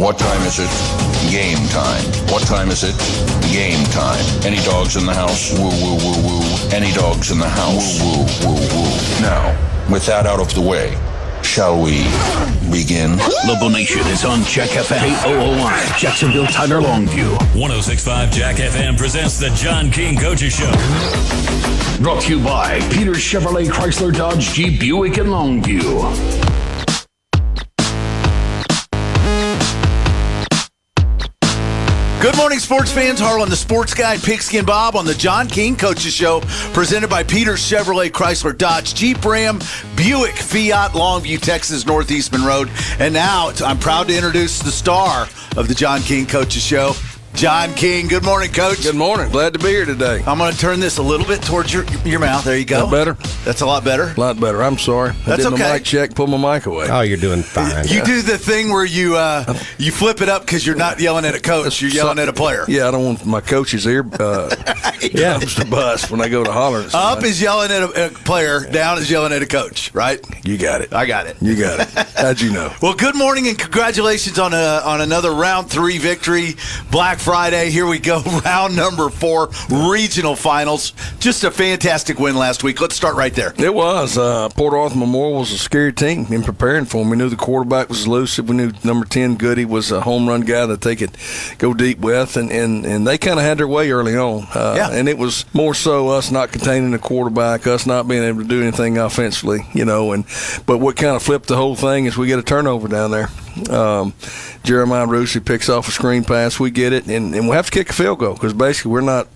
What time is it? Game time. What time is it? Game time. Any dogs in the house? Woo, woo, woo, woo. Any dogs in the house? Woo, woo, woo, woo. Now, with that out of the way, shall we begin? Lobo Nation is on Jack FM. KOOI, Jacksonville, Tyler, Longview. 106.5 Jack FM presents the John King Coaches Show. Brought to you by Peters Chevrolet Chrysler Dodge Jeep Buick in Longview. Good morning, sports fans. Harlan, the sports guy, Pigskin Bob on the John King Coaches Show, presented by Peters Chevrolet Chrysler Dodge Jeep Ram Buick Fiat, Longview, Texas, Northeastman Road. And now I'm proud to introduce the star of the John King Coaches Show, John King. Good morning, Coach. Good morning. Glad to be here today. I'm going to turn this a little bit towards your mouth. There you go. That better? That's a lot better. A lot better. I'm sorry. That's I did okay. my mic check, pull my mic away. Oh, you're doing fine. You do the thing where you flip it up because you're not yelling at a coach. You're yelling at a player. Yeah, I don't want my coach's ear comes to bust when I go to holler at somebody. Up is yelling at a player. Down is yelling at a coach, right? You got it. I got it. You got it. How'd you know? Well, good morning and congratulations on another round 3 victory. Black Friday. Here we go. Round number 4, regional finals. Just a fantastic win last week. Let's start right there. It was. Port Arthur Memorial was a scary team in preparing for them. We knew the quarterback was elusive. We knew number 10, Goody, was a home run guy that they could go deep with. And they kind of had their way early on. And it was more so us not containing the quarterback, us not being able to do anything offensively, But what kind of flipped the whole thing is we get a turnover down there. Jeremiah Rusi picks off a screen pass. We get it, and we'll have to kick a field goal because basically we're not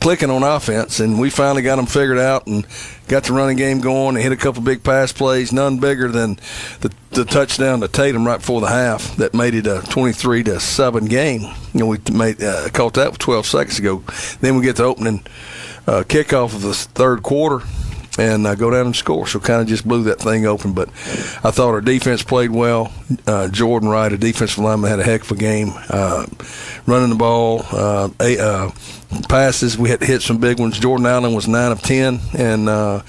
clicking on offense. And we finally got them figured out and got the running game going and hit a couple big pass plays, none bigger than the touchdown to Tatum right before the half that made it a 23-7 game. We caught that with 12 seconds ago. Then we get the opening kickoff of the third quarter and go down and score. So kind of just blew that thing open. But I thought our defense played well. Jordan Wright, a defensive lineman, had a heck of a game. Running the ball, passes, we had to hit some big ones. Jordan Allen was 9 of 10, and I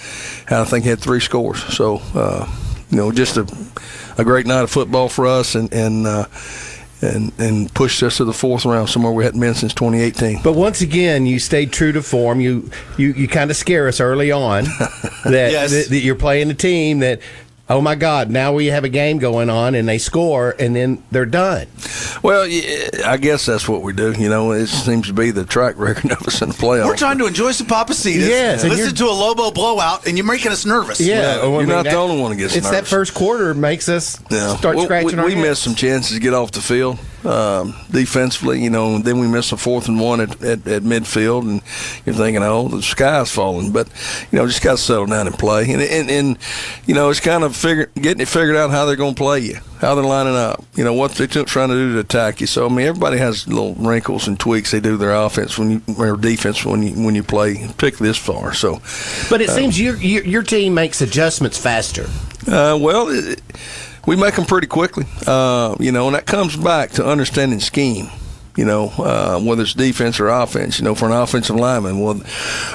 think he had 3 scores. So, just a great night of football for us, and pushed us to the 4th round, somewhere we hadn't been since 2018. But once again, you stayed true to form. You kind of scare us early on that, Yes. that you're playing a team that, oh my God, now we have a game going on and they score and then they're done. Well, yeah, I guess that's what we do. It seems to be the track record of us in the playoffs. We're trying to enjoy some Papacitas. Yes, and Listen to a Lobo blowout, and you're making us nervous. You're not the only one that gets It's nervous. that first quarter makes us start scratching our We heads. missed some chances to get off the field defensively, and then we missed a 4th and 1 at midfield, and you're thinking, oh, the sky's falling. But, just got to settle down and play. And it's kind of getting it figured out how they're going to play you, how they're lining up, what they're trying to do to attack you. So, everybody has little wrinkles and tweaks they do their offense or defense when you play, particularly this far. So, but it seems your team makes adjustments faster. We make them pretty quickly, and that comes back to understanding scheme. Whether it's defense or offense, for an offensive lineman. Well,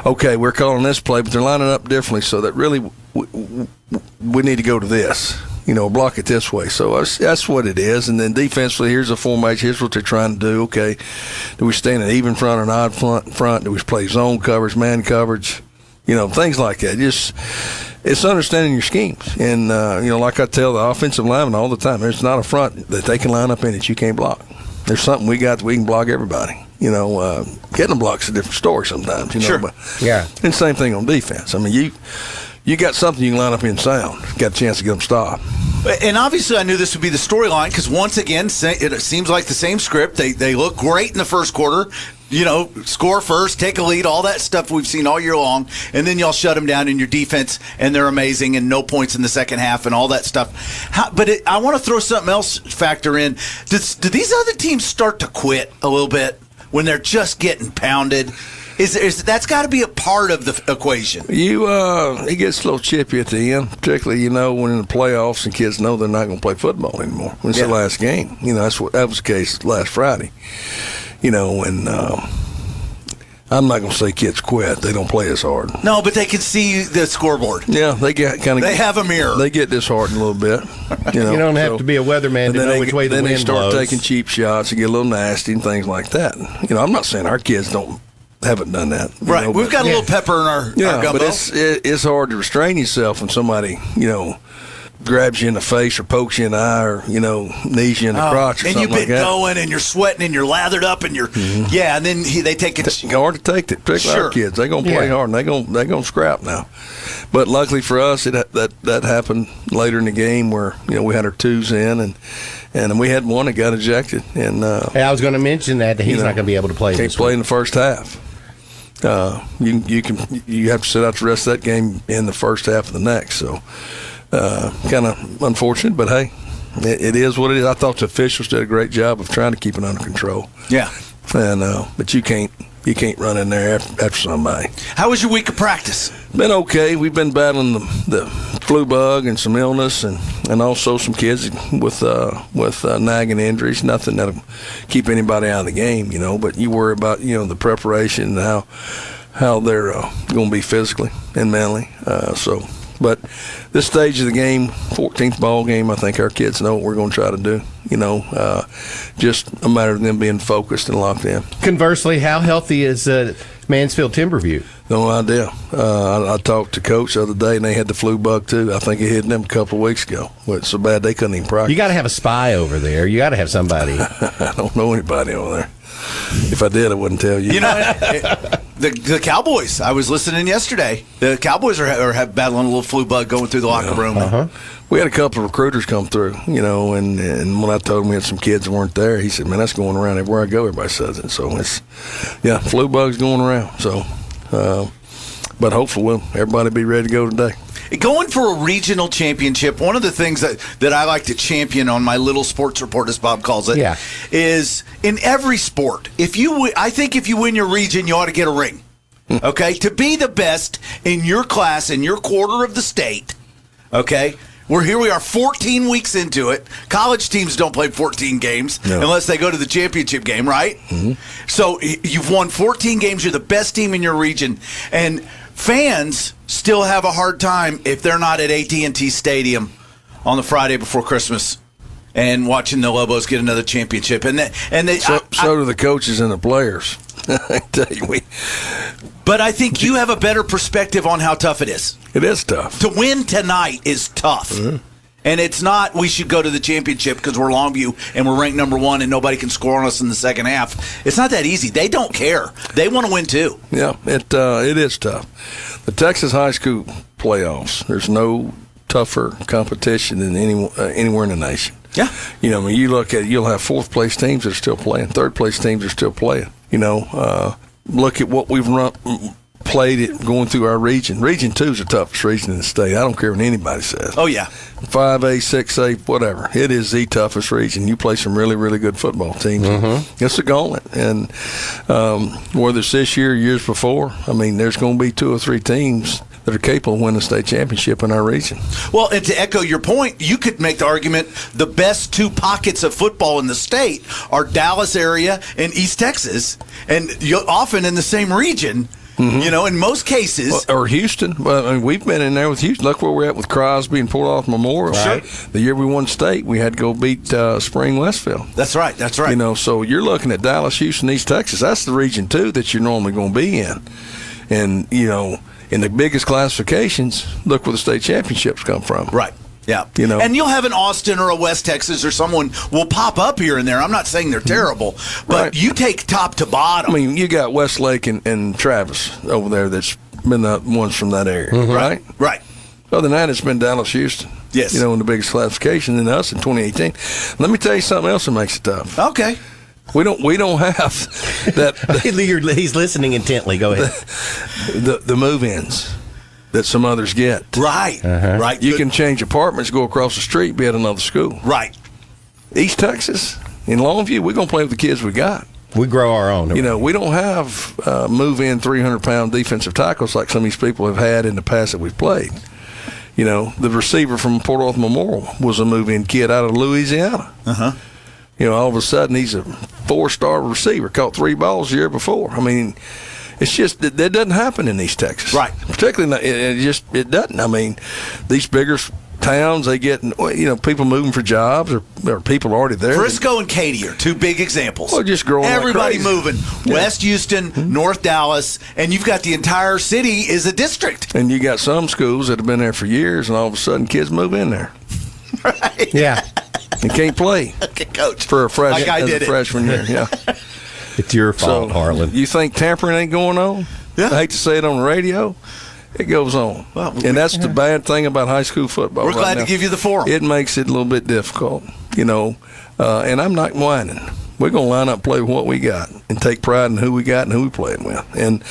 okay, we're calling this play, but they're lining up differently, so that really we need to go to this, block it this way. So that's what it is. And then defensively, here's the formation. Here's what they're trying to do. Okay, do we stand an even front or an odd front? Do we play zone coverage, man coverage? Things like that. It's understanding your schemes. And, like I tell the offensive linemen all the time, there's not a front that they can line up in that you can't block. There's something we got that we can block everybody. Getting them blocks a different story sometimes. Sure. But, Yeah. And same thing on defense. You got something you can line up in sound. Got a chance to get them stopped. And obviously I knew this would be the storyline because once again, it seems like the same script. They look great in the first quarter. Score first, take a lead, all that stuff we've seen all year long, and then y'all shut them down in your defense, and they're amazing, and no points in the second half, and all that stuff. I want to throw something else factor in. Do these other teams start to quit a little bit when they're just getting pounded? Is that's got to be a part of the equation? It gets a little chippy at the end, particularly when in the playoffs and kids know they're not going to play football anymore. When it's the last game, that was the case last Friday. And I'm not going to say kids quit. They don't play as hard. No, but they can see the scoreboard. Yeah, they get kind of. They have a mirror. They get disheartened a little bit. You know, You don't have to be a weatherman to know which way the then wind they start blows. taking cheap shots and get a little nasty and things like that. You know, I'm not saying our kids haven't done that. Right. know, We've got a little pepper in our gumbo. but it's hard to restrain yourself when somebody, grabs you in the face or pokes you in the eye or, knees you in the crotch or and something you've been like that. going and you're sweating and you're lathered up and you're and then they take it. It's hard to take it, particularly our kids. They're going to play hard and they're going to scrap now. But luckily for us, that happened later in the game where, we had our twos in and we had one that got ejected. And Hey, I was going to mention that he's not going to be able to play can't this play week. in the first half. You have to sit out the rest of that game in the first half of the next. So kind of unfortunate, but hey, it is what it is. I thought the officials did a great job of trying to keep it under control. Yeah. And but you can't run in there after somebody. How was your week of practice? Been okay. We've been battling the flu bug and some illness and also some kids with nagging injuries. Nothing that'll keep anybody out of the game, But you worry about the preparation and how they're going to be physically and mentally. But this stage of the game, 14th ball game, I think our kids know what we're going to try to do. Just a matter of them being focused and locked in. Conversely, how healthy is Mansfield Timberview? No idea. I talked to Coach the other day, and they had the flu bug too. I think it hit them a couple of weeks ago. Well, it's so bad they couldn't even practice. You got to have a spy over there. You got to have somebody. I don't know anybody over there. If I did, I wouldn't tell you. The Cowboys. I was listening yesterday. The Cowboys are battling a little flu bug going through the locker room. We had a couple of recruiters come through, and when I told him we had some kids that weren't there, he said, "Man, that's going around everywhere I go. Everybody says it." So flu bug's going around. So, but hopefully, everybody be ready to go today. Going for a regional championship, one of the things that I like to champion on my little sports report, as Bob calls it, is in every sport. I think if you win your region, you ought to get a ring. Okay? To be the best in your class, in your quarter of the state, okay? Here we are 14 weeks into it. College teams don't play 14 games unless they go to the championship game, right? Mm-hmm. So you've won 14 games. You're the best team in your region. And fans still have a hard time if they're not at AT&T Stadium on the Friday before Christmas and watching the Lobos get another championship. So do the coaches and the players. I tell you, but I think you have a better perspective on how tough it is. It is tough. To win tonight is tough. Mm-hmm. And it's not we should go to the championship because we're Longview and we're ranked number 1 and nobody can score on us in the second half. It's not that easy. They don't care. They want to win too. Yeah, it is tough. The Texas high school playoffs, there's no tougher competition than anywhere in the nation. Yeah. You look at it, you'll have fourth place teams that are still playing, third place teams are still playing. Look at what we've played it going through our region. Region 2 is the toughest region in the state. I don't care what anybody says. Oh, yeah. 5A, 6A, whatever. It is the toughest region. You play some really, really good football teams. Mm-hmm. It's a gauntlet. And whether it's this year or years before, there's going to be 2 or 3 teams that are capable of winning the state championship in our region. Well, and to echo your point, you could make the argument the best 2 pockets of football in the state are Dallas area and East Texas, and often in the same region. Mm-hmm. In most cases. Or Houston. Well, we've been in there with Houston. Look where we're at with Crosby and Port Arthur Memorial. Right. The year we won state, we had to go beat Spring Westfield. That's right. So you're looking at Dallas, Houston, East Texas. That's the region 2 that you're normally going to be in. And, in the biggest classifications, look where the state championships come from. Right. Yeah. And you'll have an Austin or a West Texas or someone will pop up here and there. I'm not saying they're terrible, but you take top to bottom. You got Westlake and Travis over there that's been the ones from that area, right? Right. Other than that, it's been Dallas, Houston. Yes. In the biggest classification, and us in 2018. Let me tell you something else that makes it tough. Okay. We don't have that. He's listening intently. Go ahead. The move-ins that some others get. Right. Right. You can change apartments, go across the street, be at another school. Right. East Texas, in Longview, we're going to play with the kids we got. We grow our own. We don't have move-in 300-pound defensive tackles like some of these people have had in the past that we've played. The receiver from Port Arthur Memorial was a move-in kid out of Louisiana. All of a sudden, he's a 4-star receiver, caught 3 balls the year before. It's just that doesn't happen in East Texas, right? Particularly, it doesn't. I mean, these bigger towns, they get people moving for jobs or people already there. Frisco and Katy are two big examples. Well, just growing everybody like crazy. moving. West Houston, North Dallas, and you've got the entire city is a district. And you got some schools that have been there for years, and all of a sudden kids move in there. Right? Yeah. And can't play. Okay, coach. For a freshman, like I did freshman year. Yeah. It's your fault, Harlan. You think tampering ain't going on? Yeah. I hate to say it on the radio. It goes on. Well, and that's the bad thing about high school football. We're glad now. to give you the forum. It makes it a little bit difficult, and I'm not whining. We're going to line up and play with what we got and take pride in who we got and who we playing with. And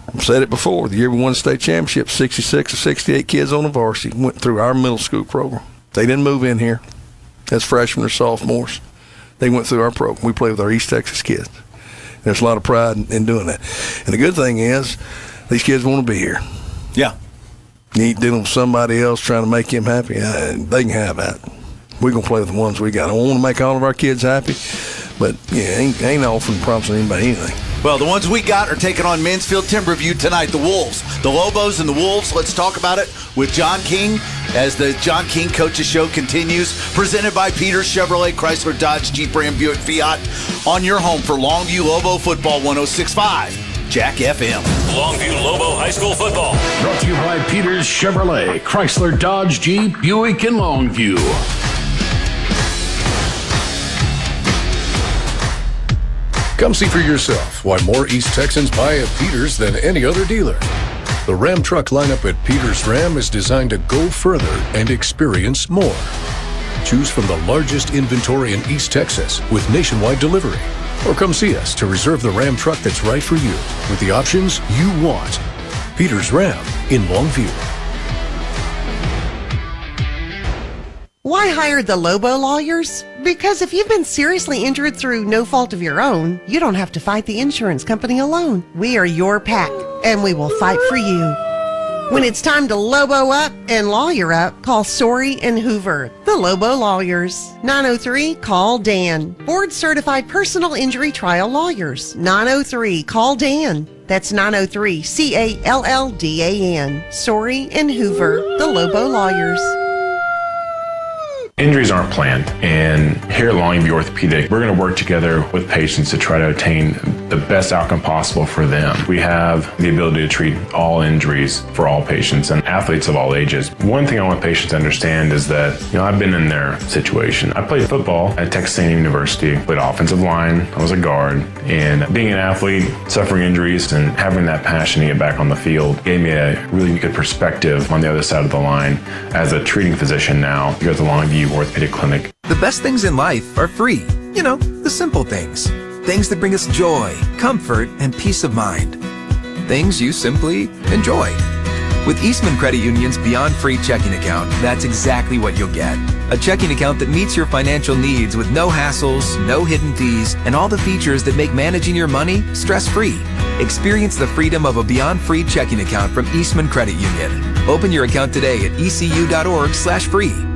I've said it before, the year we won the state championship, 66 or 68 kids on the varsity went through our middle school program. They didn't move in here as freshmen or sophomores. They went through our program. We played with our East Texas kids. There's a lot of pride in doing that. And the good thing is these kids want to be here. Yeah. You ain't dealing with somebody else trying to make him happy. They can have that. We're going to play with the ones we got. I want to make all of our kids happy, but ain't offering promising anybody anything. Well, the ones we got are taking on Mansfield Timberview tonight, the Wolves. The Lobos and the Wolves. Let's talk about it with John King as the John King Coaches Show continues. Presented by Peters Chevrolet, Chrysler, Dodge, Jeep, Ram, Buick, Fiat. On your home for Longview Lobo Football 106.5. Jack FM. Longview Lobo High School football. Brought to you by Peters Chevrolet, Chrysler, Dodge, Jeep, Buick, and Longview. Come see for yourself why more East Texans buy at Peters than any other dealer. The Ram truck lineup at Peters Ram is designed to go further and experience more. Choose from the largest inventory in East Texas with nationwide delivery. Or come see us to reserve the Ram truck that's right for you with the options you want. Peters Ram in Longview. Why hire the Lobo lawyers? Because if you've been seriously injured through no fault of your own, you don't have to fight the insurance company alone. We are your pack, and we will fight for you. When it's time to Lobo up and lawyer up, call Sorey and Hoover, the Lobo lawyers. 903-CALL-DAN. Board-certified personal injury trial lawyers. 903-CALL-DAN. That's 903-CALLDAN. Sorey and Hoover, the Lobo lawyers. Injuries aren't planned, and here at Longview Orthopedic, we're going to work together with patients to try to attain the best outcome possible for them. We have the ability to treat all injuries for all patients and athletes of all ages. One thing I want patients to understand is that, I've been in their situation. I played football at Texas A&M University, played offensive line, I was a guard, and being an athlete, suffering injuries, and having that passion to get back on the field gave me a really good perspective on the other side of the line as a treating physician now here at the Longview Orthopedic Clinic. The best things in life are free. The simple things. Things that bring us joy, comfort, and peace of mind. Things you simply enjoy. With Eastman Credit Union's Beyond Free checking account, that's exactly what you'll get. A checking account that meets your financial needs with no hassles, no hidden fees, and all the features that make managing your money stress-free. Experience the freedom of a Beyond Free checking account from Eastman Credit Union. Open your account today at ecu.org/free.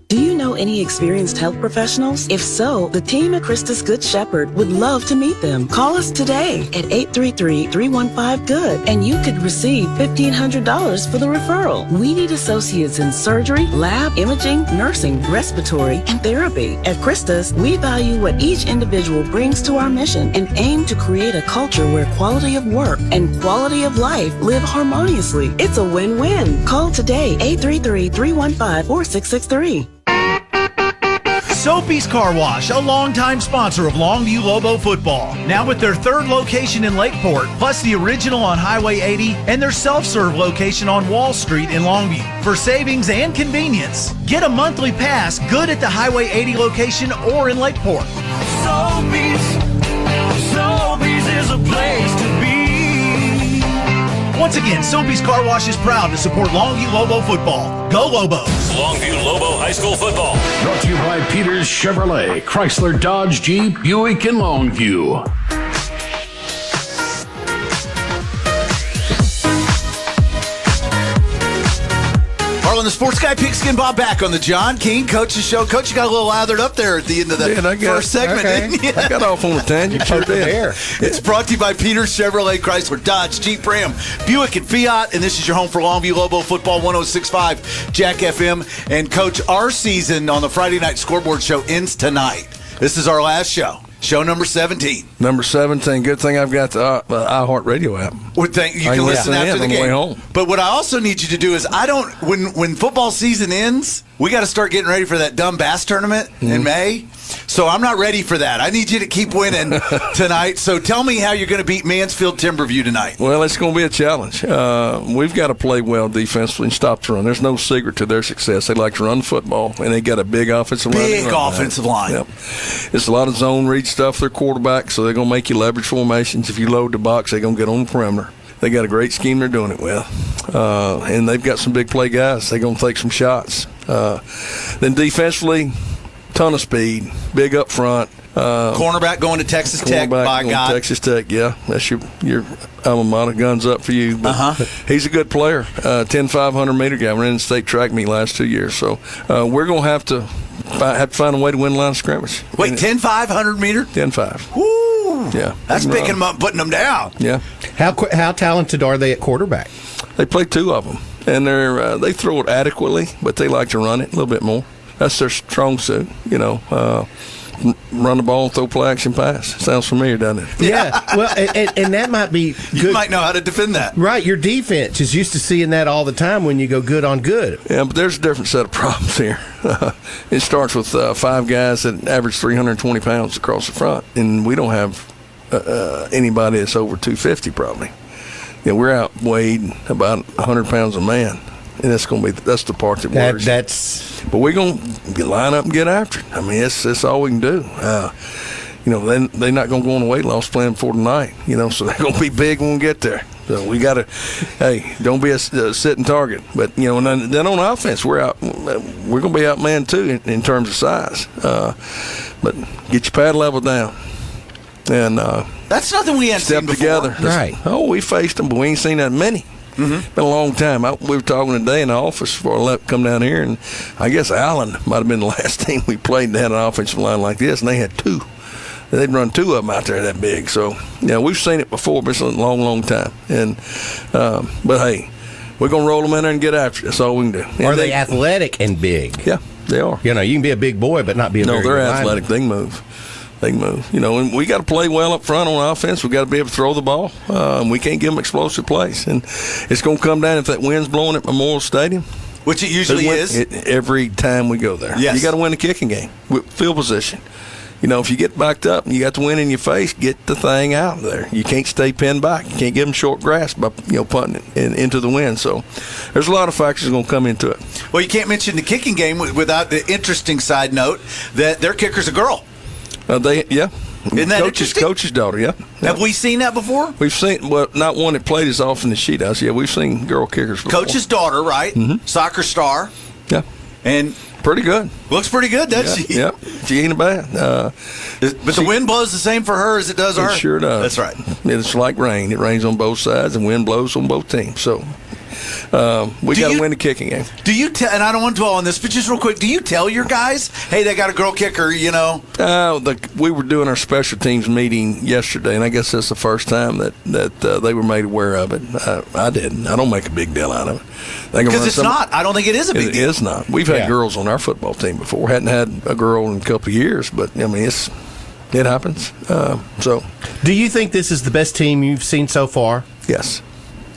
Do you know any experienced health professionals? If so, the team at Christus Good Shepherd would love to meet them. Call us today at 833-315-GOOD and you could receive $1,500 for the referral. We need associates in surgery, lab, imaging, nursing, respiratory, and therapy. At Christus, we value what each individual brings to our mission and aim to create a culture where quality of work and quality of life live harmoniously. It's a win-win. Call today, 833-315-4663. Sophie's Car Wash, a longtime sponsor of Longview Lobo football. Now with their third location in Lakeport, plus the original on Highway 80 and their self-serve location on Wall Street in Longview. For savings and convenience, get a monthly pass good at the Highway 80 location or in Lakeport. Sophie's is a place to be. Once again, Sophie's Car Wash is proud to support Longview Lobo football. Go Lobos! Longview Lobo High School football. Brought to you by Peters Chevrolet, Chrysler, Dodge, Jeep, Buick, and Longview. on the Sports Guy Pigskin Bob back on the John King Coach's Show. Coach, you got a little lathered up there at the end of the first segment, didn't you? I got off on a tangent. Sure did. It's brought to you by Peters Chevrolet, Chrysler, Dodge, Jeep, Ram, Buick, and Fiat. And this is your home for Longview Lobo football 106.5 Jack FM. And Coach, our season on the Friday Night Scoreboard Show ends tonight. This is our last show. Show number 17. Number 17. Good thing I've got the iHeartRadio app. You can listen after the on game. The way home. But what I also need you to do is, when football season ends, we got to start getting ready for that dumb bass tournament in May. So I'm not ready for that. I need you to keep winning tonight. So tell me how you're going to beat Mansfield Timberview tonight. Well, it's going to be a challenge. We've got to play well defensively and stop the run. There's no secret to their success. They like to run football, and they got a big offensive line. Big offensive line. Yep. It's a lot of zone read stuff. They're quarterback, so they're going to make you leverage formations. If you load the box, they're going to get on the perimeter. They got a great scheme they're doing it with. And they've got some big play guys. They're going to take some shots. Then defensively, ton of speed, big up front. Cornerback going to Texas Tech, by God. Texas Tech, yeah. That's your alma mater. Guns up for you. But he's a good player. 500-meter guy. We're in the state track meet last 2 years. So we're going to have to find a way to win the line of scrimmage. Wait, 500-meter? 10-5. Woo! Yeah. That's picking them up, putting them down. Yeah. How talented are they at quarterback? They play two of them. And they throw it adequately, but they like to run it a little bit more. That's their strong suit, run the ball and throw play action pass. Sounds familiar, doesn't it? Yeah. Well, and that might be good. You might know how to defend that. Right. Your defense is used to seeing that all the time when you go good on good. Yeah, but there's a different set of problems here. It starts with 5 guys that average 320 pounds across the front, and we don't have anybody that's over 250 probably. Yeah, we're outweighed about 100 pounds a man. And that's the part that worries. But we're going to line up and get after it. I mean, that's all we can do. Then they're not going to go on a weight loss plan for tonight. So they're going to be big when we get there. So we got to, don't be a sitting target. But and then on offense, we're going to be outmanned too in terms of size. But get your pad level down. And that's nothing we hadn't seen before. Together. Right. Oh, we faced them, but we ain't seen that many. Been a long time. We were talking today in the office before I left, come down here, and I guess Allen might have been the last team we played that had an offensive line like this, and they had 2. They'd run 2 of them out there that big. So, we've seen it before, but it's a long, long time. And but hey, we're gonna roll them in there and get after it. That's all we can do. And are they athletic and big? Yeah, they are. You can be a big boy, but not be a no. very They're good athletic. lineman. They can move. They can move. And we got to play well up front on offense. We got to be able to throw the ball. We can't give them explosive plays. And it's going to come down if that wind's blowing at Memorial Stadium. Which it usually is. Every time we go there. Yes. You got to win the kicking game. Field position. If you get backed up and you got the wind in your face, get the thing out there. You can't stay pinned back. You can't give them short grasp by punting it into the wind. So there's a lot of factors going to come into it. Well, you can't mention the kicking game without the interesting side note that their kicker's a girl. Isn't that Coach's daughter, yeah. Have we seen that before? We've seen, not one that played as often as she does. Yeah, we've seen girl kickers before. Coach's daughter, right? Mm-hmm. Soccer star. Yeah. And pretty good. Looks pretty good, doesn't she? Yeah, she ain't bad. But the wind blows the same for her as it does her? It sure does. That's right. It's like rain. It rains on both sides, and wind blows on both teams. So we got to win the kicking game. Do you tell? And I don't want to dwell on this, but just real quick, do you tell your guys, "Hey, they got a girl kicker"? We were doing our special teams meeting yesterday, and I guess that's the first time that they were made aware of it. I didn't. I don't make a big deal out of it because it's not. I don't think it is a big deal. It is not. We've had girls on our football team before. Hadn't had a girl in a couple of years, but I mean it happens. So, do you think this is the best team you've seen so far? Yes,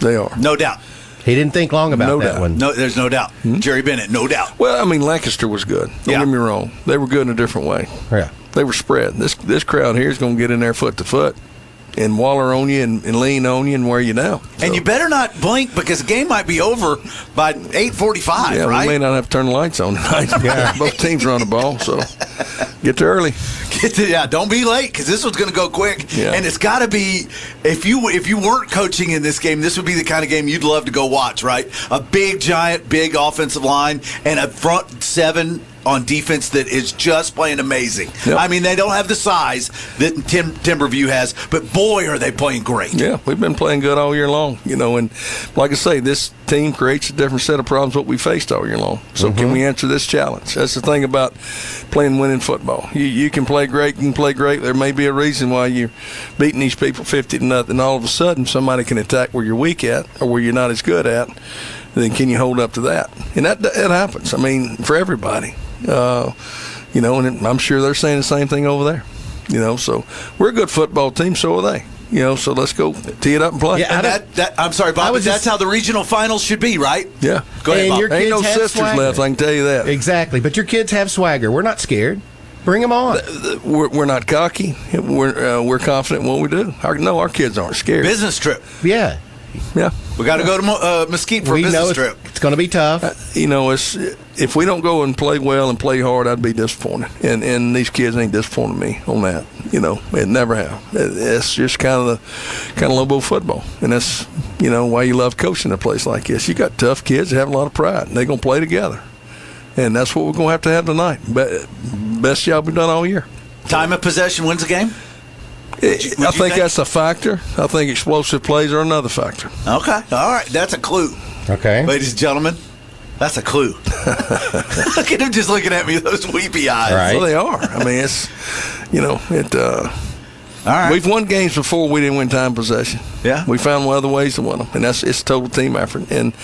they are. No doubt. He didn't think long about that one. No, there's no doubt. Mm-hmm. Jerry Bennett, no doubt. Well, I mean, Lancaster was good. Don't get me wrong. They were good in a different way. Yeah. They were spread. This crowd here is going to get in there foot to foot and waller on you and lean on you and wear you down. So. And you better not blink because the game might be over by 8:45, yeah, right? We may not have to turn the lights on tonight. Yeah. Both teams run the ball, so get there early. Don't be late because this one's going to go quick. Yeah. And it's got to be, if you weren't coaching in this game, this would be the kind of game you'd love to go watch, right? A big offensive line and a front 7 on defense that is just playing amazing. Yep. I mean, they don't have the size that Timberview has, but boy, are they playing great. Yeah, we've been playing good all year long, and like I say, this team creates a different set of problems what we faced all year long. So can we answer this challenge? That's the thing about playing winning football. You can play great, you can play great. There may be a reason why you're beating these people 50-0. All of a sudden, somebody can attack where you're weak at or where you're not as good at. Then can you hold up to that? And that happens. I mean, for everybody. And I'm sure they're saying the same thing over there. So we're a good football team, so are they. So let's go tee it up and play. Yeah, I'm sorry, Bob, but that's how the regional finals should be, right? Yeah. Go ahead, Bob. Your Ain't kids no have sisters swagger. left, I can tell you that. Exactly, but your kids have swagger. We're not scared. Bring them on. We're not cocky. We're confident in what we do. Our kids aren't scared. Business trip. Yeah. Yeah. We got to go to Mesquite for a business trip. It's going to be tough. If we don't go and play well and play hard, I'd be disappointed. And these kids ain't disappointed me on that. It never have. It's just kind of Lobo football, and that's why you love coaching a place like this. You got tough kids that have a lot of pride, and they're gonna play together, and that's what we're gonna have to have tonight. Best job we've done all year. Time of possession wins the game. I think that's a factor. I think explosive plays are another factor. Okay. All right. That's a clue. Okay. Ladies and gentlemen, that's a clue. Look at him just looking at me with those weepy eyes. Right. Well, they are. I mean, it's, all right. We've won games before we didn't win time possession. Yeah. We found other ways to win them, and it's a total team effort. And,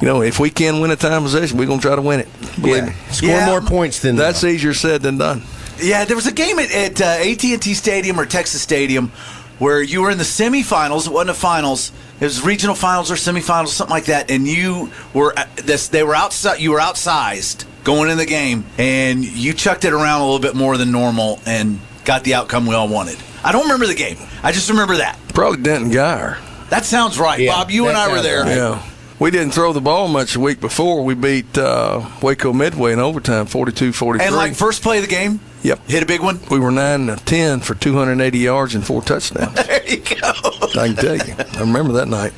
if we can win a time possession, we're going to try to win it. Believe me. Score more points than that's easier said than done. Yeah, there was a game at AT&T Stadium or Texas Stadium where you were in the semifinals. It wasn't a finals. It was regional finals or semifinals, something like that. And you were outside. You were outsized going in the game, and you chucked it around a little bit more than normal and got the outcome we all wanted. I don't remember the game. I just remember that. Probably Denton Geyer. That sounds right, Yeah, Bob. You and I were there. right. Yeah. We didn't throw the ball much the week before. We beat Waco Midway in overtime, 42-43. And first play of the game, yep, hit a big one. We were 9 of 10 for 280 yards and 4 touchdowns. There you go. I can tell you. I remember that night.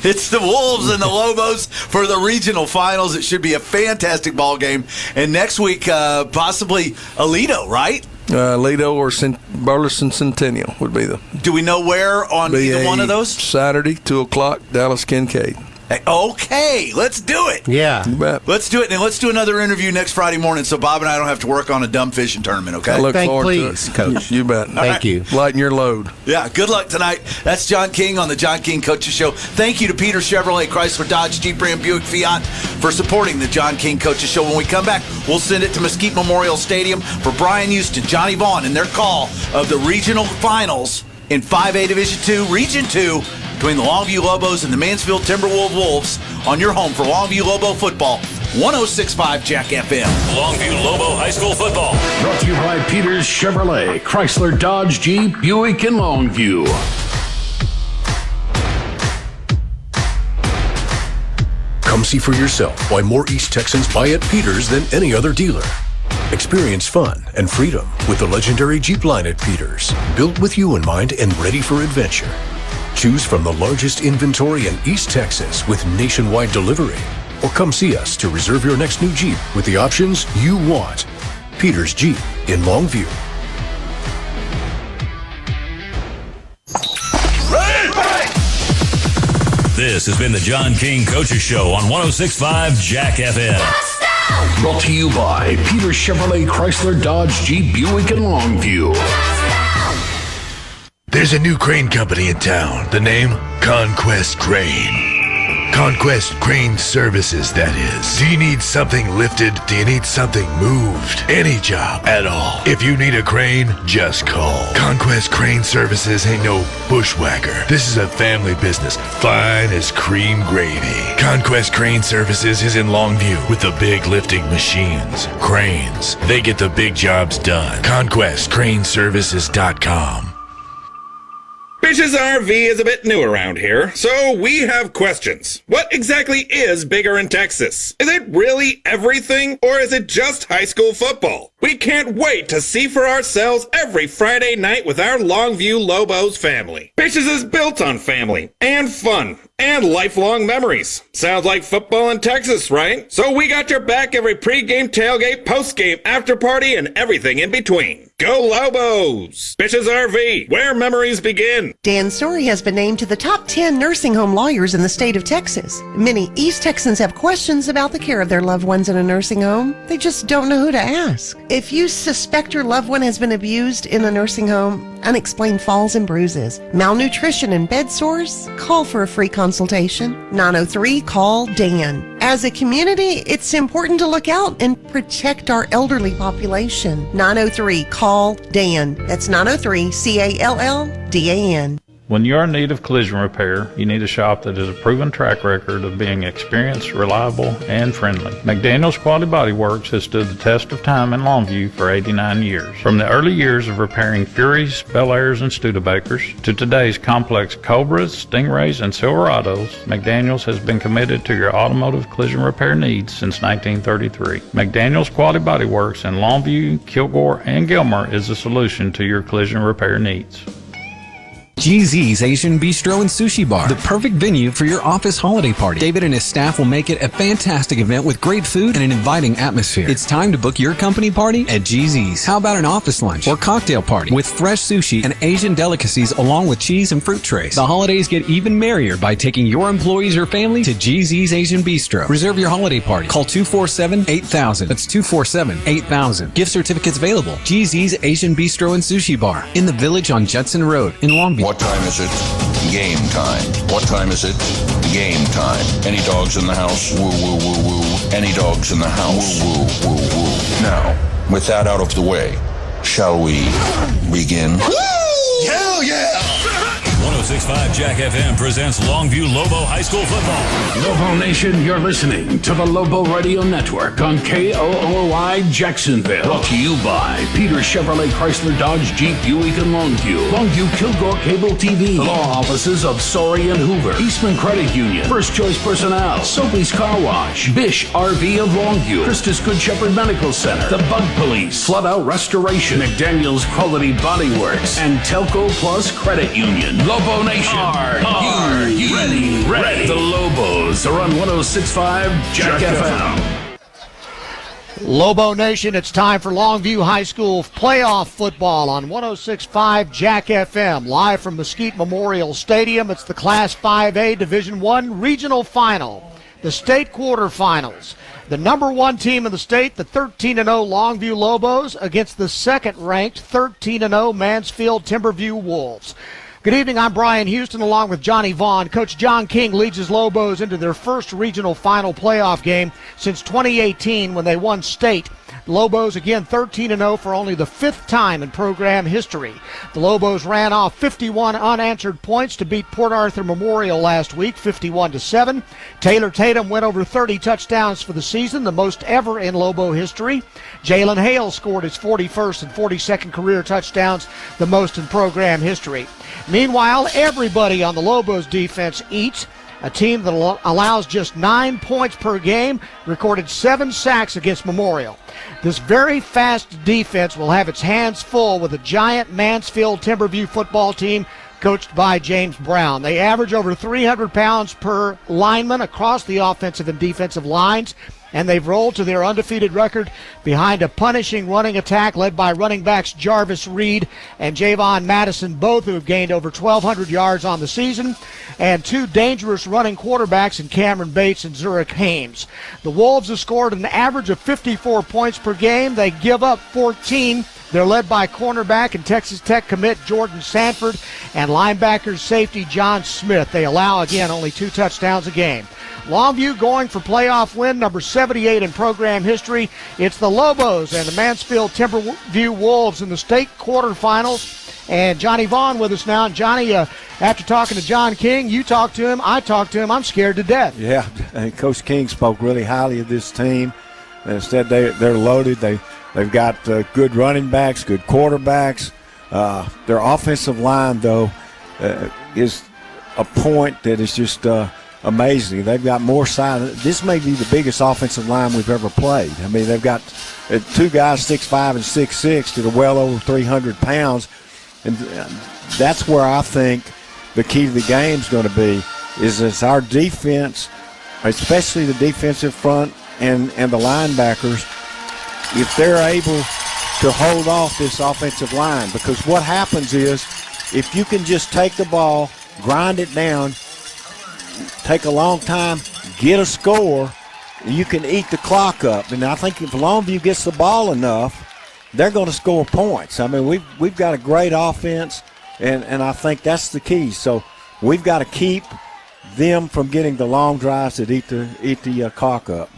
It's the Wolves and the Lobos for the regional finals. It should be a fantastic ball game. And next week, possibly Aledo, right? Aledo or Burleson Centennial would be the. Do we know where on either one of those? Saturday, 2 o'clock, Dallas Kincaid. Okay, let's do it. Yeah. You bet. Let's do it, and let's do another interview next Friday morning so Bob and I don't have to work on a dumb fishing tournament, okay? I look forward please, to it. Coach. You bet. Thank you. Lighten your load. Yeah, good luck tonight. That's John King on the John King Coaches Show. Thank you to Peter Chevrolet, Chrysler, Dodge, Jeep, Ram, Buick, Fiat for supporting the John King Coaches Show. When we come back, we'll send it to Mesquite Memorial Stadium for Brian Houston, Johnny Vaughn, and their call of the regional finals in 5A Division 2, Region 2, between the Longview Lobos and the Mansfield Timberview Wolves on your home for Longview Lobo football, 106.5 Jack FM. Longview Lobo High School football. Brought to you by Peters Chevrolet, Chrysler, Dodge, Jeep, Buick, and Longview. Come see for yourself why more East Texans buy at Peters than any other dealer. Experience fun and freedom with the legendary Jeep line at Peters, built with you in mind and ready for adventure. Choose from the largest inventory in East Texas with nationwide delivery. Or come see us to reserve your next new Jeep with the options you want. Peters Jeep in Longview. This has been the John King Coaches Show on 106.5 Jack FM. Brought to you by Peters Chevrolet, Chrysler, Dodge, Jeep, Buick, and Longview. There's a new crane company in town. The name? Conquest Crane. Conquest Crane Services, that is. Do you need something lifted? Do you need something moved? Any job at all. If you need a crane, just call. Conquest Crane Services ain't no bushwhacker. This is a family business, fine as cream gravy. Conquest Crane Services is in Longview with the big lifting machines. Cranes. They get the big jobs done. ConquestCraneServices.com. Bish's RV is a bit new around here, so we have questions. What exactly is bigger in Texas? Is it really everything, or is it just high school football? We can't wait to see for ourselves every Friday night with our Longview Lobos family. Bish's is built on family and fun and lifelong memories. Sounds like football in Texas, right? So we got your back every pregame, tailgate, postgame, after party, and everything in between. Go Lobos! Bitches RV, where memories begin. Dan Story has been named to the top 10 nursing home lawyers in the state of Texas. Many East Texans have questions about the care of their loved ones in a nursing home. They just don't know who to ask. If you suspect your loved one has been abused in a nursing home, unexplained falls and bruises, malnutrition and bed sores, call for a free consultation. 903-CALL-DAN. As a community, it's important to look out and protect our elderly population. 903-CALL-DAN. That's 903-CALLDAN. When you're in need of collision repair, you need a shop that has a proven track record of being experienced, reliable, and friendly. McDaniel's Quality Body Works has stood the test of time in Longview for 89 years. From the early years of repairing Furies, Bel Airs, and Studebakers to today's complex Cobras, Stingrays, and Silverados, McDaniel's has been committed to your automotive collision repair needs since 1933. McDaniel's Quality Body Works in Longview, Kilgore, and Gilmer is the solution to your collision repair needs. GZ's Asian Bistro and Sushi Bar, the perfect venue for your office holiday party. David and his staff will make it a fantastic event with great food and an inviting atmosphere. It's time to book your company party at GZ's. How about an office lunch or cocktail party with fresh sushi and Asian delicacies along with cheese and fruit trays? The holidays get even merrier by taking your employees or family to GZ's Asian Bistro. Reserve your holiday party. Call 247-8000. That's 247-8000. Gift certificates available. GZ's Asian Bistro and Sushi Bar in the Village on Judson Road in Longview. What time is it? Game time. What time is it? Game time. Any dogs in the house? Woo, woo, woo, woo. Any dogs in the house? Woo, woo, woo, woo. Now, with that out of the way, shall we begin? Woo! Hell yeah! 106.5 Jack FM presents Longview Lobo High School Football. Lobo Nation, you're listening to the Lobo Radio Network on KOOI Jacksonville. Brought to you by Peter Chevrolet Chrysler Dodge Jeep Buick and Longview. Longview Kilgore Cable TV. The law offices of Sorey and Hoover. Eastman Credit Union. First Choice Personnel. Soapy's Car Wash. Bish RV of Longview. Christus Good Shepherd Medical Center. The Bug Police. Flood Out Restoration. McDaniel's Quality Body Works. And Telco Plus Credit Union. Lobo Nation. Are you ready? The Lobos are on 106.5 Jack FM. Lobo Nation, it's time for Longview High School playoff football on 106.5 Jack FM. Live from Mesquite Memorial Stadium, it's the Class 5A Division I Regional Final, the state quarterfinals. The number one team in the state, the 13-0 Longview Lobos, against the second-ranked 13-0 Mansfield Timberview Wolves. Good evening, I'm Brian Houston along with Johnny Vaughn. Coach John King leads his Lobos into their first regional final playoff game since 2018 when they won state. Lobos again 13-0 for only the fifth time in program history. The Lobos ran off 51 unanswered points to beat Port Arthur Memorial last week, 51-7. Taylor Tatum went over 30 touchdowns for the season, the most ever in Lobo history. Jalen Hale scored his 41st and 42nd career touchdowns, the most in program history. Meanwhile, everybody on the Lobos defense eats. A team that allows just 9 points per game recorded 7 sacks against Memorial. This very fast defense will have its hands full with a giant Mansfield Timberview football team coached by James Brown. They average over 300 pounds per lineman across the offensive and defensive lines, and they've rolled to their undefeated record behind a punishing running attack led by running backs Jarvis Reed and Javon Madison, both who have gained over 1,200 yards on the season, and 2 dangerous running quarterbacks in Cameron Bates and Zurich Hames. The Wolves have scored an average of 54 points per game. They give up 14. They're led by cornerback and Texas Tech commit Jordan Sanford and linebackers safety John Smith. They allow, again, only 2 touchdowns a game. Longview going for playoff win number 78 in program history. It's the Lobos and the Mansfield Timberview Wolves in the state quarterfinals. And Johnny Vaughn with us now. And Johnny, after talking to John King, you talked to him, I talked to him. I'm scared to death. Yeah, Coach King spoke really highly of this team. Instead, they're loaded. They've got good running backs, good quarterbacks. Their offensive line, though, is a point that is just amazing. They've got more size. This may be the biggest offensive line we've ever played. I mean, they've got 2 guys 6'5" and 6'6" that are well over 300 pounds. And that's where I think the key to the game is going to be, is it's our defense, especially the defensive front and the linebackers, if they're able to hold off this offensive line. Because what happens is if you can just take the ball, grind it down, take a long time, get a score, you can eat the clock up. And I think if Longview gets the ball enough, they're going to score points. I mean, we've got a great offense, and I think that's the key. So we've got to keep them from getting the long drives that eat the clock up.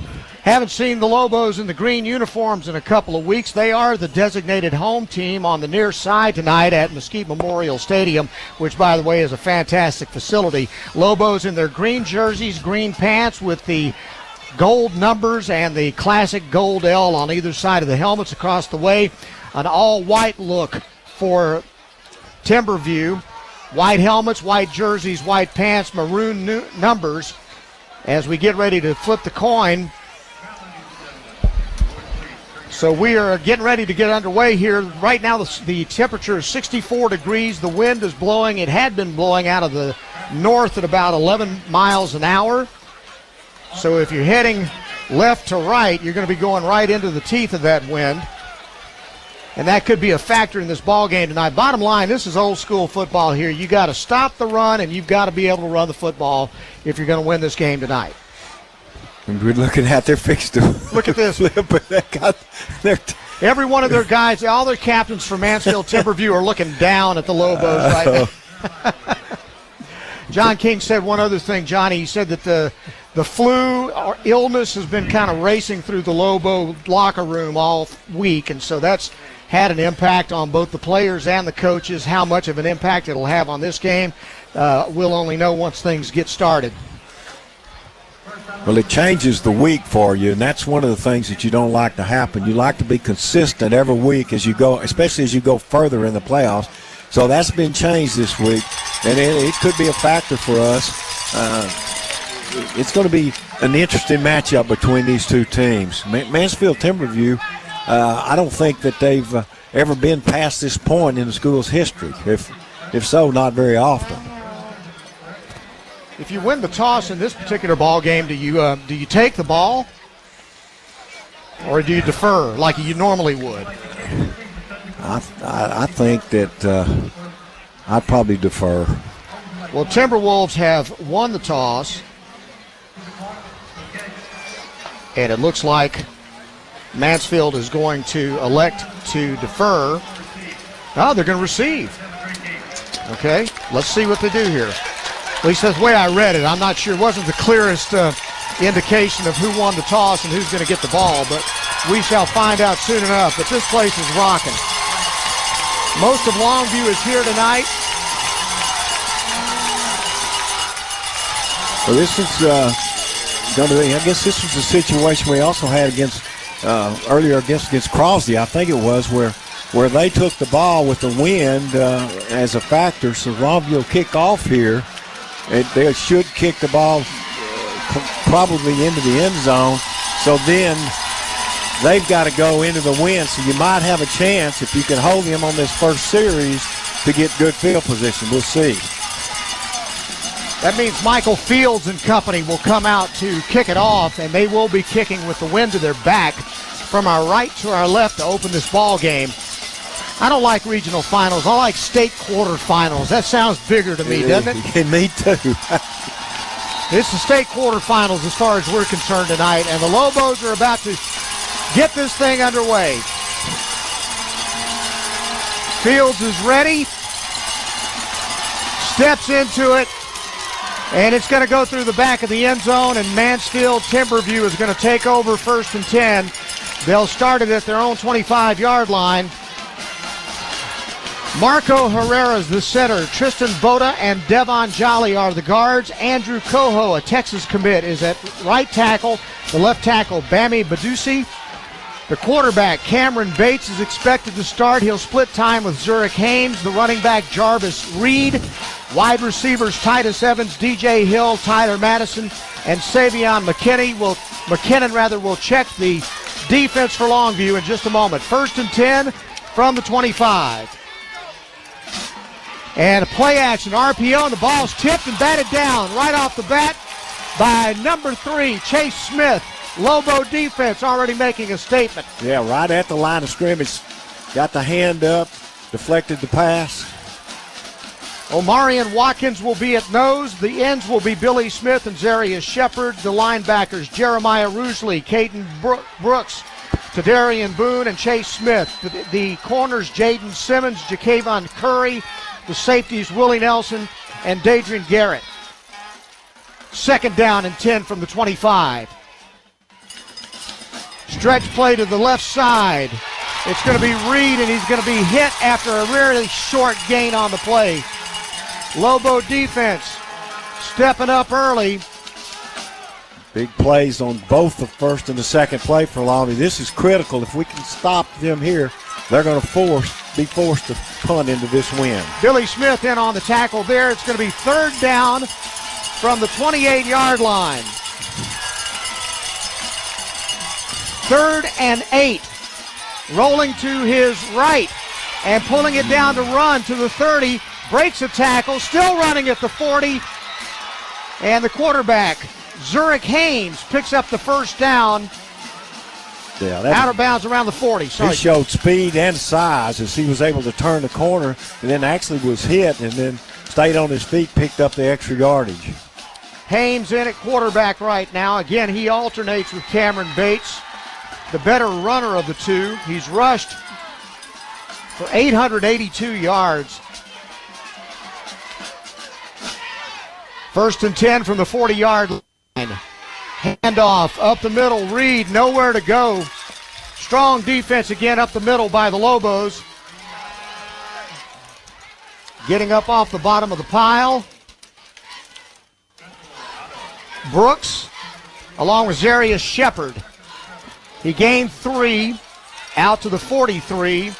Haven't seen the Lobos in the green uniforms in a couple of weeks. They are the designated home team on the near side tonight at Mesquite Memorial Stadium, which, by the way, is a fantastic facility. Lobos in their green jerseys, green pants with the gold numbers and the classic gold L on either side of the helmets across the way. An all-white look for Timberview. White helmets, white jerseys, white pants, maroon numbers. As we get ready to flip the coin. So we are getting ready to get underway here. Right now the temperature is 64 degrees. The wind is blowing. It had been blowing out of the north at about 11 miles an hour. So if you're heading left to right, you're going to be going right into the teeth of that wind. And that could be a factor in this ball game tonight. Bottom line, this is old school football here. You got to stop the run, and you've got to be able to run the football if you're going to win this game tonight. And we're looking at their fix to look at this. Every one of their guys, all their captains from Mansfield Timberview are looking down at the Lobos right now. John King said one other thing, Johnny. He said that the flu or illness has been kind of racing through the Lobo locker room all week, and so that's had an impact on both the players and the coaches. How much of an impact it'll have on this game, we'll only know once things get started. Well, it changes the week for you, and that's one of the things that you don't like to happen. You like to be consistent every week as you go, especially as you go further in the playoffs. So that's been changed this week, and it could be a factor for us. It's going to be an interesting matchup between these two teams. Mansfield Timberview, I don't think that they've ever been past this point in the school's history. If so, not very often. If you win the toss in this particular ball game, do you take the ball, or do you defer like you normally would? I think that I'd probably defer. Well, Timberwolves have won the toss, and it looks like Mansfield is going to elect to defer. Oh, they're going to receive. Okay, let's see what they do here. At least that's the way I read it. I'm not sure. It wasn't the clearest indication of who won the toss and who's going to get the ball, but we shall find out soon enough. But this place is rocking. Most of Longview is here tonight. Well, this is going to be, I guess this was the situation we also had against earlier against Crosby, I think it was, where they took the ball with the wind as a factor. So Longview will kick off here. They should kick the ball probably into the end zone. So then they've got to go into the wind. So you might have a chance, if you can hold him on this first series, to get good field position. We'll see. That means Michael Fields and company will come out to kick it off, and they will be kicking with the wind to their back from our right to our left to open this ball game. I don't like regional finals. I like state quarterfinals. That sounds bigger to me, doesn't it? Me too. It's the state quarterfinals as far as we're concerned tonight, and the Lobos are about to get this thing underway. Fields is ready. Steps into it. And it's going to go through the back of the end zone, and Mansfield Timberview is going to take over 1st and 10. They'll start it at their own 25-yard line. Marco Herrera's the center. Tristan Boda and Devon Jolly are the guards. Andrew Coho, a Texas commit, is at right tackle. The left tackle, Bami Badusi. The quarterback, Cameron Bates, is expected to start. He'll split time with Zurich Haynes. The running back, Jarvis Reed. Wide receivers, Titus Evans, DJ Hill, Tyler Madison, and Savion McKinnon will check the defense for Longview in just a moment. 1st and 10 from the 25. And a play action, RPO, and the ball's tipped and batted down right off the bat by number 3, Chase Smith. Lobo defense already making a statement. Yeah, right at the line of scrimmage. Got the hand up, deflected the pass. Omarion Watkins will be at nose. The ends will be Billy Smith and Zarius Shepard. The linebackers, Jeremiah Rusley, Caden Brooks, Tadarian Boone, and Chase Smith. The corners, Jaden Simmons, Jacavon Curry. The safeties, Willie Nelson and Dadrian Garrett. 2nd down and 10 from the 25. Stretch play to the left side. It's going to be Reed, and he's going to be hit after a really short gain on the play. Lobo defense stepping up early. Big plays on both the first and the second play for Longview. This is critical. If we can stop them here, they're going to be forced to punt into this win. Billy Smith in on the tackle there. It's going to be 3rd down from the 28-yard line. 3rd and 8. Rolling to his right and pulling it down to run to the 30. Breaks a tackle, still running at the 40. And the quarterback, Zurich Haynes, picks up the 1st down. Yeah, out of bounds around the 40. Sorry. He showed speed and size as he was able to turn the corner and then actually was hit and then stayed on his feet, picked up the extra yardage. Haynes in at quarterback right now. Again, he alternates with Cameron Bates, the better runner of the two. He's rushed for 882 yards. 1st and 10 from the 40-yard line. Handoff up the middle. Reed nowhere to go. Strong defense again up the middle by the Lobos. Getting up off the bottom of the pile. Brooks along with Zarius Shepard. He gained 3 out to the 43.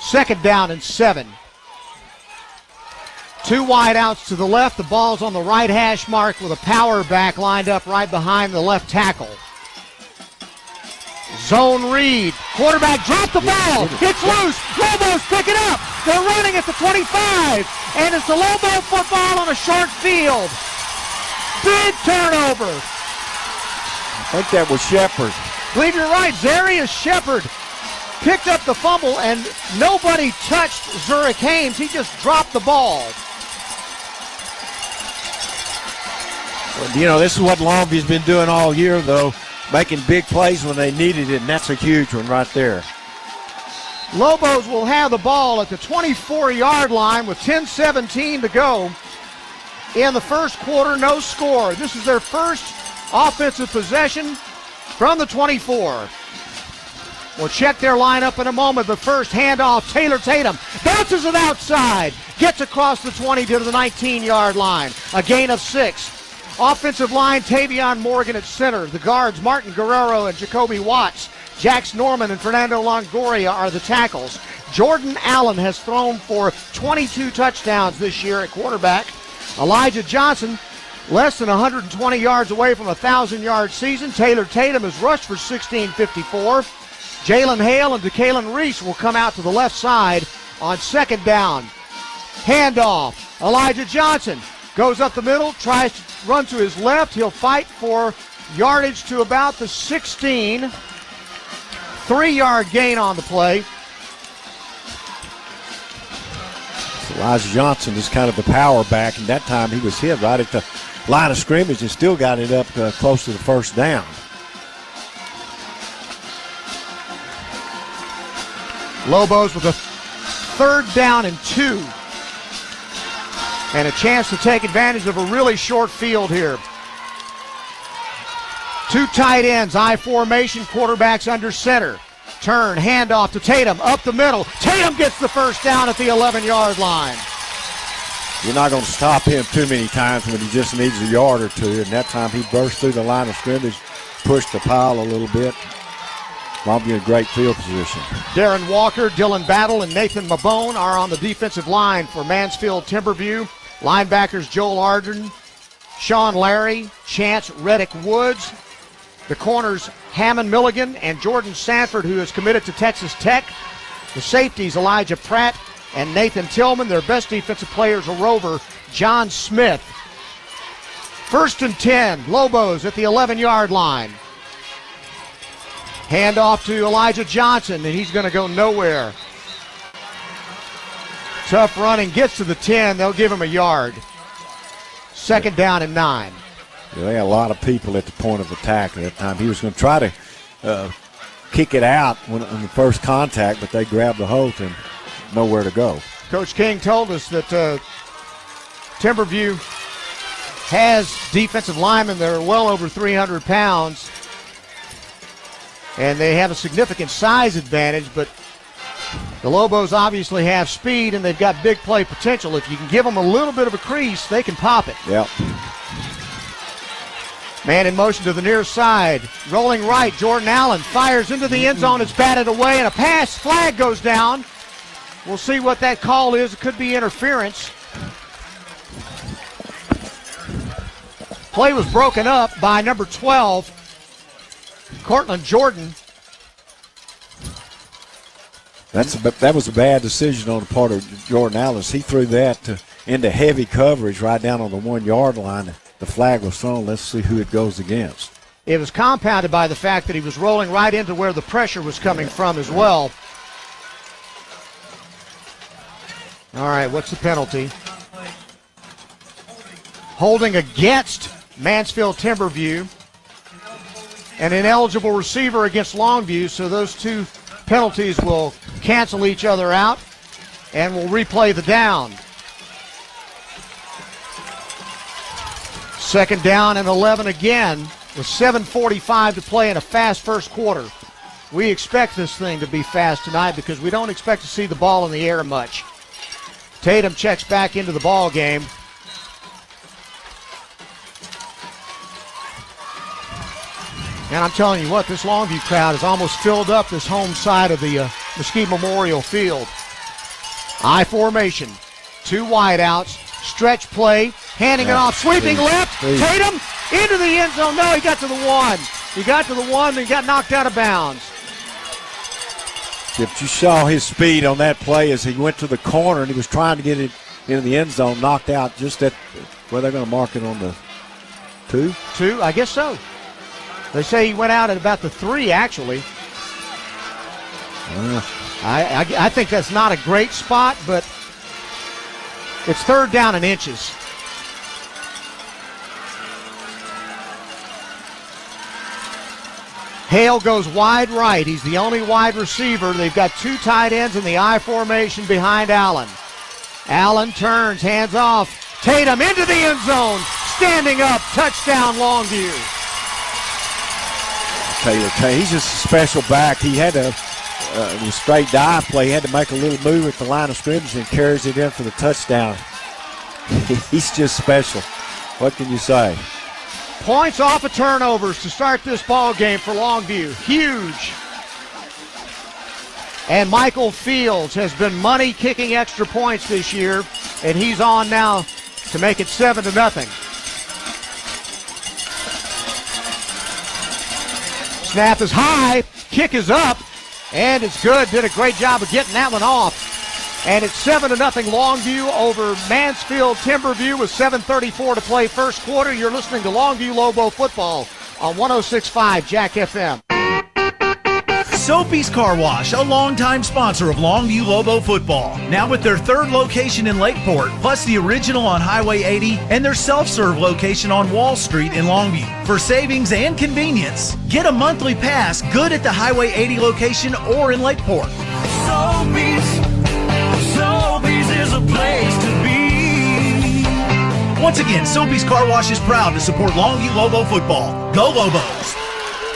2nd down and 7. 2 wide outs to the left. The ball's on the right hash mark with a power back lined up right behind the left tackle. Zone read. Quarterback dropped the ball. It's loose. Lobos pick it up. They're running at the 25. And it's a Lobo football on a short field. Big turnover. I think that was Shepard. I believe you're right. Zarius Shepard picked up the fumble and nobody touched Zurich Haynes. He just dropped the ball. You know, this is what Longview's been doing all year, though, making big plays when they needed it, and that's a huge one right there. Lobos will have the ball at the 24-yard line with 10:17 to go in the first quarter. No score. This is their first offensive possession from the 24. We'll check their lineup in a moment. The first handoff, Taylor Tatum bounces it outside, gets across the 20 to the 19-yard line. A gain of 6. Offensive line, Tavion Morgan at center. The guards, Martin Guerrero and Jacoby Watts. Jax Norman and Fernando Longoria are the tackles. Jordan Allen has thrown for 22 touchdowns this year at quarterback. Elijah Johnson, less than 120 yards away from a 1,000-yard season. Taylor Tatum has rushed for 1,654. Jalen Hale and DeKalen Reese will come out to the left side on 2nd down. Handoff. Elijah Johnson goes up the middle, tries to run to his left. He'll fight for yardage to about the 16. 3-yard gain on the play. Elijah Johnson is kind of the power back, and that time he was hit right at the line of scrimmage and still got it up close to the 1st down. Lobos with a 3rd down and 2. And a chance to take advantage of a really short field here. 2 tight ends, I formation, quarterbacks under center. Turn, handoff to Tatum, up the middle. Tatum gets the 1st down at the 11-yard line. You're not going to stop him too many times when he just needs a yard or two. And that time he burst through the line of scrimmage, pushed the pile a little bit. Longview in great field position. Darren Walker, Dylan Battle, and Nathan Mabone are on the defensive line for Mansfield Timberview. Linebackers Joel Arden, Sean Larry, Chance Reddick Woods. The corners Hammond Milligan and Jordan Sanford, who is committed to Texas Tech. The safeties Elijah Pratt and Nathan Tillman. Their best defensive player is a rover, John Smith. 1st and 10, Lobos at the 11-yard line. Hand off to Elijah Johnson, and he's going to go nowhere. Tough running, gets to the 10. They'll give him a yard. 2nd down and 9. Yeah, they had a lot of people at the point of attack at that time. He was going to try to kick it out on the first contact, but they grabbed the Holt and nowhere to go. Coach King told us that Timberview has defensive linemen that are well over 300 pounds, and they have a significant size advantage, but the Lobos obviously have speed, and they've got big play potential. If you can give them a little bit of a crease, they can pop it. Yep. Man in motion to the near side. Rolling right, Jordan Allen fires into the end zone. It's batted away, and a pass flag goes down. We'll see what that call is. It could be interference. Play was broken up by number 12, Cortland Jordan. That was a bad decision on the part of Jordan Allen. He threw that into heavy coverage right down on the 1-yard line. The flag was thrown. Let's see who it goes against. It was compounded by the fact that he was rolling right into where the pressure was coming from as well. All right, what's the penalty? Holding against Mansfield Timberview. An ineligible receiver against Longview, so those two penalties will cancel each other out, and we'll replay the down. 2nd down and 11 again with 7:45 to play in a fast first quarter. We expect this thing to be fast tonight because we don't expect to see the ball in the air much. Tatum checks back into the ball game. And I'm telling you what, this Longview crowd has almost filled up this home side of the Mesquite Memorial Field. I formation, 2 wideouts, stretch play, handing it off, sweeping left, Tatum into the end zone. No, he got to the 1. He got to the 1, and he got knocked out of bounds. If you saw his speed on that play as he went to the corner and he was trying to get it into the end zone, knocked out just at where they're going to mark it on the 2? 2, I guess so. They say he went out at about the 3, actually. I think that's not a great spot, but it's 3rd down and inches. Hale goes wide right. He's the only wide receiver. They've got 2 tight ends in the I formation behind Allen. Allen turns, hands off. Tatum into the end zone. Standing up, touchdown Longview. He's just a special back. He had a straight dive play. He had to make a little move at the line of scrimmage and carries it in for the touchdown. He's just special. What can you say? Points off of turnovers to start this ball game for Longview. Huge. And Michael Fields has been money kicking extra points this year, and he's on now to make it 7-0. Snap is high, kick is up, and it's good. Did a great job of getting that one off. And it's 7-0 Longview over Mansfield Timberview with 7:34 to play first quarter. You're listening to Longview Lobo football on 106.5 Jack FM. Sophie's Car Wash, a longtime sponsor of Longview Lobo football. Now with their 3rd location in Lakeport, plus the original on Highway 80 and their self-serve location on Wall Street in Longview. For savings and convenience, get a monthly pass good at the Highway 80 location or in Lakeport. Sophie's is a place to be. Once again, Sophie's Car Wash is proud to support Longview Lobo football. Go Lobos!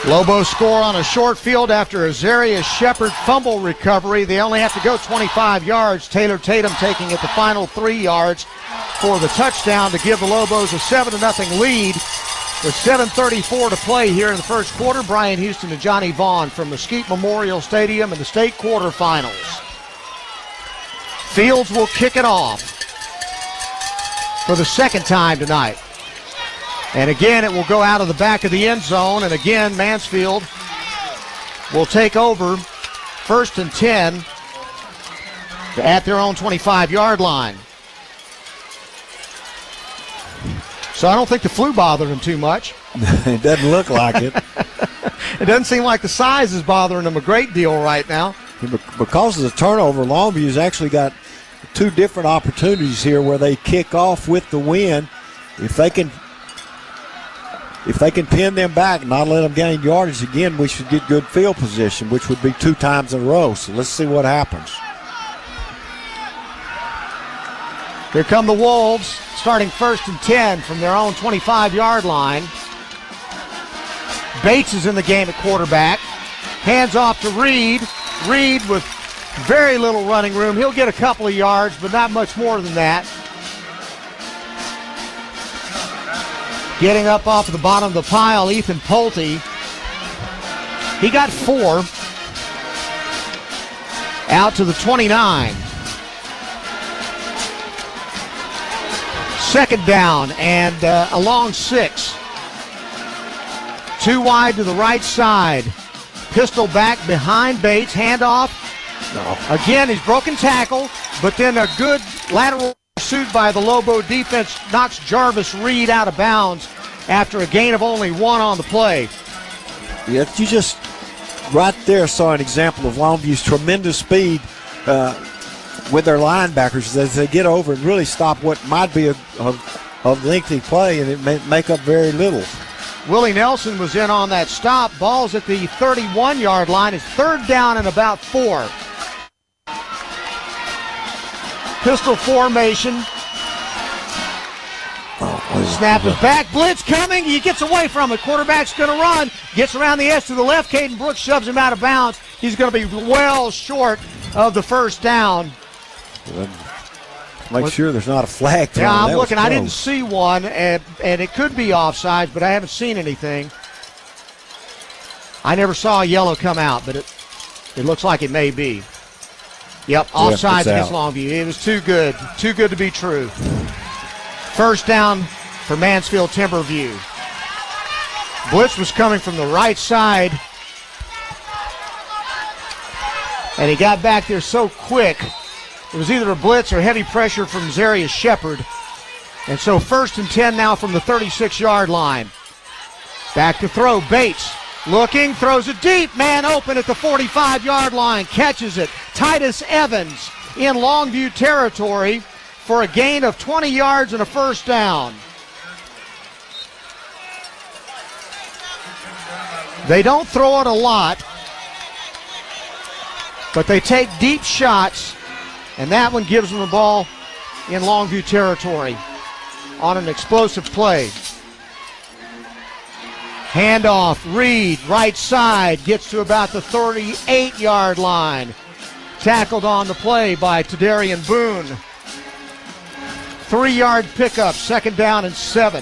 Lobos score on a short field after a Zarius Shepard fumble recovery. They only have to go 25 yards. Taylor Tatum taking it the final 3 yards for the touchdown to give the Lobos a 7-0 lead with 7:34 to play here in the first quarter. Brian Houston and Johnny Vaughn from Mesquite Memorial Stadium in the state quarterfinals. Fields will kick it off for the 2nd time tonight. And again, it will go out of the back of the end zone. And again, Mansfield will take over 1st and 10. at their own 25-yard line. So I don't think the flu bothered them too much. It doesn't look like it. It doesn't seem like the size is bothering them a great deal right now. Because of the turnover, Longview's actually got two different opportunities here where they kick off with the win. If they can pin them back and not let them gain yardage again, we should get good field position, which would be 2 times in a row. So let's see what happens. Here come the Wolves, starting 1st and 10 from their own 25-yard line. Bates is in the game at quarterback. Hands off to Reed. Reed with very little running room. He'll get a couple of yards, but not much more than that. Getting up off the bottom of the pile, Ethan Pulte. He got 4. Out to the 29. 2nd down and a long 6. 2 wide to the right side. Pistol back behind Bates. Handoff. No. Again, he's broken tackle, but then a good lateral pursuit by the Lobo defense knocks Jarvis Reed out of bounds after a gain of only 1 on the play. Yeah, you just right there saw an example of Longview's tremendous speed with their linebackers as they get over and really stop what might be a lengthy play, and it may make up very little. Willie Nelson was in on that stop. Ball's at the 31-yard line. It's 3rd down and about 4. Pistol formation. Snap it back. Blitz coming. He gets away from it. Quarterback's going to run. Gets around the edge to the left. Caden Brooks shoves him out of bounds. He's going to be well short of the 1st down. Make sure there's not a flag thrown. Yeah, I'm looking. I didn't see one, and it could be offsides, but I haven't seen anything. I never saw a yellow come out, but it looks like it may be. Yep, offsides against Longview. It was too good to be true. 1st down for Mansfield Timberview. Blitz was coming from the right side, and he got back there so quick. It was either a blitz or heavy pressure from Zarius Shepard. And so 1st and 10 now from the 36-yard line. Back to throw. Bates looking, throws it deep. Man open at the 45-yard line. Catches it. Titus Evans in Longview territory for a gain of 20 yards and a 1st down. They don't throw it a lot, but they take deep shots. And that one gives them the ball in Longview territory on an explosive play. Handoff, Reed, right side, gets to about the 38-yard line. Tackled on the play by Tadarian Boone. 3-yard pickup, 2nd down and 7.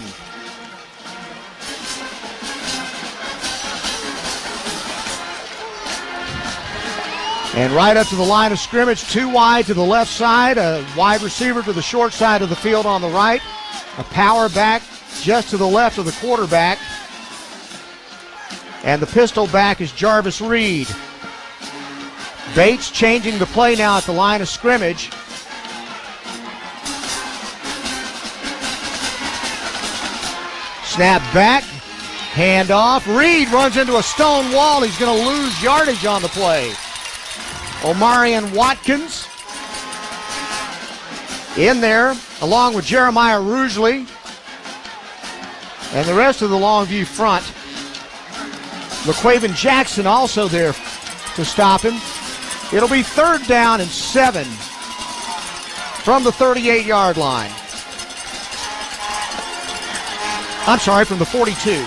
And right up to the line of scrimmage, 2 wide to the left side, a wide receiver to the short side of the field on the right, a power back just to the left of the quarterback. And the pistol back is Jarvis Reed. Bates changing the play now at the line of scrimmage. Snap back, handoff. Reed runs into a stone wall. He's going to lose yardage on the play. Omarion Watkins in there, along with Jeremiah Rugeley. And the rest of the Longview front. LaQuaven Jackson also there to stop him. It'll be 3rd down and 7 from the 38-yard line. I'm sorry, from the 42.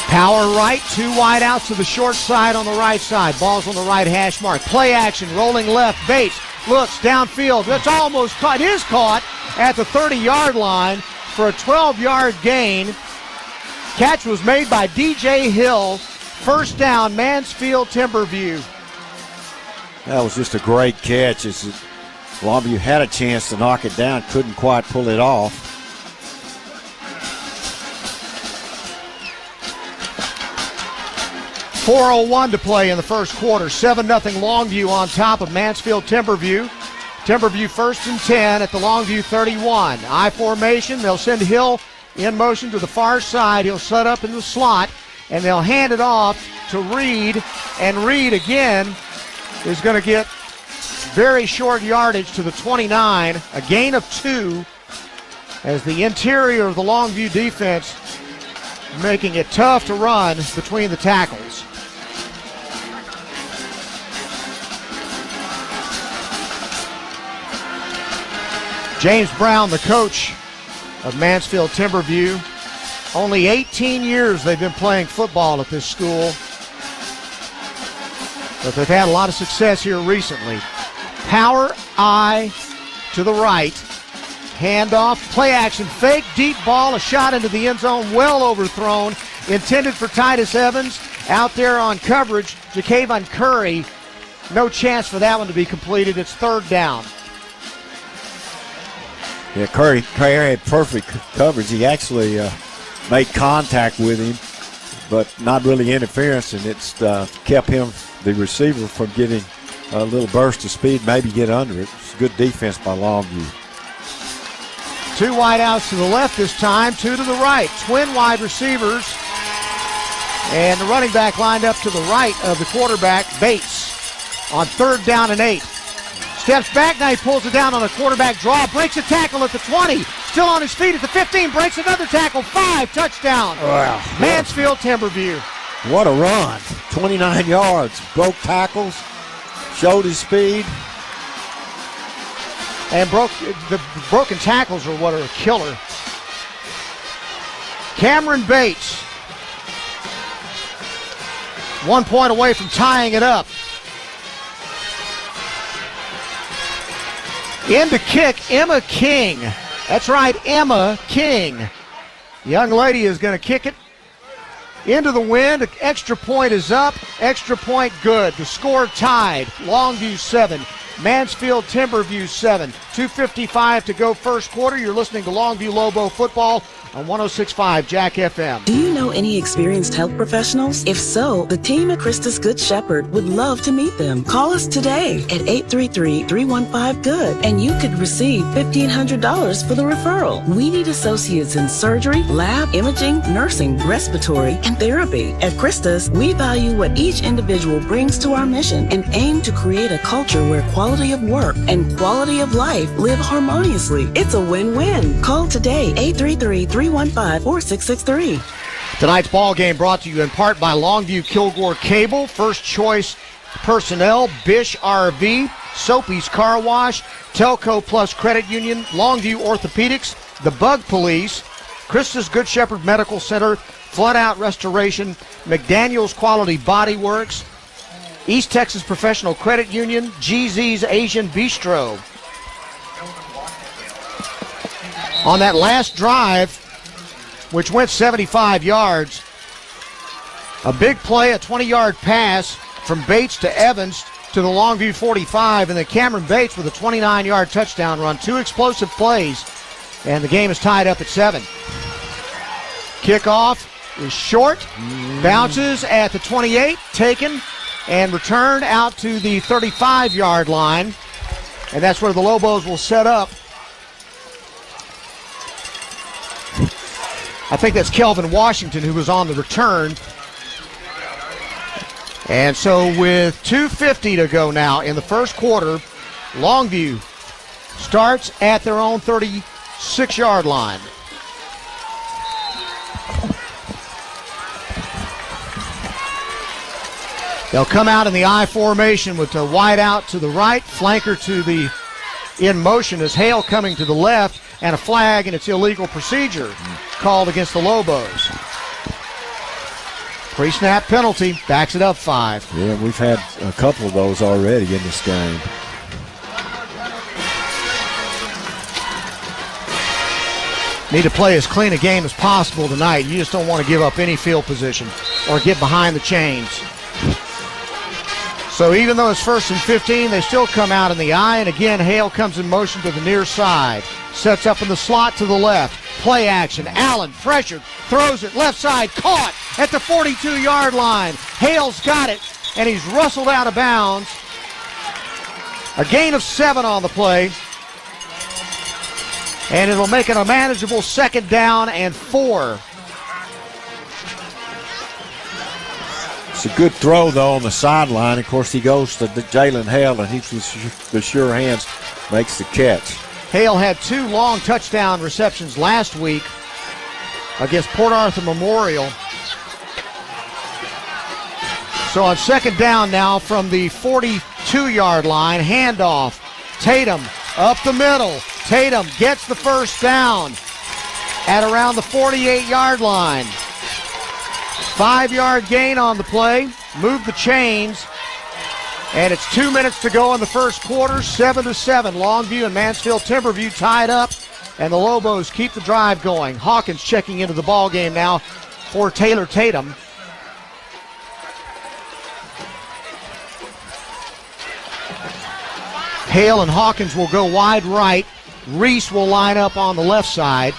Power right, 2 wide outs to the short side on the right side. Ball's on the right hash mark. Play action, rolling left. Bates looks downfield. That's almost caught. It is caught at the 30-yard line for a 12-yard gain. Catch was made by DJ Hill. 1st down, Mansfield Timberview. That was just a great catch. Longview had a chance to knock it down, couldn't quite pull it off. 4:01 to play in the first quarter. 7-0 Longview on top of Mansfield Timberview. Timberview 1st and 10 at the Longview 31. I formation. They'll send Hill in motion to the far side. He'll set up in the slot, and they'll hand it off to Reed. And Reed again is going to get very short yardage to the 29. A gain of 2 as the interior of the Longview defense making it tough to run between the tackles. James Brown, the coach of Mansfield Timberview. Only 18 years they've been playing football at this school, but they've had a lot of success here recently. Power I to the right. Handoff, play action, fake, deep ball, a shot into the end zone, well overthrown, intended for Titus Evans. Out there on coverage, Ja'Kavon Curry. No chance for that one to be completed. It's 3rd down. Yeah, Curry had perfect coverage. He actually made contact with him, but not really interference, and it's kept him, the receiver, from getting a little burst of speed, maybe get under it. It's good defense by Longview. 2 wideouts to the left this time, 2 to the right. Twin wide receivers, and the running back lined up to the right of the quarterback, Bates, on 3rd down and 8. Steps back, now he pulls it down on a quarterback draw, breaks a tackle at the 20, still on his feet at the 15, breaks another tackle, 5, touchdown. Wow. Mansfield Timberview. What a run. 29 yards, broke tackles, showed his speed. And the broken tackles are what are a killer. Cameron Bates, 1 point away from tying it up. In to kick, Emma King. That's right, Emma King. Young lady is going to kick it into the wind. Extra point is up. Extra point good. The score tied. Longview 7. Mansfield Timberview 7. 2:55 to go first quarter. You're listening to Longview Lobo football on 106.5 Jack FM. Do you know any experienced health professionals? If so, the team at Christus Good Shepherd would love to meet them. Call us today at 833-315-GOOD and you could receive $1,500 for the referral. We need associates in surgery, lab, imaging, nursing, respiratory, and therapy. At Christus, we value what each individual brings to our mission and aim to create a culture where quality of work and quality of life live harmoniously. It's a win-win. Call today, 833-315-4663. Tonight's ball game brought to you in part by Longview Kilgore Cable, First Choice Personnel, Bish RV, Soapy's Car Wash, Telco Plus Credit Union, Longview Orthopedics, The Bug Police, Christus Good Shepherd Medical Center, Flood Out Restoration, McDaniel's Quality Body Works, East Texas Professional Credit Union, GZ's Asian Bistro. On that last drive, which went 75 yards, a big play, a 20-yard pass from Bates to Evans to the Longview 45, and then Cameron Bates with a 29-yard touchdown run. 2 explosive plays, and the game is tied up at 7. Kickoff is short, bounces at the 28, taken, and returned out to the 35-yard line, and that's where the Lobos will set up. I think that's Kelvin Washington who was on the return. And so with 2:50 to go now in the first quarter, Longview starts at their own 36-yard line. They'll come out in the I formation with a wide out to the right, flanker to the in motion as Hale coming to the left, and a flag, and it's illegal procedure called against the Lobos. Pre-snap penalty, backs it up 5. Yeah, we've had a couple of those already in this game. Need to play as clean a game as possible tonight. You just don't want to give up any field position or get behind the chains. So even though it's 1st and 15, they still come out in the I, and again, Hale comes in motion to the near side. Sets up in the slot to the left. Play action. Allen pressured, throws it left side, caught at the 42-yard line. Hale's got it, and he's rustled out of bounds. A gain of 7 on the play. And it'll make it a manageable 2nd down and 4. It's a good throw, though, on the sideline. Of course, he goes to Jalen Hale, and he's with the sure hands, makes the catch. Hale had 2 long touchdown receptions last week against Port Arthur Memorial. So on 2nd down now from the 42-yard line, handoff. Tatum up the middle. Tatum gets the 1st down at around the 48-yard line. 5-yard gain on the play. Move the chains. And it's 2 minutes to go in the first quarter. 7-7. Longview and Mansfield Timberview tied up. And the Lobos keep the drive going. Hawkins checking into the ball game now for Taylor Tatum. Hale and Hawkins will go wide right. Reese will line up on the left side.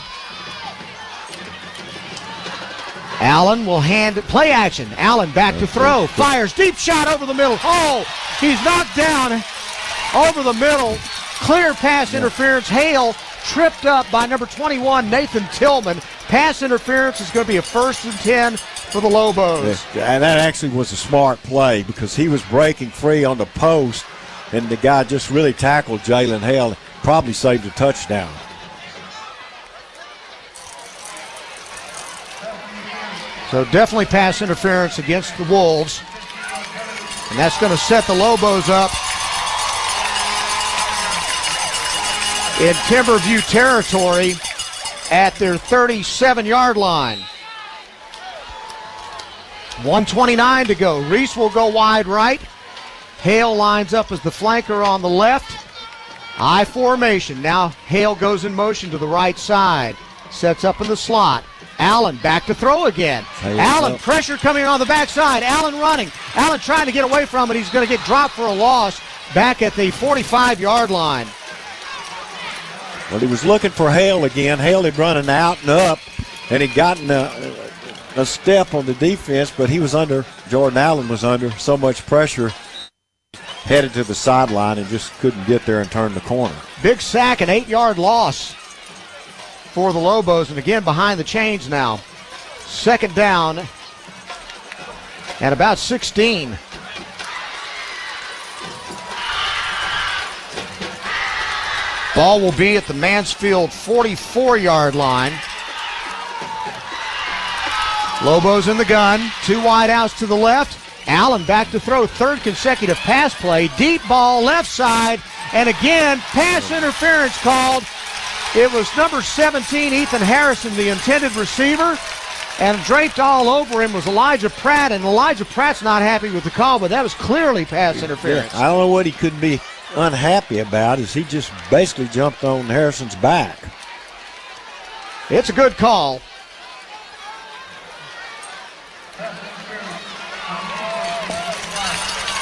Allen will hand it. Play action. Allen back to throw. Fires. Deep shot over the middle. Oh, he's knocked down over the middle. Clear pass interference. Hale tripped up by number 21, Nathan Tillman. Pass interference is going to be a 1st and 10 for the Lobos. And that actually was a smart play because he was breaking free on the post, and the guy just really tackled Jalen Hale. Probably saved a touchdown. So definitely pass interference against the Wolves. And that's going to set the Lobos up in Timberview territory at their 37-yard line. 1:29 to go. Reese will go wide right. Hale lines up as the flanker on the left. I formation. Now Hale goes in motion to the right side. Sets up in the slot. Allen back to throw again. Allen, pressure coming on the backside. Allen running. Allen trying to get away from it. He's going to get dropped for a loss back at the 45-yard line. Well, he was looking for Hale again. Hale had running out and up, and he'd gotten a step on the defense, but he was under, Jordan Allen was under so much pressure, headed to the sideline and just couldn't get there and turn the corner. Big sack, an 8-yard loss for the Lobos, and again behind the chains now. 2nd down and about 16. Ball will be at the Mansfield 44-yard line. Lobos in the gun, 2 wide outs to the left. Allen back to throw, 3rd consecutive pass play. Deep ball left side, and again, pass interference called. It was number 17, Ethan Harrison, the intended receiver, and draped all over him was Elijah Pratt, and Elijah Pratt's not happy with the call, but that was clearly pass interference. Yeah, I don't know what he could be unhappy about, is he just basically jumped on Harrison's back. It's a good call.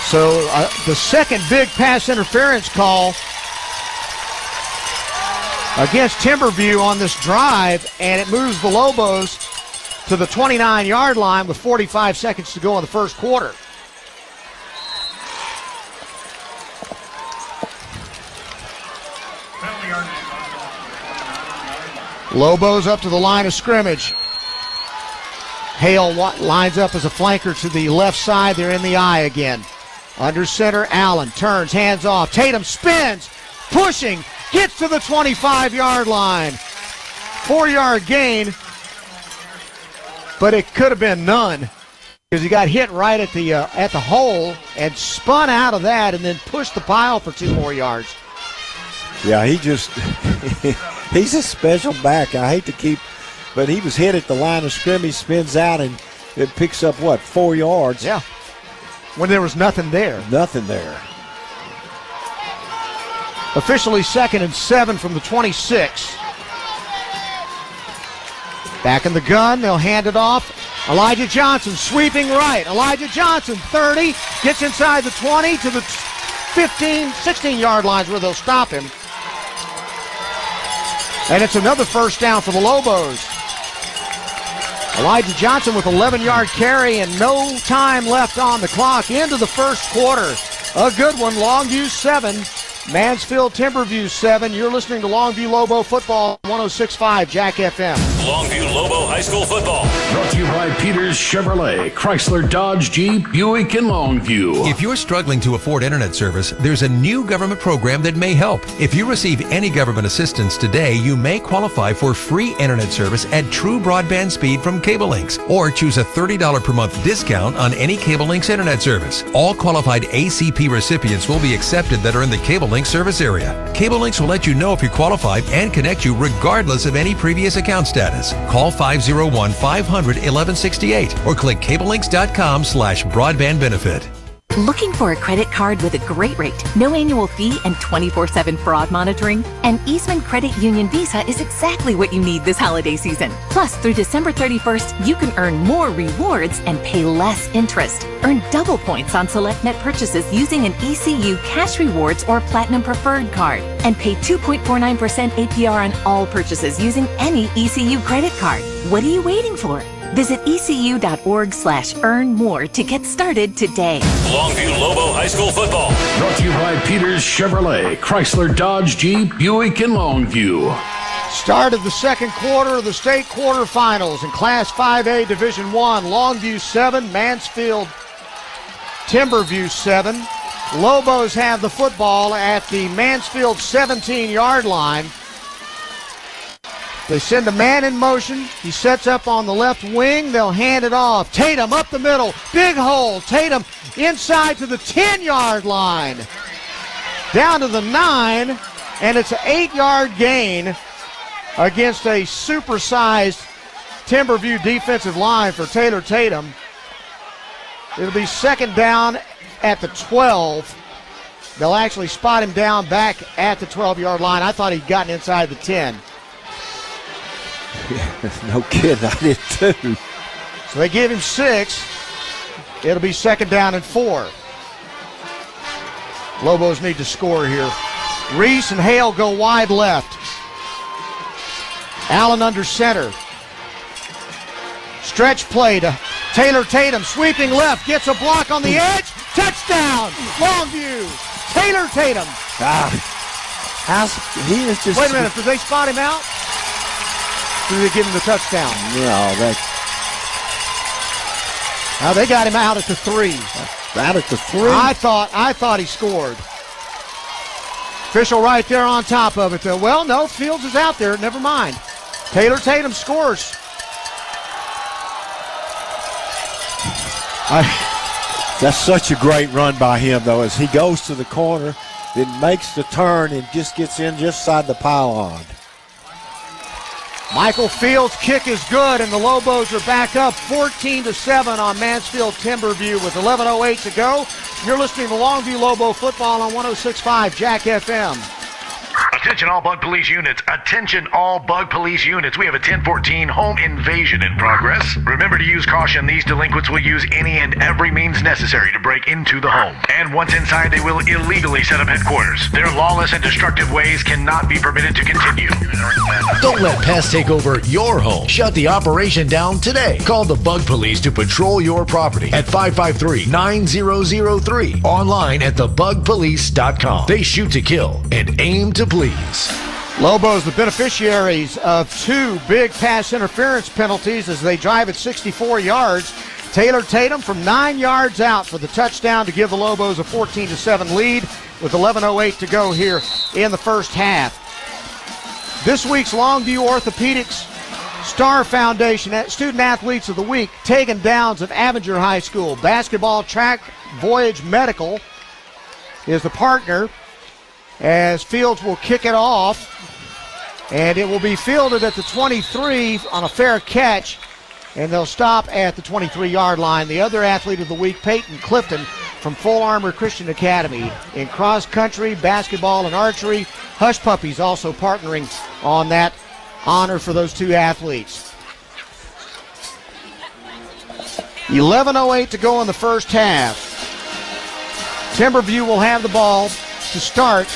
So the second big pass interference call against Timberview on this drive, and it moves the Lobos to the 29-yard line with 45 seconds to go in the first quarter. Lobos up to the line of scrimmage. Hale lines up as a flanker to the left side. They're in the eye again. Under center, Allen turns, hands off. Tatum spins, pushing, gets to the 25-yard line. 4-yard gain, but it could have been none because he got hit right at the hole and spun out of that and then pushed the pile for 2 more yards. Yeah, he's a special back. I hate to keep, but he was hit at the line of scrimmage, spins out, and it picks up, 4 yards? Yeah. When there was nothing there. Nothing there. Officially 2nd and 7 from the 26. Back in the gun, they'll hand it off. Elijah Johnson sweeping right. Elijah Johnson, 30, gets inside the 20 to the 15, 16-yard lines where they'll stop him. And it's another first down for the Lobos. Elijah Johnson with 11-yard carry and no time left on the clock into the first quarter. A good one. Longview 7, Mansfield Timberview 7. You're listening to Longview Lobo football, 106.5 Jack FM. Longview Lobo High School football. Brought to you by Peters Chevrolet, Chrysler, Dodge, Jeep, Buick, and Longview. If you're struggling to afford internet service, there's a new government program that may help. If you receive any government assistance today, you may qualify for free internet service at true broadband speed from Cable Links, or choose a $30 per month discount on any Cable Links internet service. All qualified ACP recipients will be accepted that are in the Cable Links service area. Cable Links will let you know if you qualify and connect you regardless of any previous account status. Call 501-500-1168 or click cablelinks.com/broadband benefit. Looking for a credit card with a great rate, no annual fee, and 24/7 fraud monitoring? An Eastman Credit Union Visa is exactly what you need this holiday season. Plus, through December 31st, you can earn more rewards and pay less interest. Earn double points on select net purchases using an ECU Cash Rewards or Platinum Preferred card. And pay 2.49% APR on all purchases using any ECU credit card. What are you waiting for? Visit ecu.org/earn-more to get started today. Longview Lobo High School football. Brought to you by Peters Chevrolet, Chrysler, Dodge, Jeep, Buick, and Longview. Start of the second quarter of the state quarterfinals in Class 5A Division 1. Longview 7, Mansfield Timberview 7. Lobos have the football at the Mansfield 17-yard line. They send a man in motion. He sets up on the left wing. They'll hand it off. Tatum up the middle. Big hole. Tatum inside to the 10-yard line. Down to the 9, and it's an 8-yard gain against a supersized Timberview defensive line for Taylor Tatum. It'll be second down at the 12. They'll actually spot him down back at the 12-yard line. I thought he'd gotten inside the 10. No kidding, I did too. So they give him 6. It'll be second down and 4. Lobos need to score here. Reese and Hale go wide left. Allen under center. Stretch play to Taylor Tatum, sweeping left, gets a block on the edge. Touchdown, Longview. Taylor Tatum. He is just. Wait a minute, did they spot him out? Did they give him the touchdown? No, they got him out at the 3. Out at the 3? I thought he scored. Official right there on top of it, though. Well, no, Fields is out there. Never mind. Taylor Tatum scores. That's such a great run by him, though, as he goes to the corner, then makes the turn and just gets in just side the pylon. Michael Fields' kick is good, and the Lobos are back up 14-7 on Mansfield Timberview with 11:08 to go. You're listening to Longview Lobo football on 106.5 Jack FM. Attention all bug police units. Attention all bug police units. We have a 1014 home invasion in progress. Remember to use caution. These delinquents will use any and every means necessary to break into the home. And once inside, they will illegally set up headquarters. Their lawless and destructive ways cannot be permitted to continue. Don't let pests take over your home. Shut the operation down today. Call the bug police to patrol your property at 553-9003. Online at thebugpolice.com. They shoot to kill and aim to please. Lobos, the beneficiaries of 2 big pass interference penalties as they drive at 64 yards. Taylor Tatum from 9 yards out for the touchdown to give the Lobos a 14-7 lead with 11:08 to go here in the first half. This week's Longview Orthopedics Star Foundation Student Athletes of the Week, Tegan Downs of Avenger High School. Basketball Track Voyage Medical is the partner, as Fields will kick it off, and it will be fielded at the 23 on a fair catch, and they'll stop at the 23-yard line. The other athlete of the week, Peyton Clifton from Full Armor Christian Academy in cross country, basketball, and archery. Hush Puppies also partnering on that honor for those 2 athletes. 11:08 to go in the first half. Timberview will have the ball to start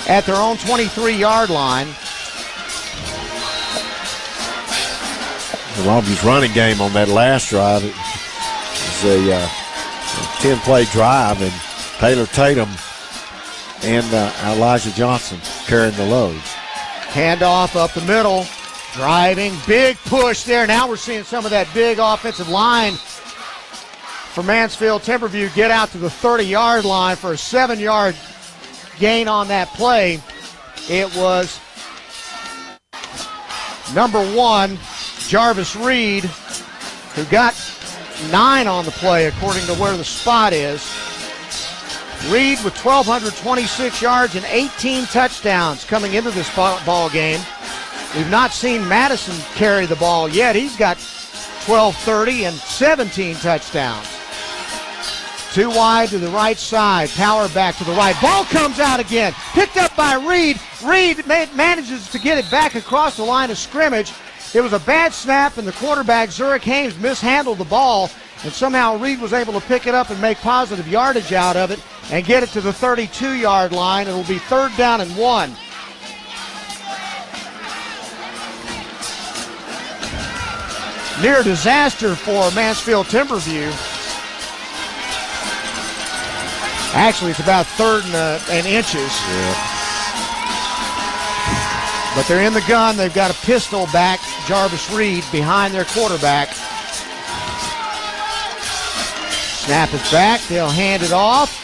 at their own 23-yard line. Longview's running game on that last drive. It was a 10-play drive, and Taylor Tatum and Elijah Johnson carrying the load. Handoff up the middle, driving, big push there. Now we're seeing some of that big offensive line for Mansfield Timberview get out to the 30-yard line for a 7-yard gain on that play. It was number 1, Jarvis Reed, who got 9 on the play according to where the spot is. Reed with 1,226 yards and 18 touchdowns coming into this ball game. We've not seen Madison carry the ball yet. He's got 1,230 and 17 touchdowns. 2 wide to the right side. Power back to the right. Ball comes out again. Picked up by Reed. Reed manages to get it back across the line of scrimmage. It was a bad snap, and the quarterback, Zurich Haynes, mishandled the ball, and somehow Reed was able to pick it up and make positive yardage out of it and get it to the 32-yard line. It'll be 3rd down and 1. Near disaster for Mansfield Timberview. Actually, it's about 3rd and inches. Yeah. But they're in the gun. They've got a pistol back, Jarvis Reed, behind their quarterback. Snap is back. They'll hand it off.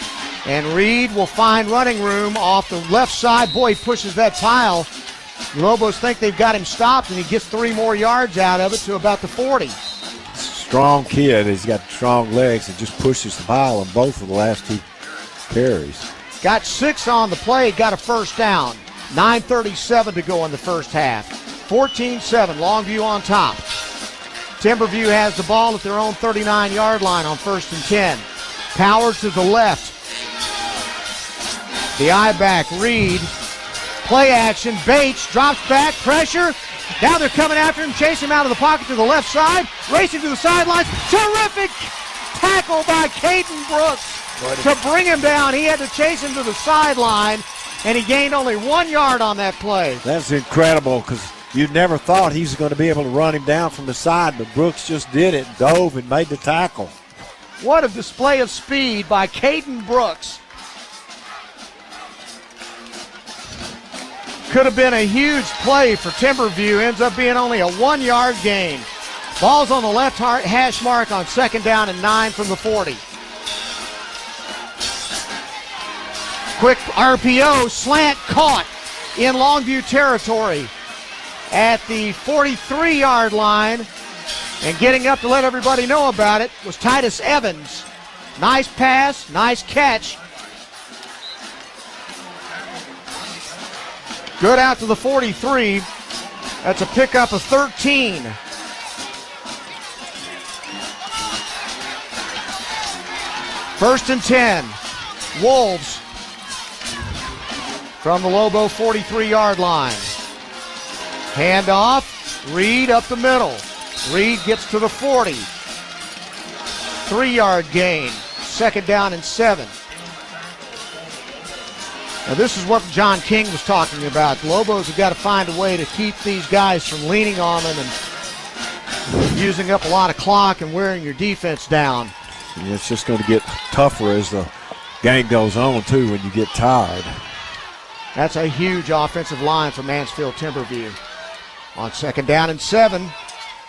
And Reed will find running room off the left side. Boy, he pushes that pile. The Lobos think they've got him stopped, and he gets 3 more yards out of it to about the 40. Strong kid. He's got strong legs and just pushes the pile on both of the last 2 carries. Got 6 on the play, got a 1st down. 9:37 to go in the first half. 14-7, Longview on top. Timberview has the ball at their own 39-yard line on 1st and 10. Power to the left. The I-back, Reed. Play action, Bates drops back, pressure. Now they're coming after him, chase him out of the pocket to the left side, racing to the sidelines. Terrific tackle by Caden Brooks to bring him down. He had to chase him to the sideline, and he gained only 1 yard on that play. That's incredible, because you never thought he was going to be able to run him down from the side, but Brooks just did it, dove and made the tackle. What a display of speed by Caden Brooks. Could have been a huge play for Timberview. Ends up being only a 1 yard gain. Ball's on the left hash mark on 2nd down and 9 from the 40. Quick RPO, slant caught in Longview territory at the 43-yard line. And getting up to let everybody know about it was Titus Evans. Nice pass, nice catch. Good out to the 43. That's a pickup of 13. First and 10. Wolves from the Lobo 43-yard line. Handoff. Reed up the middle. Reed gets to the 40. 3-yard gain. 2nd down and 7. Now this is what John King was talking about. The Lobos have got to find a way to keep these guys from leaning on them and using up a lot of clock and wearing your defense down. Yeah, it's just going to get tougher as the game goes on, too, when you get tired. That's a huge offensive line for Mansfield Timberview. On 2nd down and 7,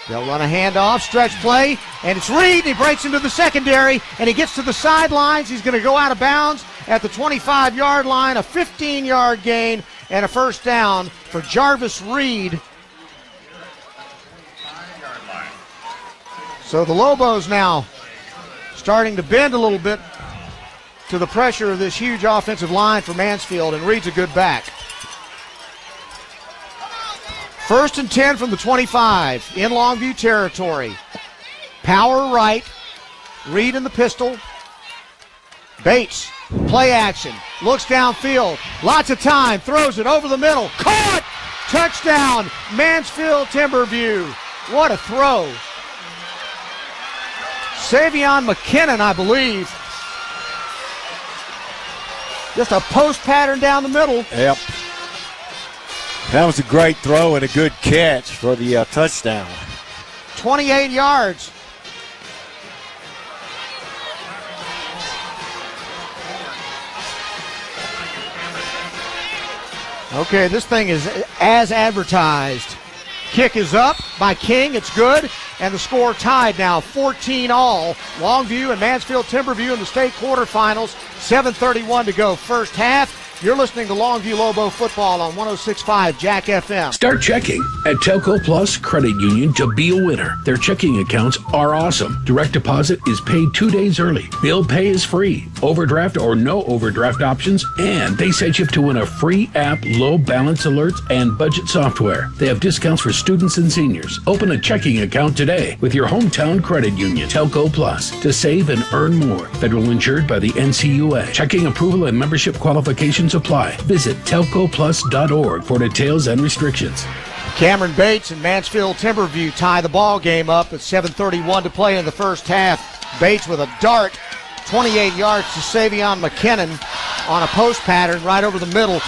they'll run a handoff, stretch play, and it's Reed. He breaks into the secondary, and he gets to the sidelines. He's going to go out of bounds at the 25-yard line, a 15-yard gain, and a 1st down for Jarvis Reed. So the Lobos now starting to bend a little bit to the pressure of this huge offensive line for Mansfield, and Reed's a good back. 1st and 10 from the 25 in Longview territory. Power right. Reed in the pistol. Bates, play action. Looks downfield. Lots of time. Throws it over the middle. Caught! Touchdown, Mansfield Timberview. What a throw. Savion McKinnon, I believe. Just a post pattern down the middle. Yep. That was a great throw and a good catch for the touchdown. 28 yards. Okay, this thing is as advertised. Kick is up by King. It's good. And the score tied now, 14-all. Longview and Mansfield Timberview in the state quarterfinals. 7:31 to go, first half. You're listening to Longview Lobo football on 106.5 Jack FM. Start checking at Telco Plus Credit Union to be a winner. Their checking accounts are awesome. Direct deposit is paid 2 days early. Bill pay is free. Overdraft or no overdraft options. And they set you up to win a free app, low balance alerts, and budget software. They have discounts for students and seniors. Open a checking account today with your hometown credit union, Telco Plus, to save and earn more. Federal insured by the NCUA. Checking approval and membership qualifications apply. Visit telcoplus.org for details and restrictions. Cameron Bates and Mansfield Timberview tie the ball game up at 7:31 to play in the first half. Bates with a dart, 28 yards to Savion McKinnon on a post pattern right over the middle.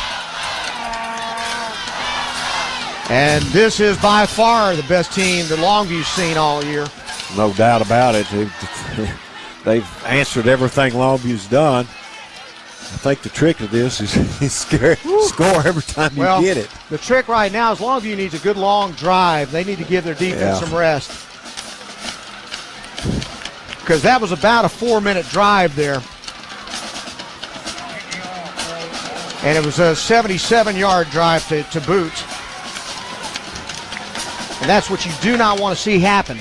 And this is by far the best team that Longview's seen all year. No doubt about it. They've answered everything Longview's done. I think the trick of this is score every time you get it. The trick right now is Longview needs a good long drive. They need to give their defense some rest. Because that was about a 4-minute drive there. And it was a 77-yard drive to boot. And that's what you do not want to see happen.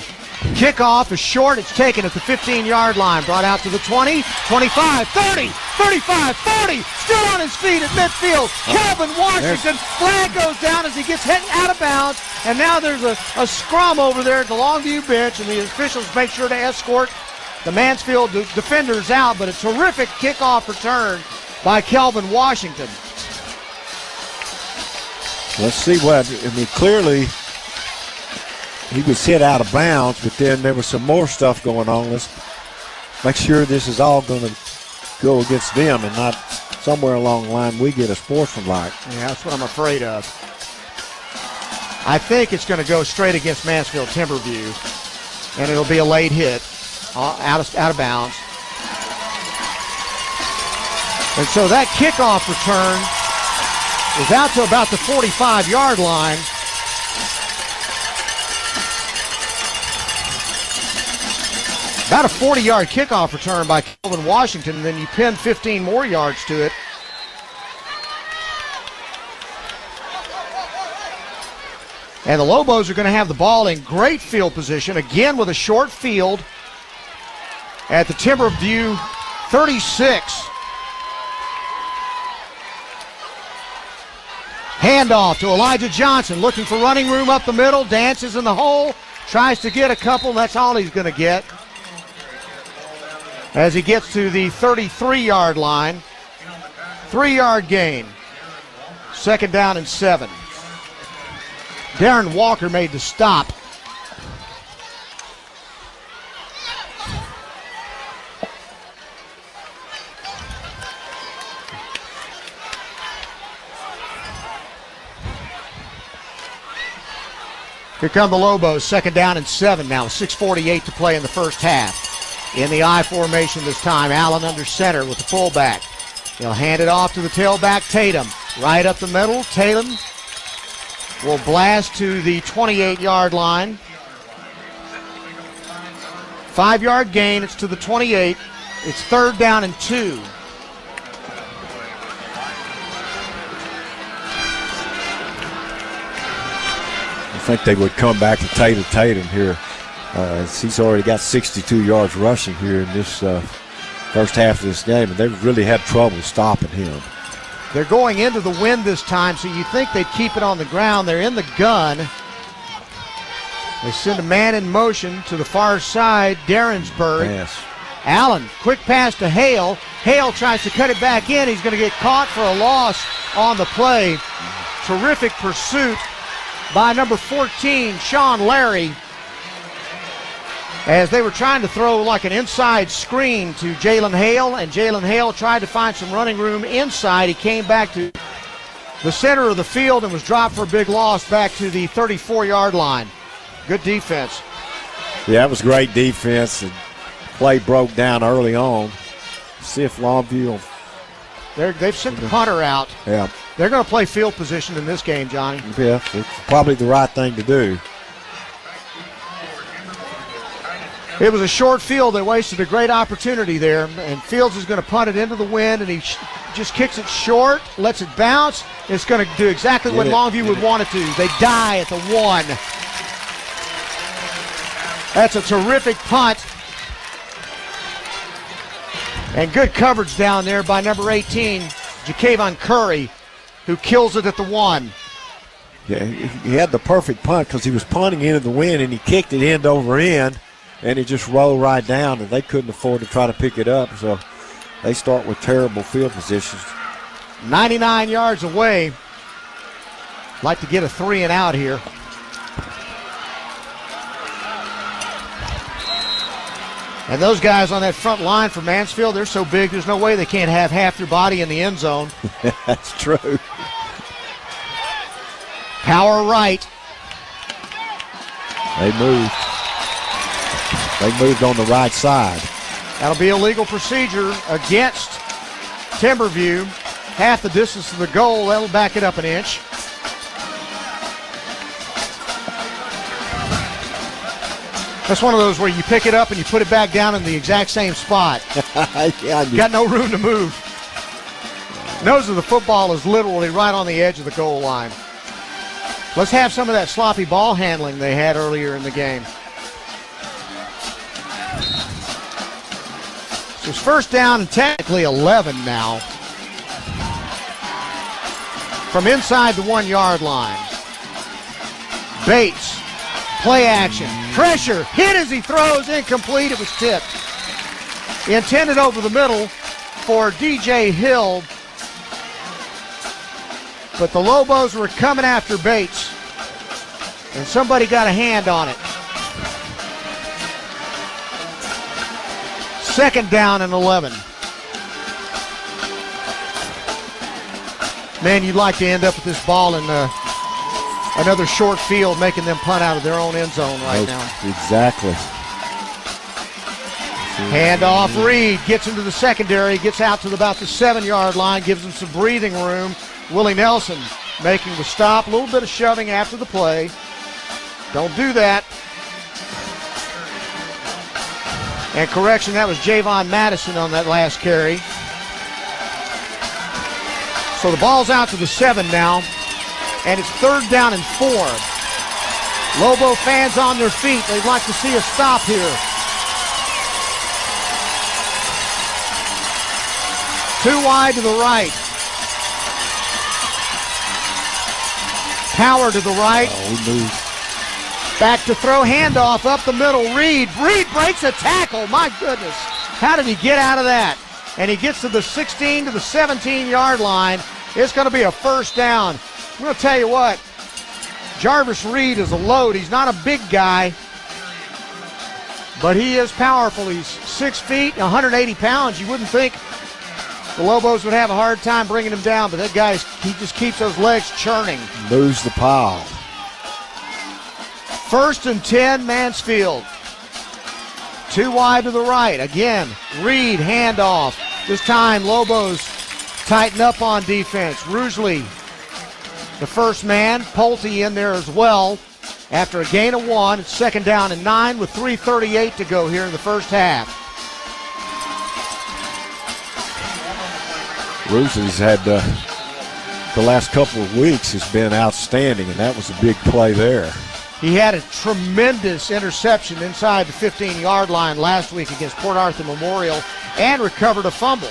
Kickoff is short. It's taken at the 15-yard line. Brought out to the 20, 25, 30, 35, 40. Still on his feet at midfield. Calvin Washington. Flag goes down as he gets hit out of bounds. And now there's a scrum over there at the Longview bench, and the officials make sure to escort the Mansfield defenders out. But a terrific kickoff return by Calvin Washington. Let's see clearly he was hit out of bounds, but then there was some more stuff going on. Let's make sure this is all going to go against them and not somewhere along the line we get a sportsmanlike. Yeah, that's what I'm afraid of. I think it's going to go straight against Mansfield Timberview, and it'll be a late hit out of bounds. And so that kickoff return is out to about the 45-yard line. About a 40-yard kickoff return by Calvin Washington, and then you pin 15 more yards to it. And the Lobos are going to have the ball in great field position, again with a short field at the Timberview 36. Handoff to Elijah Johnson, looking for running room up the middle, dances in the hole, tries to get a couple, that's all he's going to get. As he gets to the 33-yard line. 3-yard gain. 2nd down and 7. Darren Walker made the stop. Here come the Lobos, 2nd down and 7 now. 6:48 to play in the first half. In the I formation this time, Allen under center with the fullback. He'll hand it off to the tailback, Tatum. Right up the middle, Tatum will blast to the 28-yard line. 5-yard gain, it's to the 28. It's 3rd down and 2. I think they would come back to Tatum here. He's already got 62 yards rushing here in this first half of this game, and they've really had trouble stopping him. They're going into the wind this time, so you think they'd keep it on the ground. They're in the gun. They send a man in motion to the far side, Darinsburg. Yes. Allen, quick pass to Hale. Hale tries to cut it back in. He's going to get caught for a loss on the play. Terrific pursuit by number 14, Sean Larry, as they were trying to throw like an inside screen to Jalen Hale, and Jalen Hale tried to find some running room inside. He came back to the center of the field and was dropped for a big loss back to the 34-yard line. Good defense. Yeah, it was great defense, and play broke down early on. See if Longview will. They've sent the punter out. Yeah. They're going to play field position in this game, Johnny. Yeah, it's probably the right thing to do. It was a short field. They wasted a great opportunity there, and Fields is going to punt it into the wind, and he just kicks it short, lets it bounce. It's going to do exactly what Longview would want it to. They die at the 1. That's a terrific punt. And good coverage down there by number 18, Ja'Kavon Curry, who kills it at the 1. Yeah, he had the perfect punt because he was punting into the wind, and he kicked it end over end, and it just rolled right down, and they couldn't afford to try to pick it up, so they start with terrible field positions. 99 yards away. Like to get a 3 and out here. And those guys on that front line for Mansfield, they're so big, there's no way they can't have half their body in the end zone. That's true. Power right. They moved. They moved on the right side. That'll be a legal procedure against Timberview. Half the distance to the goal, that'll back it up an inch. That's one of those where you pick it up and you put it back down in the exact same spot. Yeah, got no room to move. Nose of the football is literally right on the edge of the goal line. Let's have some of that sloppy ball handling they had earlier in the game. So it's first down and technically 11 now. From inside the 1 yard line. Bates. Play action. Pressure. Hit as he throws. Incomplete. It was tipped. Intended over the middle for DJ Hill. But the Lobos were coming after Bates. And somebody got a hand on it. Second down and 11. Man, you'd like to end up with this ball in another short field, making them punt out of their own end zone right now. Exactly. Handoff, Reed gets into the secondary, gets out to about the 7 yard line, gives him some breathing room. Willie Nelson making the stop, a little bit of shoving after the play. Don't do that. And correction, that was Javon Madison on that last carry. So the ball's out to the 7 now, and it's third down and 4. Lobo fans on their feet. They'd like to see a stop here. Too wide to the right. Power to the right. Back to throw, handoff up the middle. Reed breaks a tackle. My goodness. How did he get out of that? And he gets to the 16 to the 17 yard line. It's going to be a first down. I'm going to tell you what, Jarvis Reed is a load. He's not a big guy, but he is powerful. He's 6 feet, 180 pounds. You wouldn't think the Lobos would have a hard time bringing him down, but that guy, he just keeps those legs churning. Moves the pile. First and 10, Mansfield. Too wide to the right. Again, Reed, handoff. This time, Lobos tighten up on defense. Rugeley, the first man. Pulte in there as well. After a gain of 1, it's second down and 9 with 3:38 to go here in the first half. Rugeley's had the last couple of weeks has been outstanding, and that was a big play there. He had a tremendous interception inside the 15-yard line last week against Port Arthur Memorial and recovered a fumble.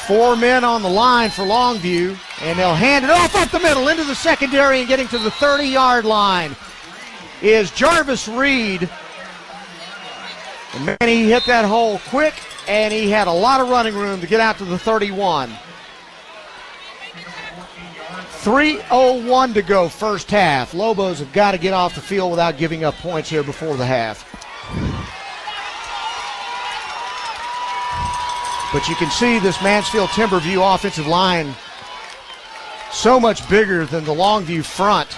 4 men on the line for Longview, and they'll hand it off up the middle into the secondary, and getting to the 30-yard line is Jarvis Reed. And man, he hit that hole quick, and he had a lot of running room to get out to the 31. 3:01 to go first half. Lobos have got to get off the field without giving up points here before the half. But you can see this Mansfield Timberview offensive line so much bigger than the Longview front.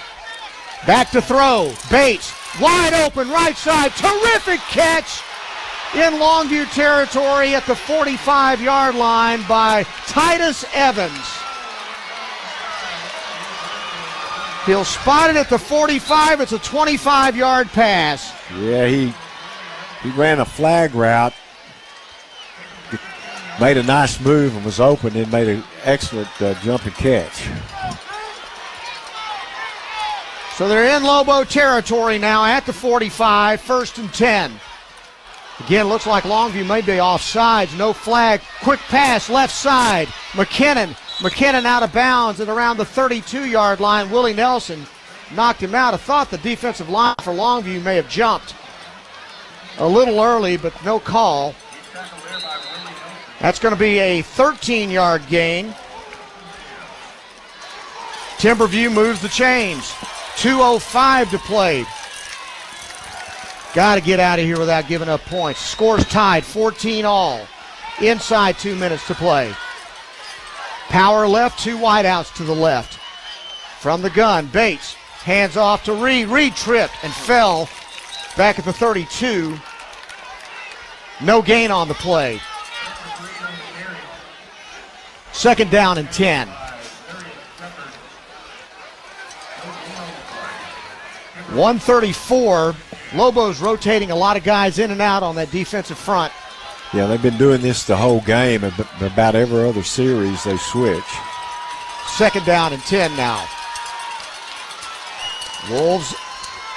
Back to throw. Bates, wide open, right side. Terrific catch in Longview territory at the 45-yard line by Titus Evans. He'll spot it at the 45. It's a 25-yard pass. Yeah, he ran a flag route, made a nice move and was open and made an excellent jump and catch. So they're in Lobo territory now at the 45, 1st and 10. Again, looks like Longview may be offsides. No flag. Quick pass, left side. McKinnon out of bounds and around the 32-yard line. Willie Nelson knocked him out. I thought the defensive line for Longview may have jumped a little early, but no call. That's going to be a 13-yard gain. Timberview moves the chains. 2:05 to play. Got to get out of here without giving up points. Scores tied, 14 all. Inside 2 minutes to play. Power left, 2 wideouts to the left. From the gun, Bates hands off to Reed. Reed tripped and fell back at the 32. No gain on the play. 2nd down and 10. .134. Lobos rotating a lot of guys in and out on that defensive front. Yeah, they've been doing this the whole game, and about every other series they switch. 2nd down and 10 now. Wolves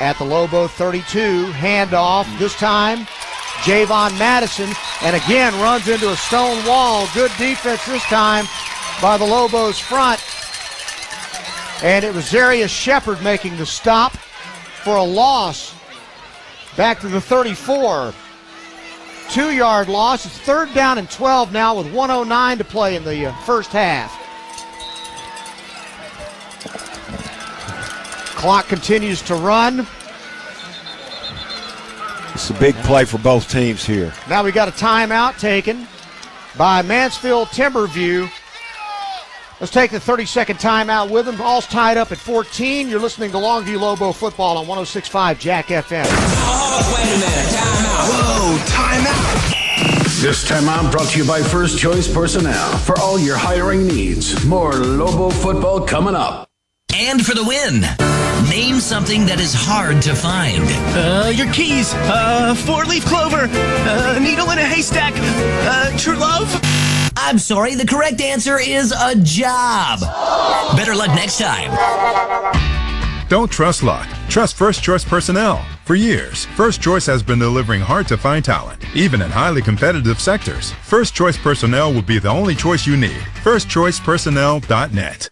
at the Lobo 32. Handoff. This time, Javon Madison. And again, runs into a stone wall. Good defense this time by the Lobos front. And it was Zarius Shepard making the stop for a loss back to the 34. 2-yard loss. It's 3rd down and 12 now with 1:09 to play in the first half. Clock continues to run. It's a big play for both teams here. Now we got a timeout taken by Mansfield Timberview. Let's take the 30-second timeout with them. All's tied up at 14. You're listening to Longview Lobo football on 106.5 Jack FM. Oh, wait a minute. Timeout. Whoa, timeout. This timeout brought to you by First Choice Personnel. For all your hiring needs. More Lobo football coming up. And for the win. Name something that is hard to find. Your keys. 4-leaf clover. Needle in a haystack. True love. I'm sorry, the correct answer is a job. Better luck next time. Don't trust luck. Trust First Choice Personnel. For years, First Choice has been delivering hard-to-find talent, even in highly competitive sectors. First Choice Personnel will be the only choice you need. FirstChoicePersonnel.net.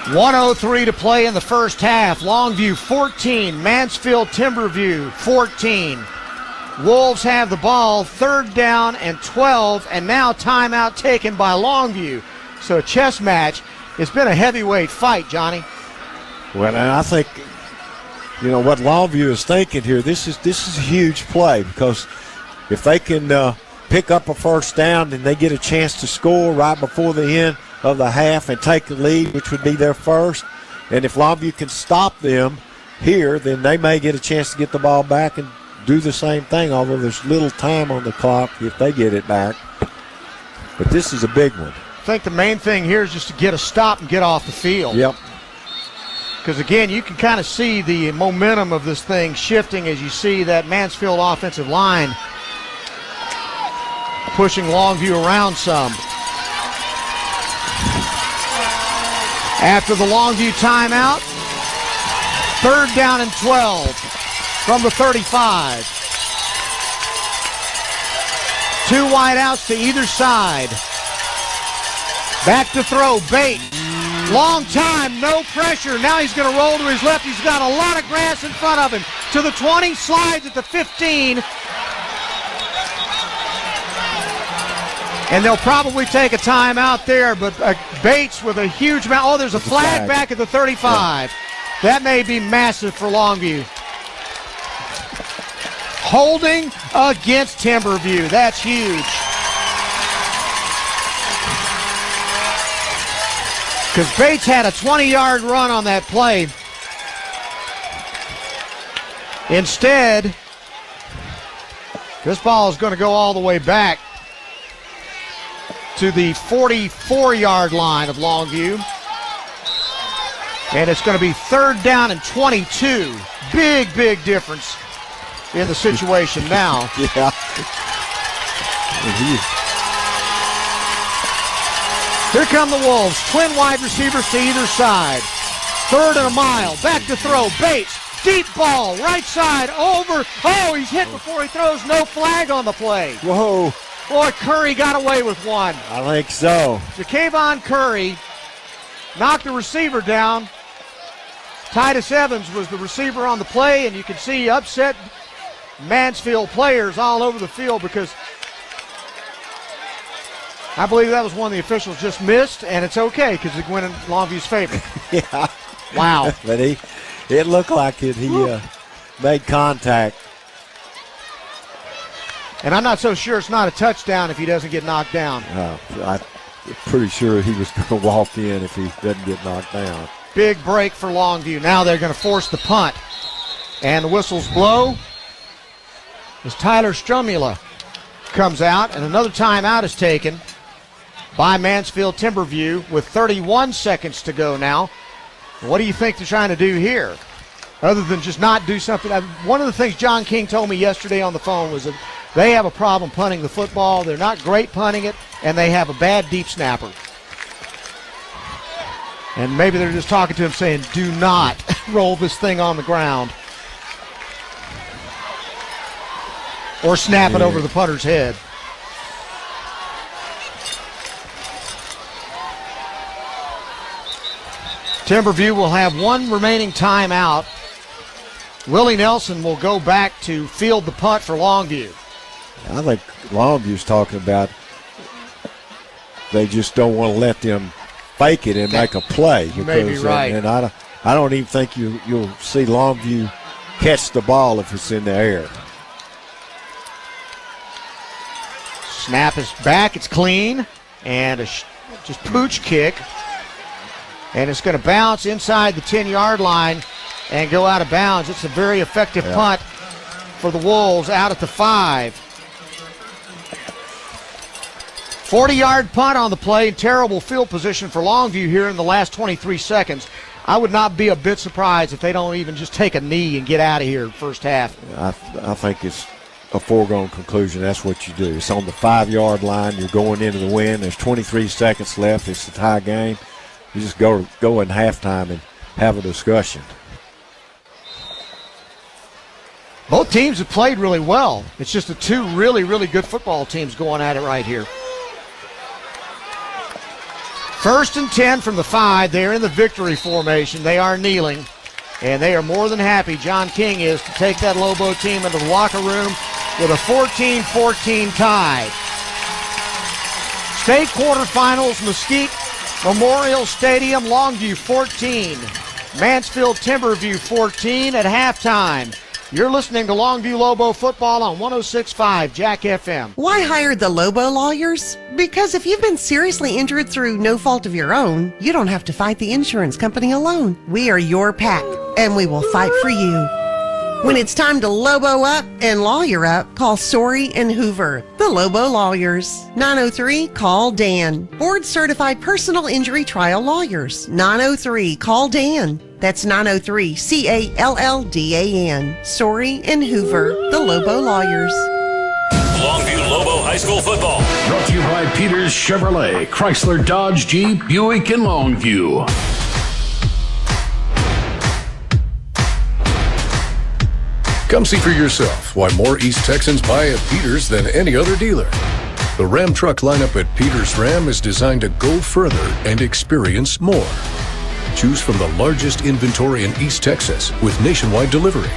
1:03 to play in the first half. Longview 14, Mansfield Timberview 14. Wolves have the ball, 3rd down and 12, and now timeout taken by Longview. So a chess match. It's been a heavyweight fight, Johnny. Well, and I think, what Longview is thinking here, this is a huge play, because if they can pick up a 1st down and they get a chance to score right before the end of the half and take the lead, which would be their first, and if Longview can stop them here, then they may get a chance to get the ball back and do the same thing, although there's little time on the clock if they get it back. But this is a big one. I think the main thing here is just to get a stop and get off the field. Yep. Because, again, you can kind of see the momentum of this thing shifting as you see that Mansfield offensive line pushing Longview around some. After the Longview timeout, 3rd down and 12 from the 35. 2 wideouts to either side. Back to throw, Bate. Long time, no pressure. Now he's going to roll to his left. He's got a lot of grass in front of him. To the 20, slides at the 15. And they'll probably take a timeout there, but Bates with a huge amount. Oh, there's a flag back at the 35. Yeah. That may be massive for Longview. Holding against Timberview. That's huge. Because Bates had a 20-yard run on that play. Instead, this ball is going to go all the way back to the 44-yard line of Longview. And it's going to be 3rd down and 22. Big, big difference in the situation now. Yeah. Here come the Wolves. Twin wide receivers to either side. 3rd and a mile. Back to throw. Bates. Deep ball. Right side. Over. Oh, he's hit before he throws. No flag on the play. Whoa. Boy, Curry got away with one. I think so. Ja'Kavon Curry knocked the receiver down. Titus Evans was the receiver on the play, and you can see upset Mansfield players all over the field because I believe that was one the officials just missed, and it's okay because it went in Longview's favor. Yeah. Wow. But it looked like it. He made contact. And I'm not so sure it's not a touchdown if he doesn't get knocked down. I'm pretty sure he was going to walk in if he doesn't get knocked down. Big break for Longview. Now they're going to force the punt. And the whistles blow as Tyler Strumula comes out, and another timeout is taken by Mansfield Timberview with 31 seconds to go now. What do you think they're trying to do here? Other than just not do something. One of the things John King told me yesterday on the phone was that they have a problem punting the football. They're not great punting it, and they have a bad deep snapper. And maybe they're just talking to him saying, do not roll this thing on the ground. Or snap it over the punter's head. Timberview will have one remaining timeout. Willie Nelson will go back to field the punt for Longview. I think Longview's talking about they just don't want to let them fake it and make a play. You may be right. And I don't even think you'll see Longview catch the ball if it's in the air. Snap is back. It's clean. And just pooch kick. And it's going to bounce inside the 10-yard line and go out of bounds. It's a very effective punt for the Wolves out at the 5. 40-yard punt on the play. Terrible field position for Longview here in the last 23 seconds. I would not be a bit surprised if they don't even just take a knee and get out of here first half. I think it's a foregone conclusion. That's what you do. It's on the 5-yard line. You're going into the win. There's 23 seconds left. It's a tie game. You just go in halftime and have a discussion. Both teams have played really well. It's just the two really, really good football teams going at it right here. 1st and 10 from the 5. They're in the victory formation. They are kneeling, and they are more than happy, John King is, to take that Lobo team into the locker room with a 14-14 tie. State quarterfinals, Mesquite Memorial Stadium, Longview 14. Mansfield Timberview 14 at halftime. You're listening to Longview Lobo football on 106.5 Jack FM. Why hire the Lobo lawyers? Because if you've been seriously injured through no fault of your own, you don't have to fight the insurance company alone. We are your pack, and we will fight for you. When it's time to Lobo up and lawyer up, call Sorey and Hoover, the Lobo Lawyers. 903-CALL-DAN. Board-certified personal injury trial lawyers. 903-CALL-DAN. That's 903-CALLDAN. Sorey and Hoover, the Lobo Lawyers. Longview Lobo High School football. Brought to you by Peters Chevrolet, Chrysler, Dodge, Jeep, Buick, and Longview. Come see for yourself why more East Texans buy at Peters than any other dealer. The Ram truck lineup at Peters Ram is designed to go further and experience more. Choose from the largest inventory in East Texas with nationwide delivery.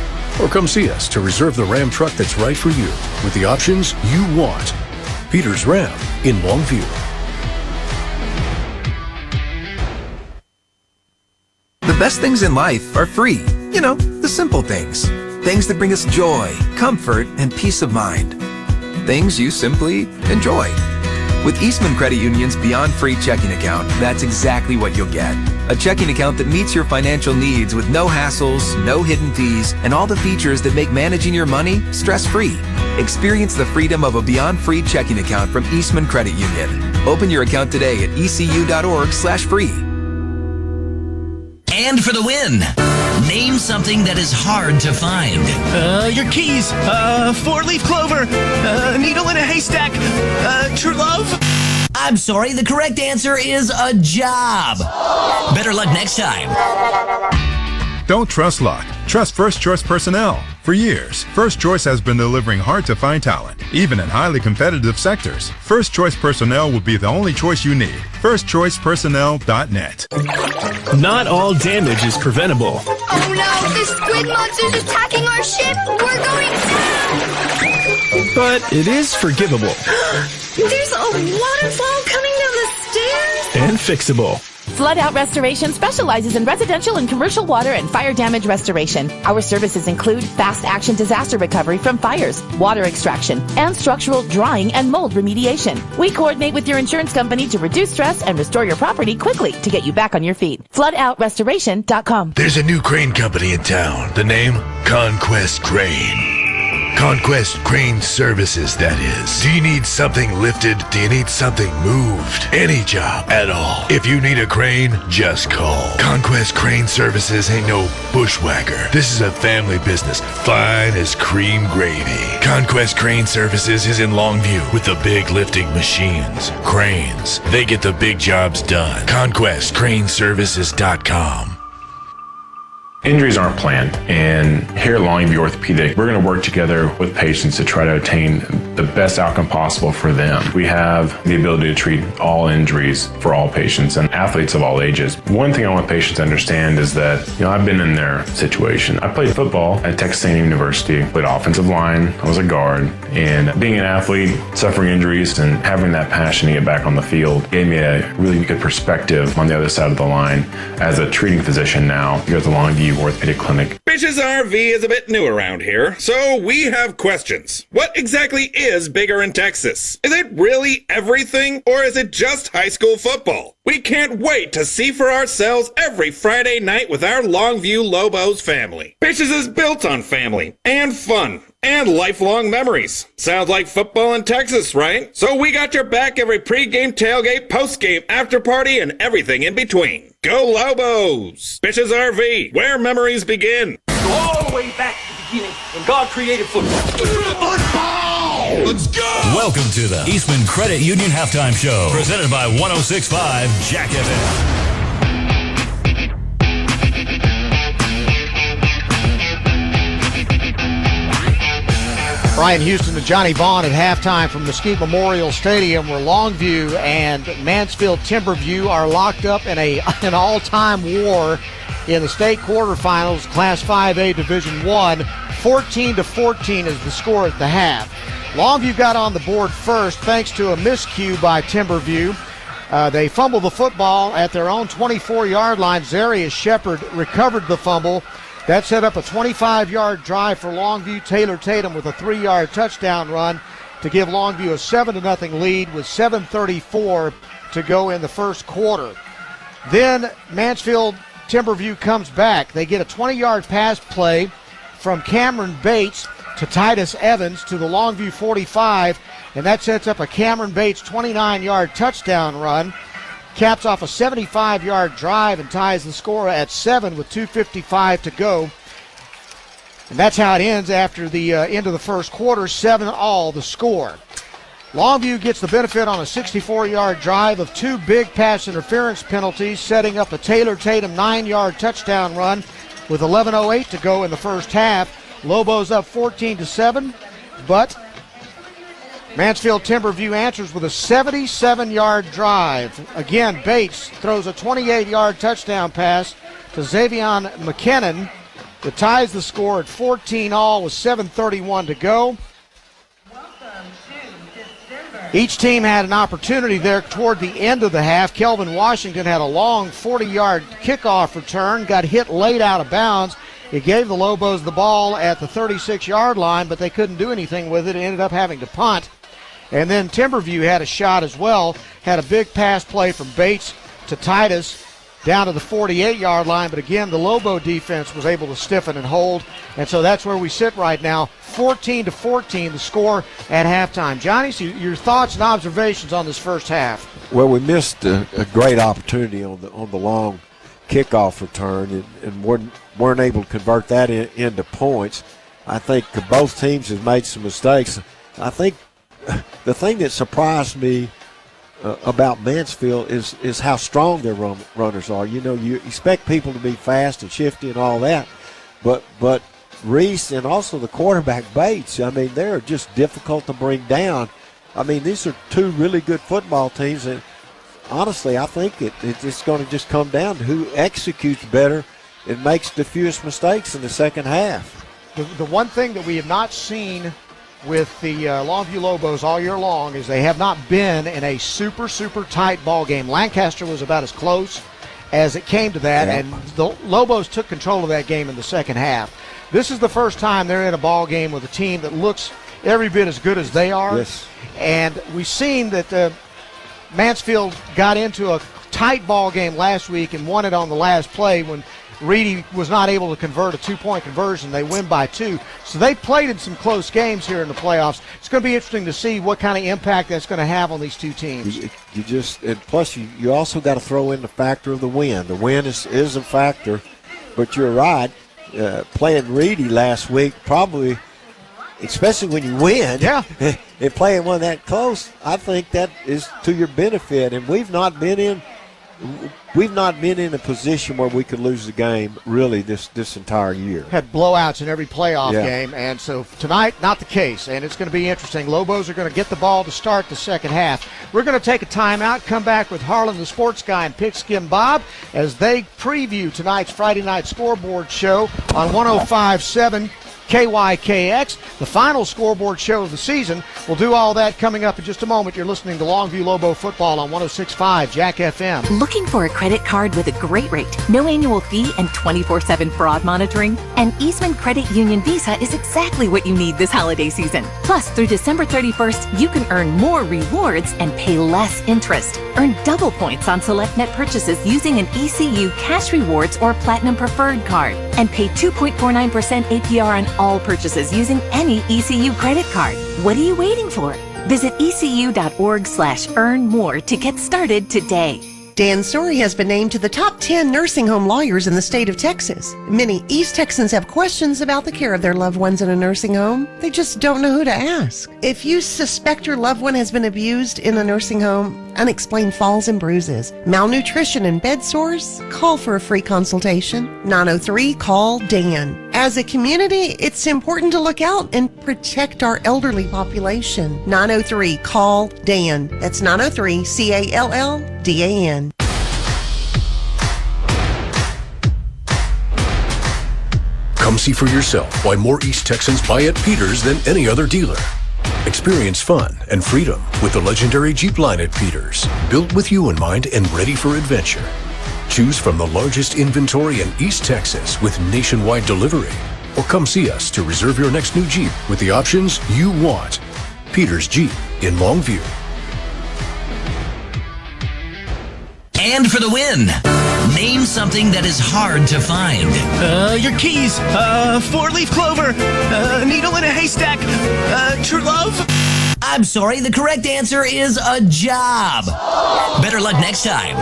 Or come see us to reserve the Ram truck that's right for you with the options you want. Peters Ram in Longview. The best things in life are free. You know, the simple things. Things that bring us joy, comfort, and peace of mind. Things you simply enjoy. With Eastman Credit Union's Beyond Free checking account, that's exactly what you'll get. A checking account that meets your financial needs with no hassles, no hidden fees, and all the features that make managing your money stress-free. Experience the freedom of a Beyond Free checking account from Eastman Credit Union. Open your account today at ecu.org/free. And for the win, name something that is hard to find. Your keys. Four-leaf clover. Needle in a haystack. True love. I'm sorry, the correct answer is a job. Better luck next time. Don't trust luck. Trust First Choice Personnel. For years, First Choice has been delivering hard-to-find talent, even in highly competitive sectors. First Choice Personnel will be the only choice you need. FirstChoicePersonnel.net. Not all damage is preventable. Oh no, the squid monster's attacking our ship! We're going down! But it is forgivable. There's a waterfall coming down the stairs! And fixable. Flood Out Restoration specializes in residential and commercial water and fire damage restoration. Our services include fast action disaster recovery from fires, water extraction, and structural drying and mold remediation. We coordinate with your insurance company to reduce stress and restore your property quickly to get you back on your feet. FloodOutRestoration.com. There's a new crane company in town. The name? Conquest Crane. Conquest Crane Services, that is. Do you need something lifted? Do you need something moved? Any job at all. If you need a crane, just call. Conquest Crane Services ain't no bushwhacker. This is a family business, fine as cream gravy. Conquest Crane Services is in Longview with the big lifting machines. Cranes. They get the big jobs done. ConquestCraneServices.com. Injuries aren't planned, and here at Longview Orthopedic, we're going to work together with patients to try to attain the best outcome possible for them. We have the ability to treat all injuries for all patients and athletes of all ages. One thing I want patients to understand is that, I've been in their situation. I played football at Texas A&M University, played offensive line, I was a guard, and being an athlete, suffering injuries, and having that passion to get back on the field gave me a really good perspective on the other side of the line as a treating physician now here at the Longview Orthopedic Clinic. Bitch's RV is a bit new around here, so we have questions. What exactly is bigger in Texas? Is it really everything, or is it just high school football? We can't wait to see for ourselves every Friday night with our Longview Lobos family. Bitches is built on family and fun and lifelong memories. Sounds like football in Texas, right? So we got your back every pregame, tailgate, postgame, after party, and everything in between. Go Lobos! Bitches RV, where memories begin. Go all the way back to the beginning when God created football. Football! Let's go! Welcome to the Eastman Credit Union Halftime Show, presented by 106.5 Jack FM. Brian Houston and Johnny Vaughn at halftime from Mesquite Memorial Stadium, where Longview and Mansfield Timberview are locked up in an all-time war in the state quarterfinals, Class 5A Division 1. 14-14 is the score at the half. Longview got on the board first thanks to a miscue by Timberview. They fumbled the football at their own 24-yard line. Zarius Shepard recovered the fumble. That set up a 25-yard drive for Longview. Taylor Tatum with a 3-yard touchdown run to give Longview a 7-0 lead with 7:34 to go in the first quarter. Then Mansfield Timberview comes back. They get a 20-yard pass play from Cameron Bates to Titus Evans to the Longview 45, and that sets up a Cameron Bates 29-yard touchdown run. Caps off a 75-yard drive and ties the score at 7 with 2:55 to go. And that's how it ends after the end of the first quarter, 7-all the score. Longview gets the benefit on a 64-yard drive of two big pass interference penalties, setting up a Taylor Tatum 9-yard touchdown run with 11:08 to go in the first half. Lobos up 14-7, but Mansfield Timberview answers with a 77-yard drive. Again, Bates throws a 28-yard touchdown pass to Xavion McKinnon that ties the score at 14-all with 7:31 to go. Each team had an opportunity there toward the end of the half. Kelvin Washington had a long 40-yard kickoff return, got hit late out of bounds. It gave the Lobos the ball at the 36-yard line, but they couldn't do anything with it. It ended up having to punt. And then Timberview had a shot as well, had a big pass play from Bates to Titus down to the 48-yard line. But again, the Lobo defense was able to stiffen and hold. And so that's where we sit right now, 14-14, the score at halftime. Johnny, so your thoughts and observations on this first half? Well, we missed a great opportunity on the long kickoff return and weren't able to convert that into points. I think both teams have made some mistakes. I think the thing that surprised me about Mansfield is how strong their runners are. You know, you expect people to be fast and shifty and all that, but Reese and also the quarterback Bates, I mean, they're just difficult to bring down. I mean, these are two really good football teams, and honestly, I think it's going to just come down to who executes better and makes the fewest mistakes in the second half. The one thing that we have not seen with the Longview Lobos all year long is they have not been in a super tight ball game. Lancaster was about as close as it came to that, and the Lobos took control of that game in the second half. This is the first time they're in a ball game with a team that looks every bit as good as they are. Yes. And we've seen that Mansfield got into a tight ball game last week and won it on the last play when Reedy was not able to convert a 2-point conversion. They win by 2. So they played in some close games here in the playoffs. It's going to be interesting to see what kind of impact that's going to have on these two teams. Plus you also got to throw in the factor of the win. The win is a factor, but you're right. Playing Reedy last week, probably, especially when you win, and playing one that close, I think that is to your benefit. And we've not been in a position where we could lose the game really this entire year. Had blowouts in every playoff game, and so tonight, not the case, and it's going to be interesting. Lobos are going to get the ball to start the second half. We're going to take a timeout, come back with Harlan the Sports Guy and Pigskin Bob as they preview tonight's Friday night scoreboard show on 105.7 KYKX, the final scoreboard show of the season. We'll do all that coming up in just a moment. You're listening to Longview Lobo football on 106.5 Jack FM. Looking for a credit card with a great rate, no annual fee, and 24/7 fraud monitoring? An Eastman Credit Union Visa is exactly what you need this holiday season. Plus, through December 31st, you can earn more rewards and pay less interest. Earn double points on select net purchases using an ECU Cash Rewards or Platinum Preferred card. And pay 2.49% APR on all purchases using any ECU credit card. What are you waiting for? Visit ecu.org/earn more to get started today. Dan Story has been named to the top 10 nursing home lawyers in the state of Texas. Many East Texans have questions about the care of their loved ones in a nursing home. They just don't know who to ask. If you suspect your loved one has been abused in a nursing home, unexplained falls and bruises, malnutrition and bed sores, call for a free consultation. 903-CALL-DAN. As a community, it's important to look out and protect our elderly population. 903-CALL-DAN. That's 903-CALLDAN. Come see for yourself why more East Texans buy at Peters than any other dealer. Experience fun and freedom with the legendary Jeep line at Peters, built with you in mind and ready for adventure. Choose from the largest inventory in East Texas with nationwide delivery. Or come see us to reserve your next new Jeep with the options you want. Peters Jeep in Longview. And for the win, name something that is hard to find. Your keys, 4-leaf clover, needle in a haystack, true love. I'm sorry, the correct answer is a job. Better luck next time.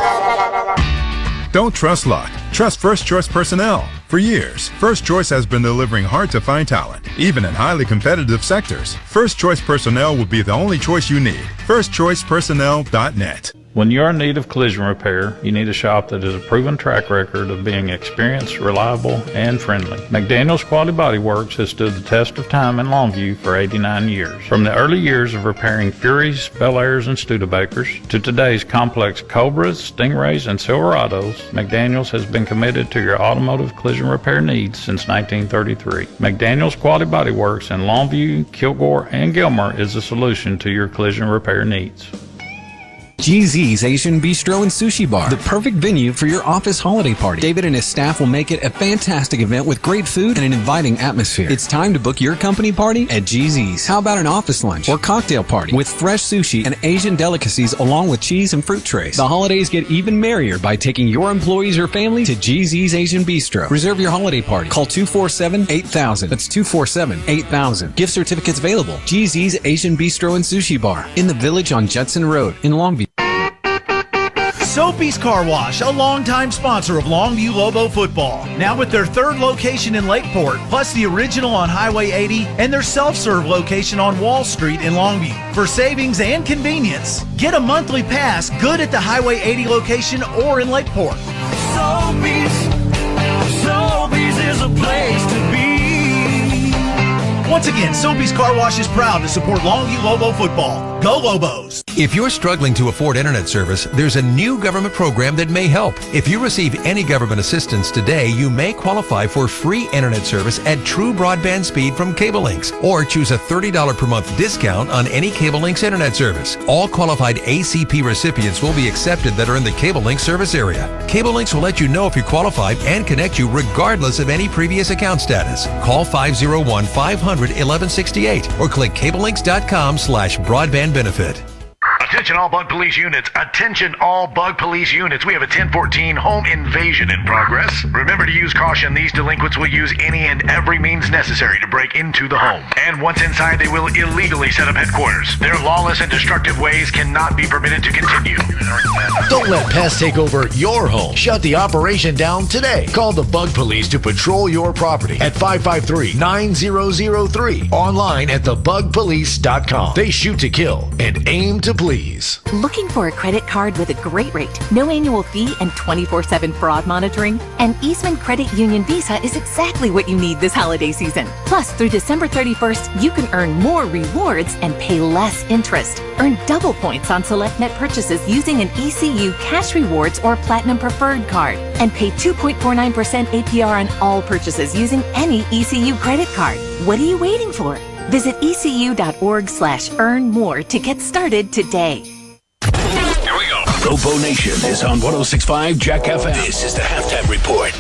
Don't trust luck. Trust First Choice Personnel. For years, First Choice has been delivering hard-to-find talent, even in highly competitive sectors. First Choice Personnel will be the only choice you need. FirstChoicePersonnel.net. When you're in need of collision repair, you need a shop that has a proven track record of being experienced, reliable, and friendly. McDaniel's Quality Body Works has stood the test of time in Longview for 89 years. From the early years of repairing Furies, Bel Airs, and Studebakers to today's complex Cobras, Stingrays, and Silverados, McDaniel's has been committed to your automotive collision repair needs since 1933. McDaniel's Quality Body Works in Longview, Kilgore, and Gilmer is the solution to your collision repair needs. GZ's Asian Bistro and Sushi Bar, the perfect venue for your office holiday party. David and his staff will make it a fantastic event with great food and an inviting atmosphere. It's time to book your company party at GZ's. How about an office lunch or cocktail party with fresh sushi and Asian delicacies along with cheese and fruit trays? The holidays get even merrier by taking your employees or family to GZ's Asian Bistro. Reserve your holiday party. Call 247-8000. That's 247-8000. Gift certificates available. GZ's Asian Bistro and Sushi Bar in the Village on Judson Road in Longview. Sophie's Car Wash, a longtime sponsor of Longview Lobo football. Now with their third location in Lakeport, plus the original on Highway 80 and their self-serve location on Wall Street in Longview. For savings and convenience, get a monthly pass good at the Highway 80 location or in Lakeport. Sophie's is a place to be. Once again, Sophie's Car Wash is proud to support Longview Lobo football. Go Lobos! If you're struggling to afford internet service, there's a new government program that may help. If you receive any government assistance today, you may qualify for free internet service at true broadband speed from Cable Links, or choose a $30 per month discount on any Cable Links internet service. All qualified ACP recipients will be accepted that are in the Cable Links service area. Cable Links will let you know if you qualified and connect you regardless of any previous account status. Call 501-500-1168 or click cablelinks.com/broadband benefit. Attention all bug police units. Attention all bug police units. We have a 1014 home invasion in progress. Remember to use caution. These delinquents will use any and every means necessary to break into the home. And once inside, they will illegally set up headquarters. Their lawless and destructive ways cannot be permitted to continue. Don't let pests take over your home. Shut the operation down today. Call the bug police to patrol your property at 553-9003. Online at thebugpolice.com. They shoot to kill and aim to please. Looking for a credit card with a great rate, no annual fee, and 24/7 fraud monitoring? An Eastman Credit Union Visa is exactly what you need this holiday season. Plus, through December 31st, you can earn more rewards and pay less interest. Earn double points on select net purchases using an ECU Cash Rewards or Platinum Preferred card. And pay 2.49% APR on all purchases using any ECU credit card. What are you waiting for? Visit ecu.org/earn more to get started today. Here we go. Lobo Nation is on 106.5 Jack FM. This is the halftime report.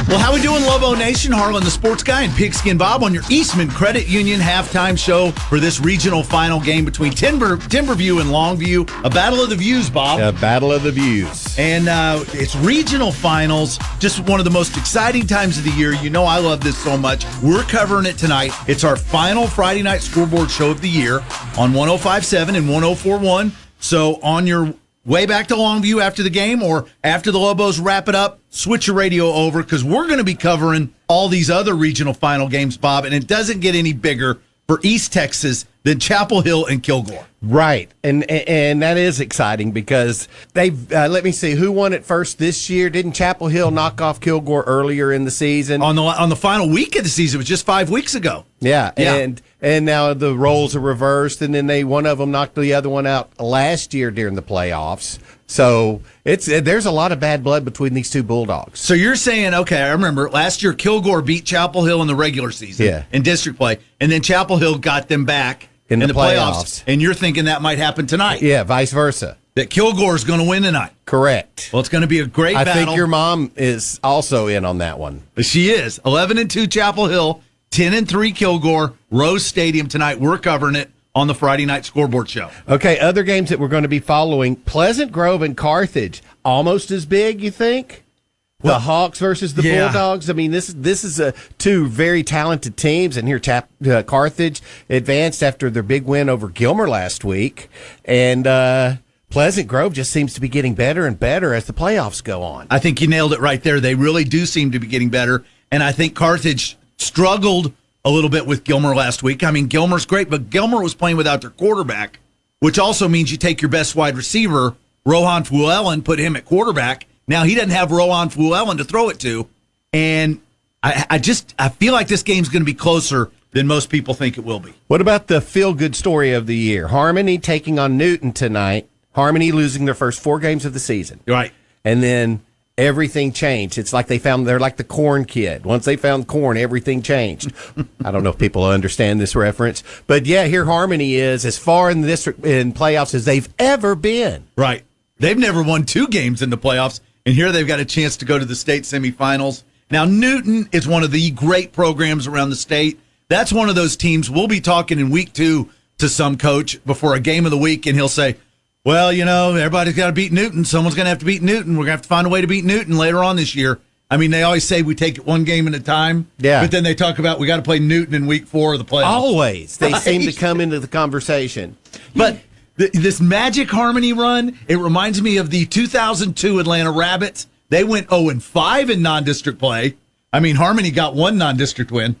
Well, how we doing, Lobo Nation? Harlan, the sports guy, and Pigskin Bob on your Eastman Credit Union halftime show for this regional final game between Timberview and Longview. A battle of the views, Bob. A battle of the views. And it's regional finals, just one of the most exciting times of the year. You know I love this so much. We're covering it tonight. It's our final Friday night scoreboard show of the year on 105.7 and 104.1. So on your way back to Longview after the game or after the Lobos wrap it up, switch your radio over because we're going to be covering all these other regional final games, Bob, and it doesn't get any bigger for East Texas than Chapel Hill and Kilgore. Right, and that is exciting because they've, let me see, who won it first this year? Didn't Chapel Hill knock off Kilgore earlier in the season? On the final week of the season, it was just 5 weeks ago. Yeah. And now the roles are reversed, and then one of them knocked the other one out last year during the playoffs. So there's a lot of bad blood between these two Bulldogs. So you're saying, okay, I remember last year Kilgore beat Chapel Hill in the regular season in district play, and then Chapel Hill got them back in the playoffs. And you're thinking that might happen tonight. Yeah, vice versa. That Kilgore is going to win tonight. Correct. Well, it's going to be a great battle. I think your mom is also in on that one. She is. 11-2 Chapel Hill, 10-3 Kilgore, Rose Stadium tonight. We're covering it on the Friday night scoreboard show. Okay, other games that we're going to be following, Pleasant Grove and Carthage. Almost as big, you think? The Hawks versus the Bulldogs. I mean, this is two very talented teams, and here Carthage advanced after their big win over Gilmer last week, and Pleasant Grove just seems to be getting better and better as the playoffs go on. I think you nailed it right there. They really do seem to be getting better, and I think Carthage struggled a little bit with Gilmer last week. I mean, Gilmer's great, but Gilmer was playing without their quarterback, which also means you take your best wide receiver, Rohan Fuellen, put him at quarterback. Now, he doesn't have Rohan Fuellen to throw it to, and I feel like this game's going to be closer than most people think it will be. What about the feel-good story of the year? Harmony taking on Newton tonight. Harmony losing their first 4 games of the season. Right. And then everything changed. It's like they're like the corn kid. Once they found corn, everything changed. I don't know if people understand this reference, but yeah, here Harmony is as far in playoffs as they've ever been. Right. They've never won 2 games in the playoffs, and here they've got a chance to go to the state semifinals. Now, Newton is one of the great programs around the state. That's one of those teams. We'll be talking in week 2 to some coach before a game of the week, and he'll say, well, everybody's got to beat Newton. Someone's going to have to beat Newton. We're going to have to find a way to beat Newton later on this year. I mean, they always say we take it one game at a time. Yeah. But then they talk about we got to play Newton in week 4 of the playoffs. Always. They seem to come into the conversation. But this Magic Harmony run, it reminds me of the 2002 Atlanta Rabbits. They went 0-5 in non-district play. I mean, Harmony got 1 non-district win.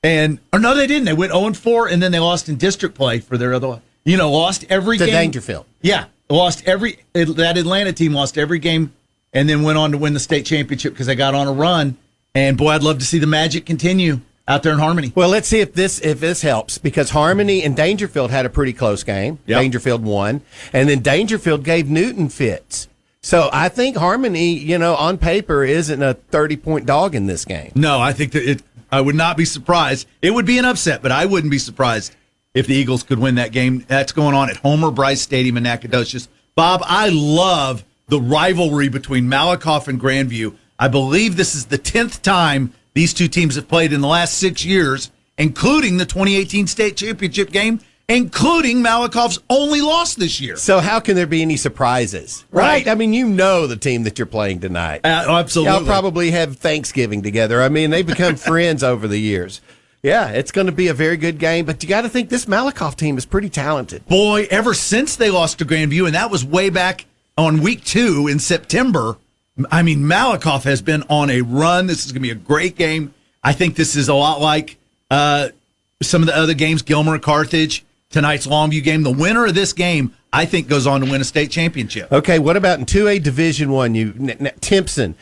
No, they didn't. They went 0-4, and then they lost in district play for their other one. Lost every game. To Dangerfield. Yeah. That Atlanta team lost every game and then went on to win the state championship because they got on a run. And, boy, I'd love to see the Magic continue out there in Harmony. Well, let's see if this helps, because Harmony and Dangerfield had a pretty close game. Yep. Dangerfield won. And then Dangerfield gave Newton fits. So I think Harmony, on paper, isn't a 30-point dog in this game. No, I think that I would not be surprised. It would be an upset, but I wouldn't be surprised if the Eagles could win that game. That's going on at Homer Bryce Stadium in Nacogdoches. Bob, I love the rivalry between Malakoff and Grandview. I believe this is the 10th time these two teams have played in the last 6 years, including the 2018 state championship game, including Malakoff's only loss this year. So how can there be any surprises? Right? I mean, the team that you're playing tonight. Absolutely. Y'all probably have Thanksgiving together. I mean, they've become friends over the years. Yeah, it's going to be a very good game, but you got to think this Malakoff team is pretty talented. Boy, ever since they lost to Grandview, and that was way back on week 2 in September, I mean, Malakoff has been on a run. This is going to be a great game. I think this is a lot like some of the other games, Gilmer and Carthage, tonight's Longview game. The winner of this game, I think, goes on to win a state championship. Okay, what about in 2A Division I? Timpson,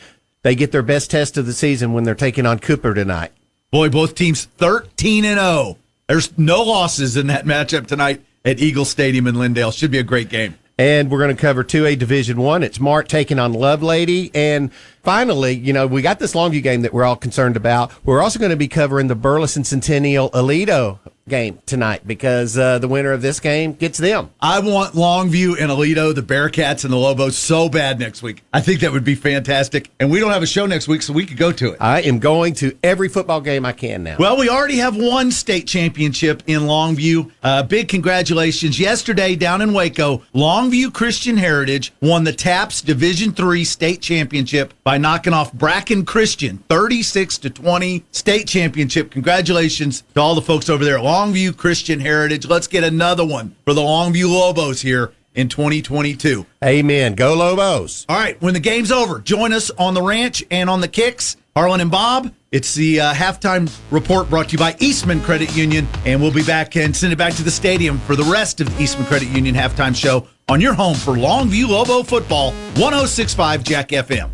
they get their best test of the season when they're taking on Cooper tonight. Boy, both teams 13-0. There's no losses in that matchup tonight at Eagle Stadium in Lindale. Should be a great game. And we're going to cover 2A Division I. It's Mart taking on Lovelady. And finally, we got this Longview game that we're all concerned about. We're also going to be covering the Burleson Centennial Aledo game tonight, because the winner of this game gets them. I want Longview and Aledo, the Bearcats and the Lobos, so bad next week. I think that would be fantastic. And we don't have a show next week, so we could go to it. I am going to every football game I can now. Well, we already have one state championship in Longview. Big congratulations. Yesterday, down in Waco, Longview Christian Heritage won the TAPS Division III state championship by knocking off Bracken Christian 36-20 state championship. Congratulations to all the folks over there at Longview Christian Heritage. Let's get another one for the Longview Lobos here in 2022. Amen. Go Lobos. All right, when the game's over, join us on the ranch and on the kicks. Harlan and Bob, it's the halftime report brought to you by Eastman Credit Union, and we'll be back and send it back to the stadium for the rest of the Eastman Credit Union halftime show on your home for Longview Lobo football, 106.5 Jack FM.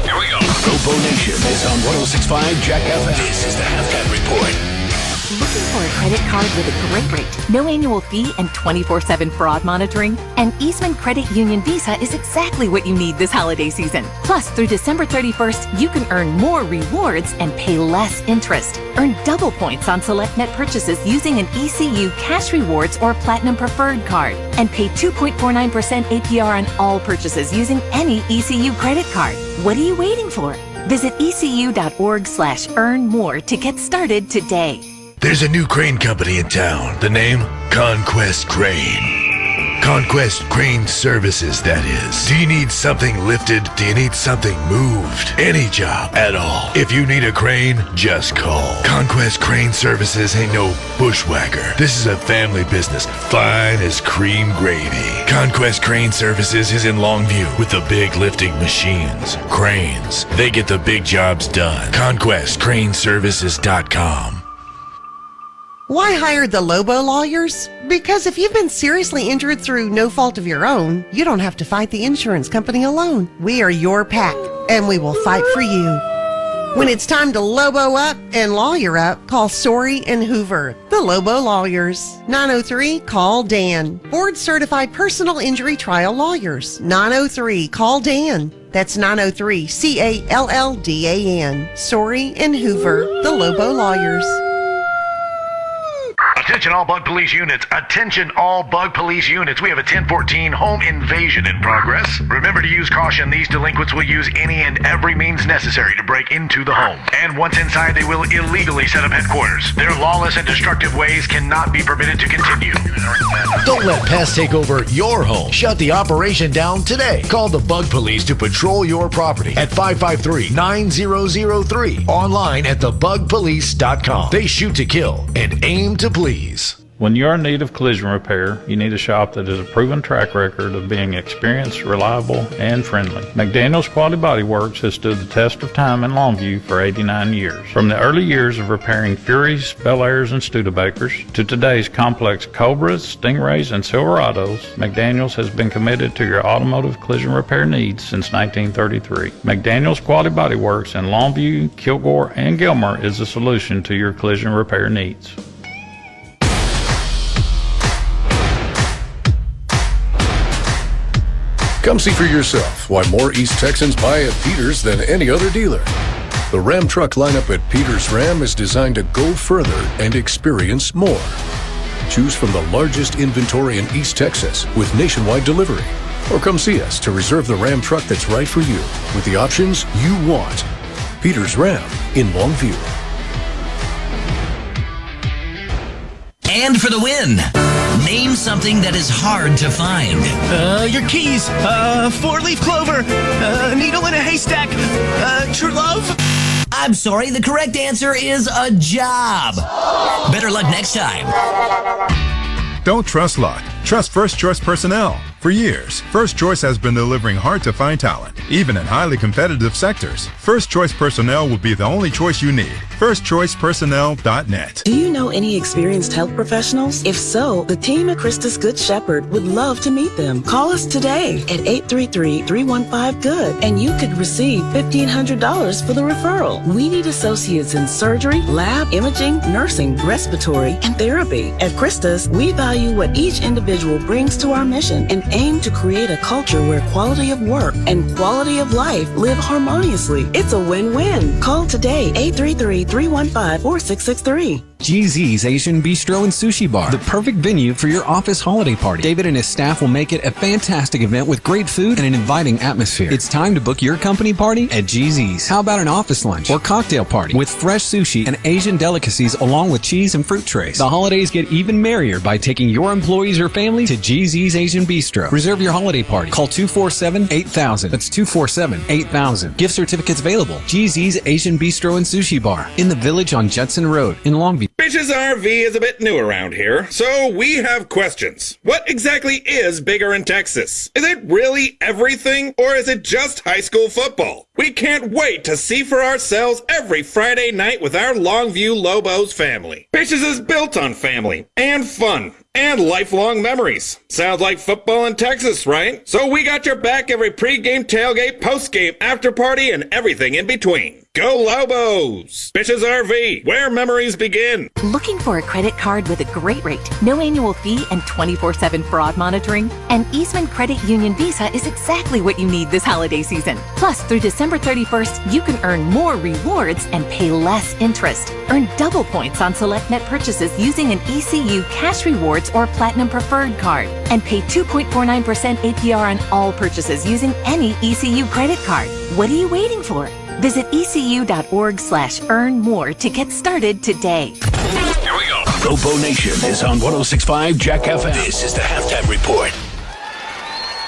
Here we go. Lobo Nation is on 106.5 Jack FM. This is the halftime report. Looking for a credit card with a great rate, no annual fee, and 24/7 fraud monitoring? And Eastman Credit Union Visa is exactly what you need this holiday season. Plus, through December 31st, you can earn more rewards and pay less interest. Earn double points on select net purchases using an ECU Cash Rewards or Platinum Preferred card. And pay 2.49% APR on all purchases using any ECU credit card. What are you waiting for? Visit ecu.org/earn more to get started today. There's a new crane company in town. The name? Conquest Crane. Conquest Crane Services, that is. Do you need something lifted? Do you need something moved? Any job at all. If you need a crane, just call. Conquest Crane Services ain't no bushwhacker. This is a family business, fine as cream gravy. Conquest Crane Services is in Longview with the big lifting machines. Cranes. They get the big jobs done. ConquestCraneServices.com. Why hire the Lobo lawyers? Because if you've been seriously injured through no fault of your own, you don't have to fight the insurance company alone. We are your pack, and we will fight for you. When it's time to Lobo up and lawyer up, call Sorey and Hoover, the Lobo Lawyers. 903-CALL-DAN. Board-certified personal injury trial lawyers. 903-CALL-DAN. That's 903-CALLDAN. Sorey and Hoover, the Lobo Lawyers. Attention all bug police units. Attention all bug police units. We have a 1014 home invasion in progress. Remember to use caution. These delinquents will use any and every means necessary to break into the home. And once inside, they will illegally set up headquarters. Their lawless and destructive ways cannot be permitted to continue. Don't let pests take over your home. Shut the operation down today. Call the bug police to patrol your property at 553-9003. Online at thebugpolice.com. They shoot to kill and aim to please. When you're in need of collision repair, you need a shop that has a proven track record of being experienced, reliable, and friendly. McDaniel's Quality Body Works has stood the test of time in Longview for 89 years. From the early years of repairing Furies, Bel Airs, and Studebakers to today's complex Cobras, Stingrays, and Silverados, McDaniel's has been committed to your automotive collision repair needs since 1933. McDaniel's Quality Body Works in Longview, Kilgore, and Gilmer is the solution to your collision repair needs. Come see for yourself why more East Texans buy at Peters than any other dealer. The Ram truck lineup at Peters Ram is designed to go further and experience more. Choose from the largest inventory in East Texas with nationwide delivery. Or come see us to reserve the Ram truck that's right for you with the options you want. Peters Ram in Longview. And for the win, name something that is hard to find. Your keys, 4-leaf clover, needle in a haystack, true love. I'm sorry, the correct answer is a job. Better luck next time. Don't trust luck. Trust First Choice Personnel. For years, First Choice has been delivering hard-to-find talent, even in highly competitive sectors. First Choice Personnel will be the only choice you need. FirstChoicePersonnel.net. Do you know any experienced health professionals? If so, the team at Christus Good Shepherd would love to meet them. Call us today at 833-315-GOOD, and you could receive $1,500 for the referral. We need associates in surgery, lab, imaging, nursing, respiratory, and therapy. At Christus, we value what each individual brings to our mission and aim to create a culture where quality of work and quality of life live harmoniously. It's a win-win. Call today, 833-315-4663. GZ's Asian Bistro and Sushi Bar, the perfect venue for your office holiday party. David and his staff will make it a fantastic event with great food and an inviting atmosphere. It's time to book your company party at GZ's. How about an office lunch or cocktail party with fresh sushi and Asian delicacies along with cheese and fruit trays? The holidays get even merrier by taking your employees or family to GZ's Asian Bistro. Reserve your holiday party. Call 247-8000. That's 247-8000. Gift certificates available. GZ's Asian Bistro and Sushi Bar in the Village on Judson Road in Longview. Bitch's RV is a bit new around here, so we have questions. What exactly is bigger in Texas? Is it really everything, or is it just high school football? We can't wait to see for ourselves every Friday night with our Longview Lobos family. Bitch's is built on family and fun and lifelong memories. Sounds like football in Texas, right? So we got your back every pregame, tailgate, postgame, after party, and everything in between. Go Lobos! Bitch's RV, where memories begin. Looking for a credit card with a great rate, no annual fee, and 24/7 fraud monitoring? An Eastman Credit Union Visa is exactly what you need this holiday season. Plus, through December 31st, you can earn more rewards and pay less interest. Earn double points on select net purchases using an ECU Cash Rewards or Platinum Preferred card. And pay 2.49% APR on all purchases using any ECU credit card. What are you waiting for? Visit ecu.org/earn more to get started today. Here we go. Lobo Nation is on 106.5 Jack FM. This is the halftime report.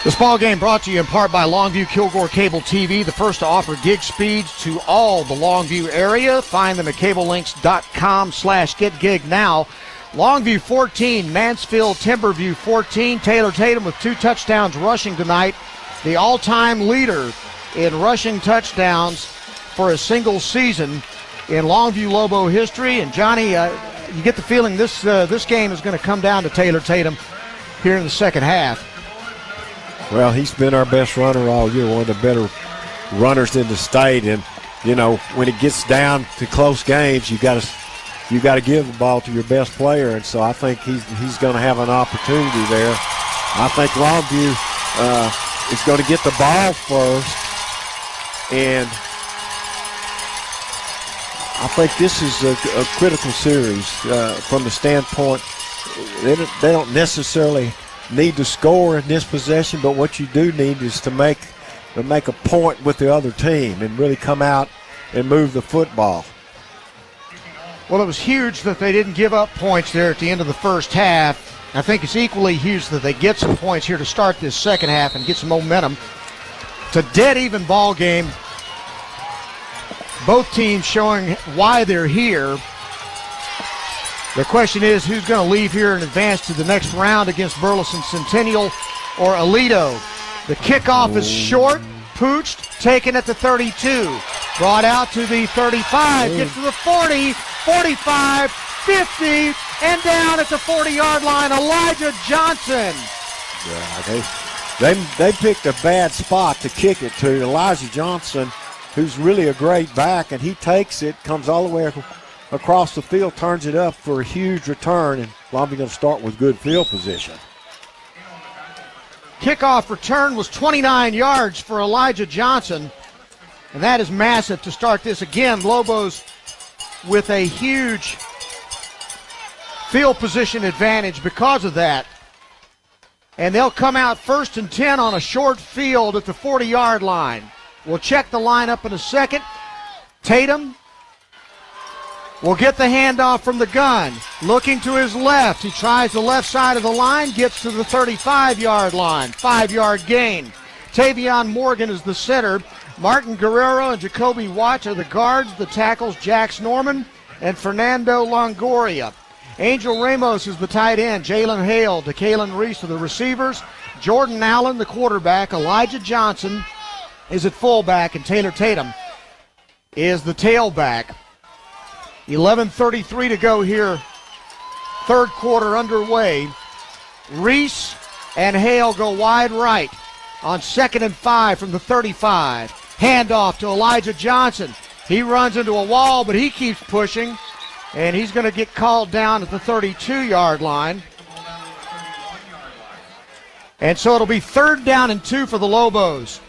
This ball game brought to you in part by Longview Kilgore Cable TV, the first to offer gig speeds to all the Longview area. Find them at cablelinks.com/getgig now. Longview 14, Mansfield Timberview 14. Taylor Tatum with 2 touchdowns rushing tonight. The all-time leader in rushing touchdowns for a single season in Longview Lobo history. And Johnny, you get the feeling this game is going to come down to Taylor Tatum here in the second half. Well, he's been our best runner all year, one of the better runners in the state, and when it gets down to close games, you got to give the ball to your best player, and so I think he's going to have an opportunity there. I think Longview is going to get the ball first, and I think this is a critical series from the standpoint they don't necessarily need to score in this possession, but what you do need is to make a point with the other team and really come out and move the football. Well, it was huge that they didn't give up points there at the end of the first half. I think it's equally huge that they get some points here to start this second half and get some momentum. It's a dead-even ball game. Both teams showing why they're here. The question is, who's going to leave here and advance to the next round against Burleson Centennial or Aledo? The kickoff is short, pooched, taken at the 32. Brought out to the 35, gets to the 40, 45, 50, and down at the 40-yard line, Elijah Johnson. Yeah, they picked a bad spot to kick it to. Elijah Johnson, who's really a great back, and he takes it, comes all the way across the field, turns it up for a huge return, and Longview going to start with good field position. Kickoff return was 29 yards for Elijah Johnson, and that is massive to start this. Again, Lobos with a huge field position advantage because of that. And they'll come out 1st and 10 on a short field at the 40-yard line. We'll check the lineup in a second. Tatum will get the handoff from the gun. Looking to his left. He tries the left side of the line, gets to the 35-yard line. 5-yard gain. Tavion Morgan is the center. Martin Guerrero and Jacoby Watts are the guards. The tackles, Jax Norman and Fernando Longoria. Angel Ramos is the tight end. Jalen Hale, DeKalen Reese are the receivers. Jordan Allen, the quarterback. Elijah Johnson is at fullback, and Taylor Tatum is the tailback. 11:33 to go here. Third quarter underway. Reese and Hale go wide right on 2nd and 5 from the 35. Handoff to Elijah Johnson. He runs into a wall, but he keeps pushing, and he's going to get called down at the 32-yard line. And so it'll be 3rd down and 2 for the Lobos.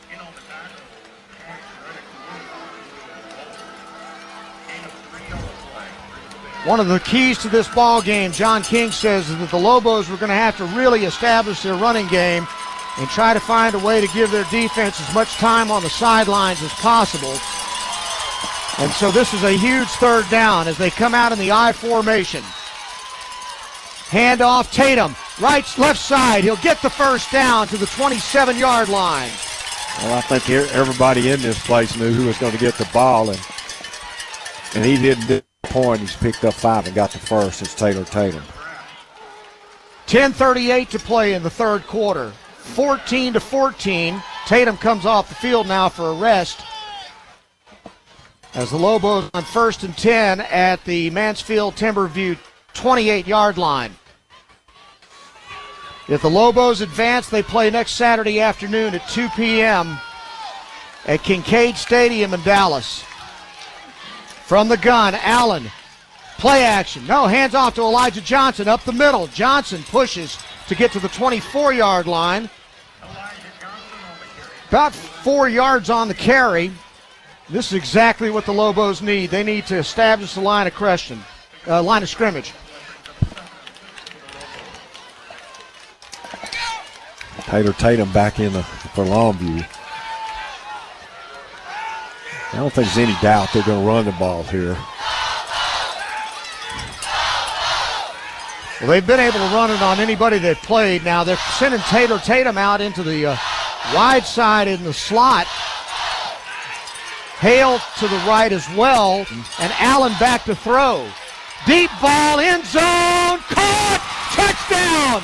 One of the keys to this ball game, John King says, is that the Lobos were going to have to really establish their running game and try to find a way to give their defense as much time on the sidelines as possible. And so this is a huge 3rd down as they come out in the I formation. Handoff, Tatum, left side. He'll get the 1st down to the 27-yard line. Well, I think everybody in this place knew who was going to get the ball, and he didn't do the point. He's picked up 5 and got the 1st. It's Taylor Tatum. 10:38 to play in the third quarter. 14-14. Tatum comes off the field now for a rest as the Lobos on 1st and 10 at the Mansfield Timberview 28-yard line. If the Lobos advance, they play next Saturday afternoon at 2 p.m. at Kincaid Stadium in Dallas. From the gun, Allen. Play action. No, hands off to Elijah Johnson up the middle. Johnson pushes to get to the 24-yard line. About 4 yards on the carry. This is exactly what the Lobos need. They need to establish the line of scrimmage. Taylor Tatum back in for Longview. I don't think there's any doubt they're going to run the ball here. Well, they've been able to run it on anybody they've played. Now they're sending Taylor Tatum out into the wide side in the slot. Hale to the right as well, and Allen back to throw. Deep ball, end zone, caught, touchdown!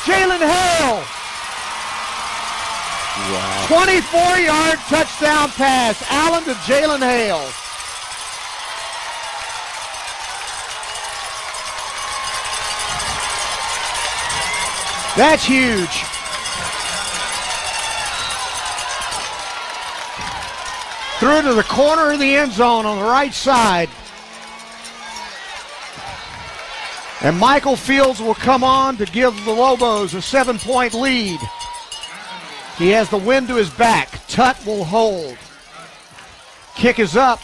Jalen Hale. Wow. 24-yard touchdown pass. Allen to Jalen Hale. That's huge. Through to the corner of the end zone on the right side. And Michael Fields will come on to give the Lobos a 7-point lead. He has the wind to his back. Tutt will hold. Kick is up.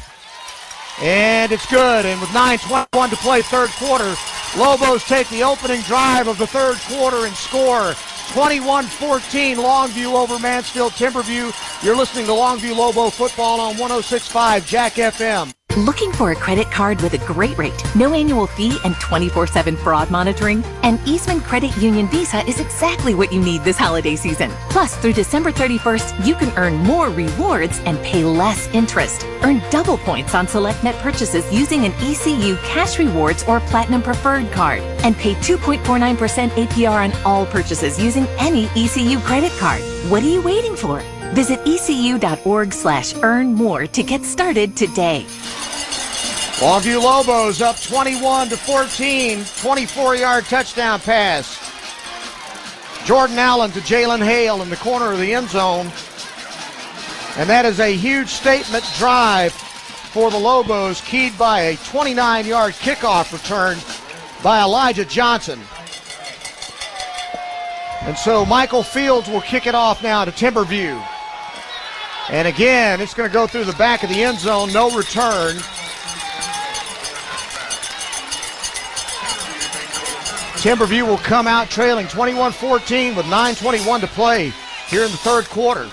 And it's good. And with 9:21 to play third quarter, Lobos take the opening drive of the third quarter and score 21-14 Longview over Mansfield Timberview. You're listening to Longview Lobo football on 106.5 Jack FM. Looking for a credit card with a great rate, no annual fee, and 24/7 fraud monitoring? An Eastman Credit Union Visa is exactly what you need this holiday season. Plus, through December 31st, you can earn more rewards and pay less interest. Earn double points on select net purchases using an ECU Cash Rewards or Platinum Preferred card. And pay 2.49% APR on all purchases using any ECU credit card. What are you waiting for? Visit ecu.org/earn-more to get started today. Longview Lobos up 21-14, 24-yard touchdown pass. Jordan Allen to Jalen Hale in the corner of the end zone. And that is a huge statement drive for the Lobos, keyed by a 29-yard kickoff return by Elijah Johnson. And so Michael Fields will kick it off now to Timberview. And again, it's going to go through the back of the end zone, no return. Timberview will come out trailing 21-14 with 9:21 to play here in the third quarter.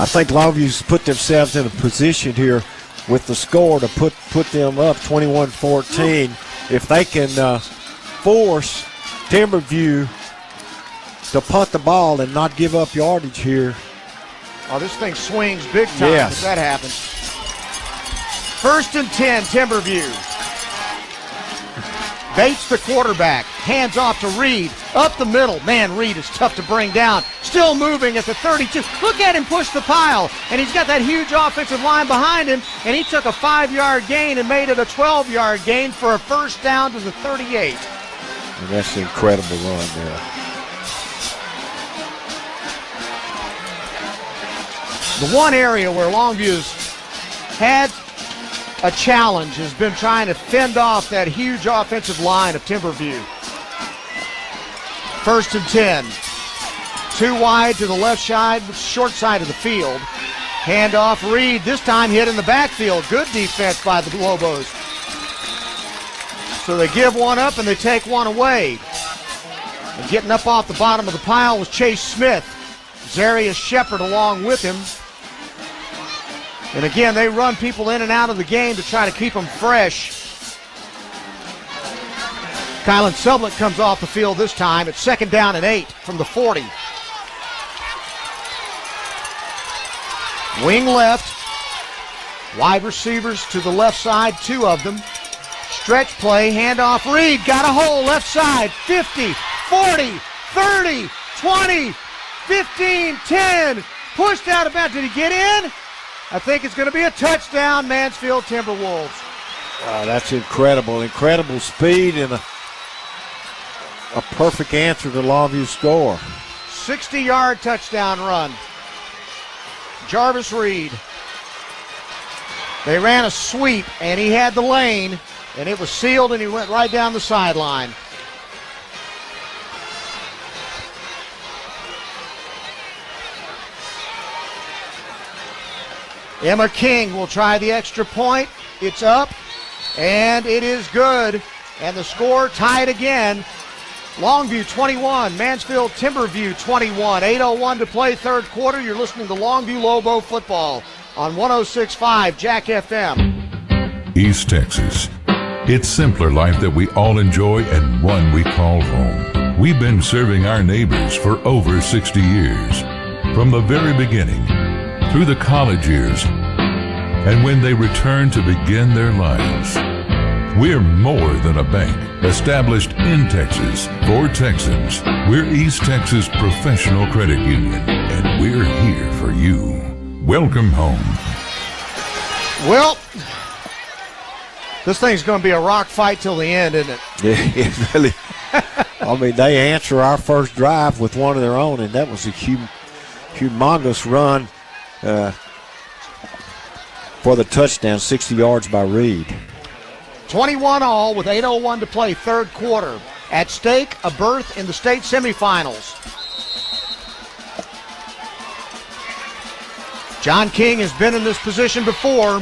I think Longview's put themselves in a position here with the score to put them up 21-14. If they can force Timberview to punt the ball and not give up yardage here. Oh, this thing swings big time if that happens. 1st and 10, Timberview. Bates the quarterback, hands off to Reed, up the middle. Man, Reed is tough to bring down. Still moving at the 32. Look at him push the pile, and he's got that huge offensive line behind him, and he took a 5-yard gain and made it a 12-yard gain for a first down to the 38. And that's an incredible run there. The one area where Longview's had a challenge has been trying to fend off that huge offensive line of Timberview. 1st and 10. 2 wide to the left side, short side of the field. Handoff Reed, this time hit in the backfield. Good defense by the Lobos. So they give one up and they take one away. And getting up off the bottom of the pile was Chase Smith. Zarius Shepard along with him. And again, they run people in and out of the game to try to keep them fresh. Kylan Sublett comes off the field this time. It's 2nd down and 8 from the 40. Wing left. Wide receivers to the left side, 2 of them. Stretch play, handoff Reed. Got a hole, left side, 50, 40, 30, 20, 15, 10. Pushed out of bounds. Did he get in? I think it's going to be a touchdown, Mansfield Timberwolves. That's incredible. Incredible speed and a perfect answer to Longview's score. 60-yard touchdown run. Jarvis Reed. They ran a sweep, and he had the lane, and it was sealed, and he went right down the sideline. Emma King will try the extra point. It's up, and it is good. And the score tied again. Longview 21, Mansfield Timberview 21. 8:01 to play third quarter. You're listening to Longview Lobo football on 106.5 Jack FM. East Texas. It's simpler life that we all enjoy and one we call home. We've been serving our neighbors for over 60 years. From the very beginning, through the college years, and when they return to begin their lives. We're more than a bank, established in Texas for Texans. We're East Texas Professional Credit Union, and we're here for you. Welcome home. Well, this thing's going to be a rock fight till the end, isn't it? Yeah, it really. I mean, they answer our first drive with one of their own, and that was a humongous run for the touchdown, 60 yards by Reed. 21 all with 8:01 to play, third quarter. At stake, a berth in the state semifinals. John King has been in this position before.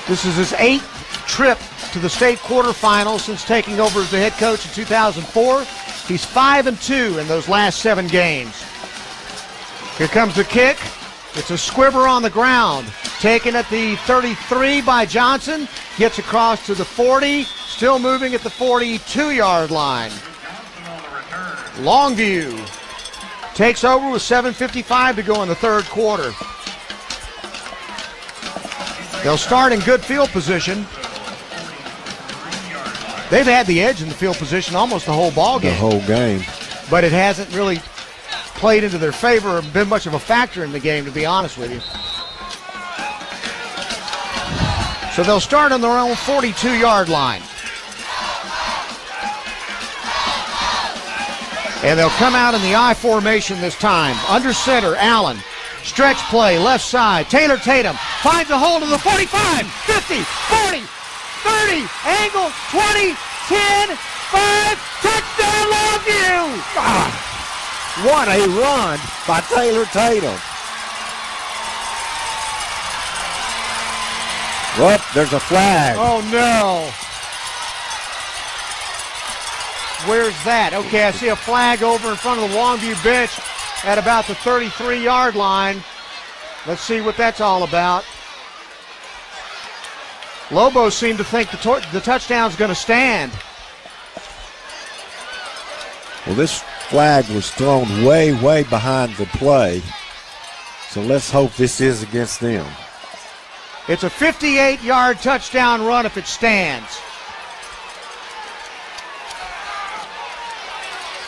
This is his 8th trip to the state quarterfinals since taking over as the head coach in 2004. He's 5-2 in those last 7 games. Here comes the kick. It's a squibber on the ground. Taken at the 33 by Johnson. Gets across to the 40. Still moving at the 42-yard line. Longview takes over with 7:55 to go in the third quarter. They'll start in good field position. They've had the edge in the field position almost the whole ball game. The whole game. But it hasn't really played into their favor or been much of a factor in the game, to be honest with you. So they'll start on their own 42-yard line. And they'll come out in the I formation this time. Under center, Allen. Stretch play, left side. Taylor Tatum finds a hole to the 45, 50, 40, 30, angle, 20, 10, 5, touchdown Longview! What a run by Taylor Tatum. Well, there's a flag. Oh, no. Where's that? Okay, I see a flag over in front of the Longview bench at about the 33-yard line. Let's see what that's all about. Lobos seem to think the touchdown's going to stand. Well, this flag was thrown way, way behind the play. So let's hope this is against them. It's a 58-yard touchdown run if it stands.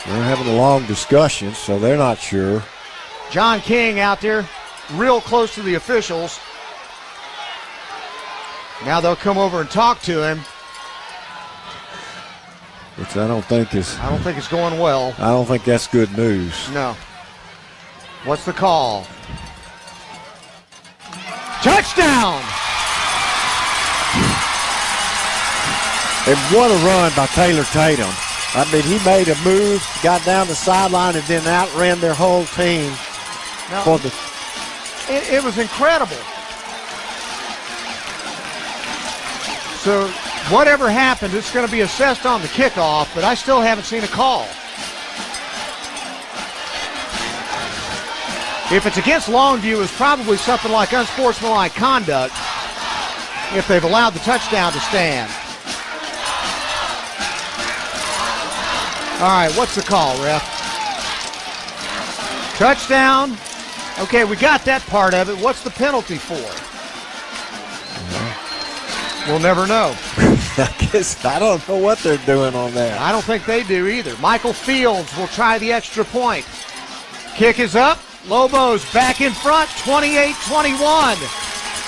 They're having a long discussion, so they're not sure. John King out there real close to the officials. Now they'll come over and talk to him. Which I don't think it's going well. I don't think that's good news. No. What's the call? Touchdown! And what a run by Taylor Tatum. I mean, he made a move, got down the sideline, and then outran their whole team. No, it was incredible. So whatever happened, it's going to be assessed on the kickoff, but I still haven't seen a call. If it's against Longview, it's probably something like unsportsmanlike conduct if they've allowed the touchdown to stand. All right, what's the call, ref? Touchdown. Okay, we got that part of it. What's the penalty for? We'll never know. I don't know what they're doing on that. I don't think they do either. Michael Fields will try the extra point. Kick is up. Lobos back in front, 28-21.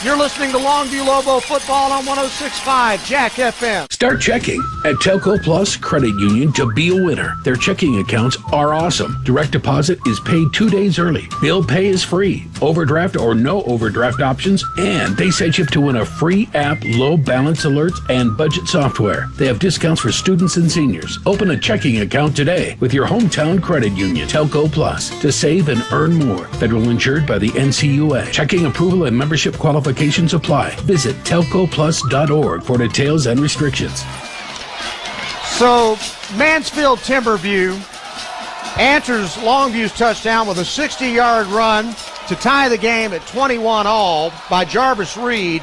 You're listening to Longview Lobo football on 106.5 Jack FM. Start checking at Telco Plus Credit Union to be a winner. Their checking accounts are awesome. Direct deposit is paid 2 days early. Bill pay is free. Overdraft or no overdraft options. And they set you up to win a free app, low balance alerts, and budget software. They have discounts for students and seniors. Open a checking account today with your hometown credit union, Telco Plus, to save and earn more. Federal insured by the NCUA. Checking approval and membership qualifications apply. Visit telcoplus.org for details and restrictions. So Mansfield Timberview answers Longview's touchdown with a 60-yard run to tie the game at 21 all by Jarvis Reed.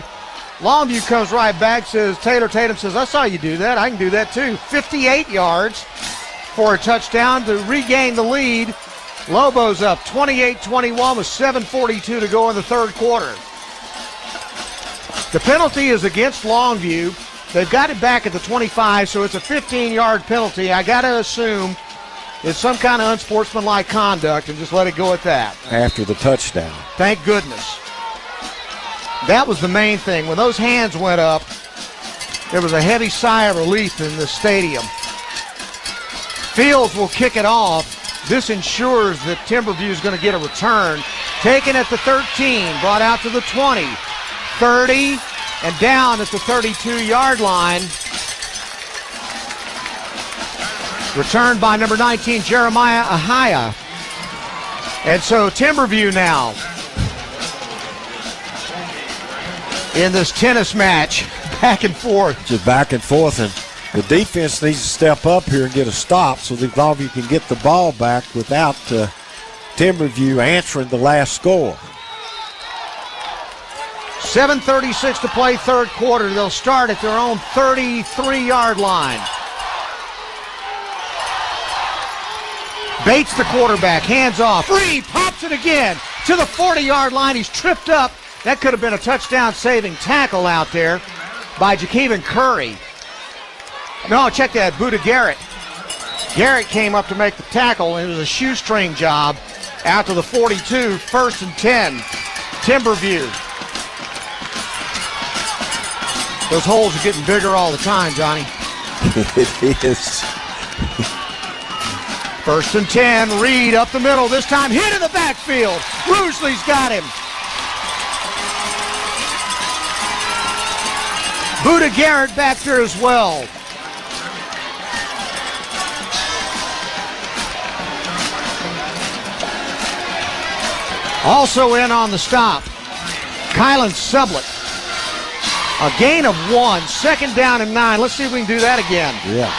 Longview comes right back, says, Taylor Tatum says, I saw you do that. I can do that too. 58 yards for a touchdown to regain the lead. Lobos up 28-21 with 7:42 to go in the third quarter. The penalty is against Longview. They've got it back at the 25, so it's a 15-yard penalty. I got to assume it's some kind of unsportsmanlike conduct and just let it go at that. After the touchdown. Thank goodness. That was the main thing. When those hands went up, there was a heavy sigh of relief in the stadium. Fields will kick it off. This ensures that Timberview is going to get a return. Taken at the 13, brought out to the 20, 30, and down at the 32-yard line. Returned by number 19, Jeremiah Ahaya. And so Timberview now in this tennis match, back and forth. Just back and forth, and the defense needs to step up here and get a stop so that Longview can get the ball back without Timberview answering the last score. 7:36 to play, third quarter. They'll start at their own 33-yard line. Bates, the quarterback, hands off. Reed pops it again to the 40-yard line. He's tripped up. That could have been a touchdown-saving tackle out there by Jakeevan Curry. No, check that, Buda Garrett. Garrett came up to make the tackle, and it was a shoestring job out to the 42, 1st and 10. Timberview. Those holes are getting bigger all the time, Johnny. It is. 1st and 10, Reed up the middle, this time hit in the backfield. Roosley's got him. Buda Garrett back there as well. Also in on the stop, Kylan Sublett. A gain of 1, 2nd down and 9. Let's see if we can do that again. Yeah.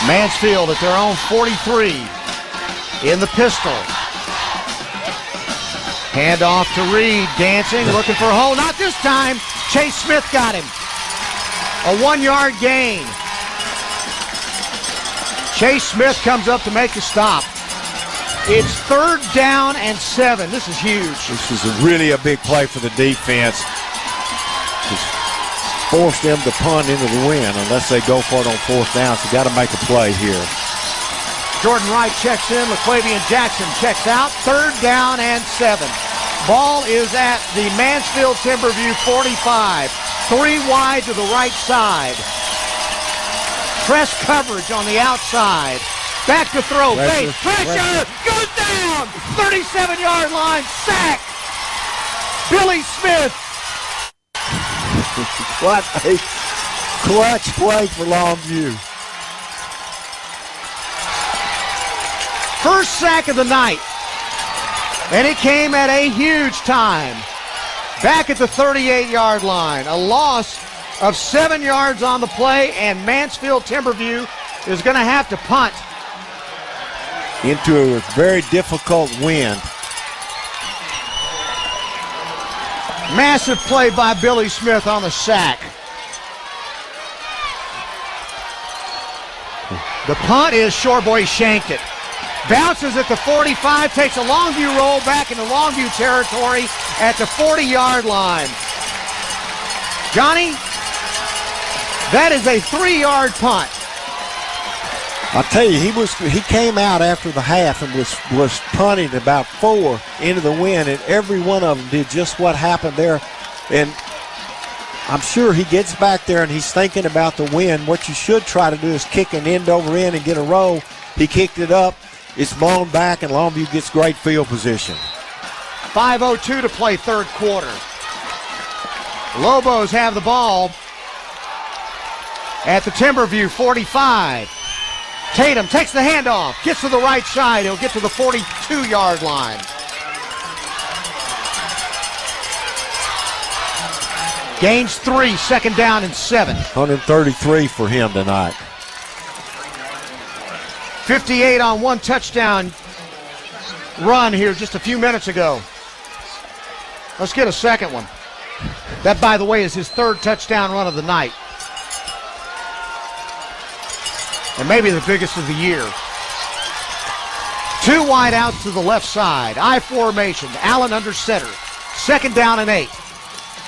Mansfield at their own 43 in the pistol. Hand off to Reed, dancing, looking for a hole. Not this time. Chase Smith got him. A 1-yard gain. Chase Smith comes up to make the stop. It's 3rd down and 7. This is huge. This is really a big play for the defense. Just force them to punt into the wind unless they go for it on 4th down. So you got to make a play here. Jordan Wright checks in. LaQuavian Jackson checks out. 3rd down and 7. Ball is at the Mansfield Timberview 45. 3 wide to the right side. Press coverage on the outside. Back to throw. Base. Pressure. Goes down. 37-yard line. Sack. Billy Smith. What a clutch play for Longview. First sack of the night. And it came at a huge time. Back at the 38-yard line. A loss of 7 yards on the play, and Mansfield Timberview is going to have to punt. Into a very difficult wind. Massive play by Billy Smith on the sack. The punt is short. Boy, he shanked it. Bounces at the 45, takes a Longview roll back into Longview territory at the 40-yard line. Johnny, that is a 3-yard punt. I'll tell you, he came out after the half and was punting about 4 into the wind, and every one of them did just what happened there. And I'm sure he gets back there and he's thinking about the wind. What you should try to do is kick an end over end and get a roll. He kicked it up. It's blown back, and Longview gets great field position. 5:02 to play, third quarter. Lobos have the ball at the Timberview 45. Tatum takes the handoff, gets to the right side. He'll get to the 42-yard line. Gains 3, 2nd down and 7. 133 for him tonight. 58 on 1 touchdown run here just a few minutes ago. Let's get a second one. That, by the way, is his 3rd touchdown run of the night. And maybe the biggest of the year. 2 wide outs to the left side. I formation. Allen under center. 2nd down and 8.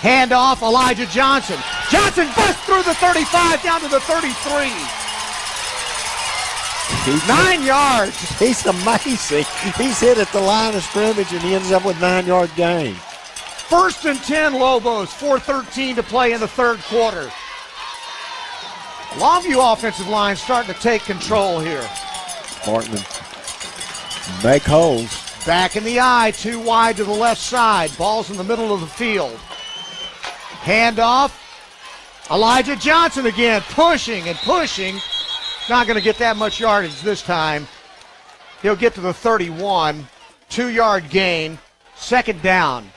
Handoff, Elijah Johnson. Johnson busts through the 35 down to the 33. 9 yards. He's amazing. He's hit at the line of scrimmage, and he ends up with 9-yard gain. 1st and 10 Lobos, 4:13 to play in the third quarter. Longview offensive line starting to take control here. Martin make holes. Back in the eye, too wide to the left side. Ball's in the middle of the field. Handoff. Elijah Johnson again, pushing and pushing. Not going to get that much yardage this time. He'll get to the 31. 2-yard gain. Second down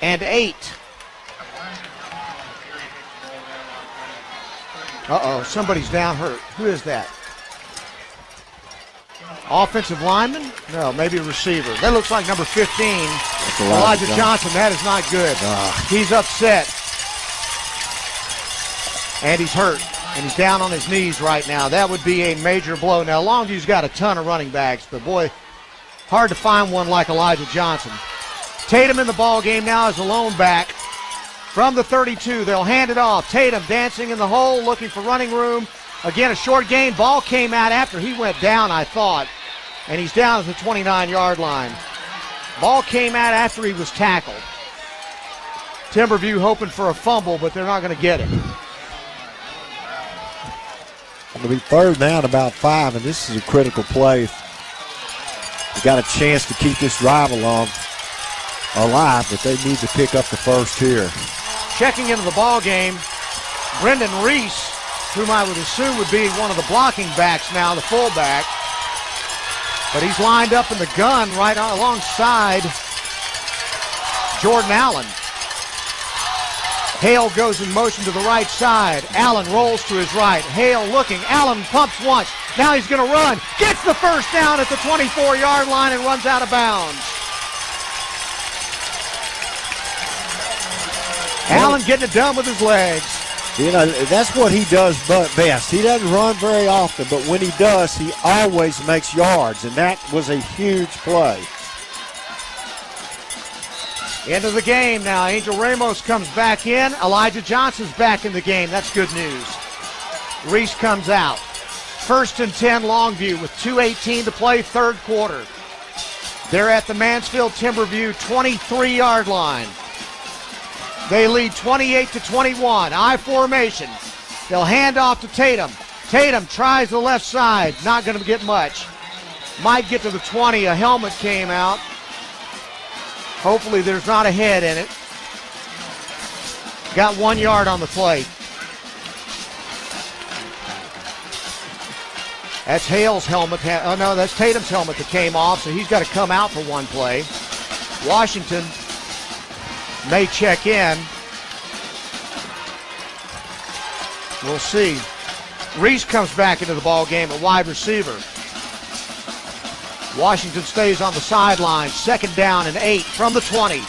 and 8. Uh-oh, somebody's down hurt. Who is that? Offensive lineman? No, maybe a receiver. That looks like number 15. Elijah Johnson. That is not good. He's upset. And he's hurt. And he's down on his knees right now. That would be a major blow. Now, Longview's got a ton of running backs, but boy, hard to find one like Elijah Johnson. Tatum in the ball game now as a lone back. From the 32, they'll hand it off. Tatum dancing in the hole, looking for running room. Again, a short gain. Ball came out after he went down, I thought. And he's down at the 29-yard line. Ball came out after he was tackled. Timberview hoping for a fumble, but they're not going to get it. It'll be third down, about 5, and this is a critical play. They got a chance to keep this drive alive, but they need to pick up the first here. Checking into the ball game, Brendan Reese, whom I would assume would be one of the blocking backs now, the fullback. But he's lined up in the gun right alongside Jordan Allen. Hale goes in motion to the right side. Allen rolls to his right. Hale looking. Allen pumps once. Now he's going to run. Gets the first down at the 24-yard line and runs out of bounds. Allen getting it done with his legs. You know, that's what he does best. He doesn't run very often, but when he does, he always makes yards, and that was a huge play. Into the game now. Angel Ramos comes back in. Elijah Johnson's back in the game. That's good news. Reese comes out. 1st and 10 Longview with 2:18 to play, third quarter. They're at the Mansfield Timberview 23-yard line. They lead 28-21. I formation. They'll hand off to Tatum. Tatum tries the left side. Not going to get much. Might get to the 20. A helmet came out. Hopefully there's not a head in it. Got 1 yard on the play. That's Hale's helmet. Oh, no, that's Tatum's helmet that came off, so he's got to come out for one play. Washington may check in. We'll see. Reese comes back into the ball game at wide receiver. Washington stays on the sideline. 2nd down and 8 from the 20.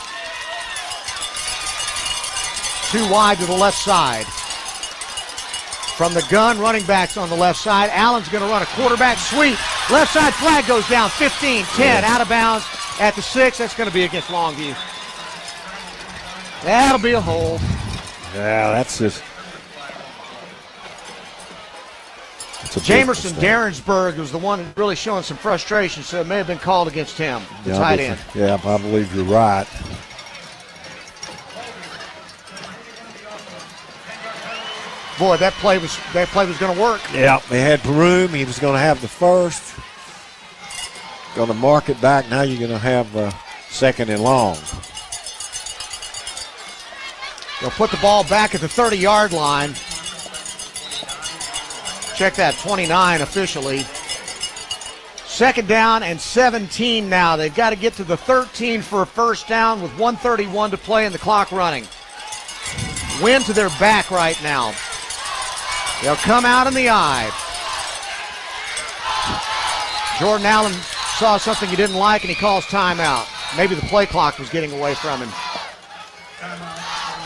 Too wide to the left side. From the gun, running backs on the left side. Allen's going to run a quarterback sweep. Left side flag goes down. 15, 10, out of bounds at the 6. That's going to be against Longview. That'll be a hold. Yeah, that's just... Jamerson Derensburg was the one really showing some frustration, so it may have been called against him, the tight end. Yeah, I believe you're right. Boy, that play was going to work. Yeah, they had room. He was going to have the first. Going to mark it back. Now you're going to have 2nd and long. They'll put the ball back at the 30-yard line. Check that, 29 officially. 2nd down and 17 now. They've got to get to the 13 for a first down with 1:31 to play and the clock running. Wind to their back right now. They'll come out in the eye. Jordan Allen saw something he didn't like and he calls timeout. Maybe the play clock was getting away from him.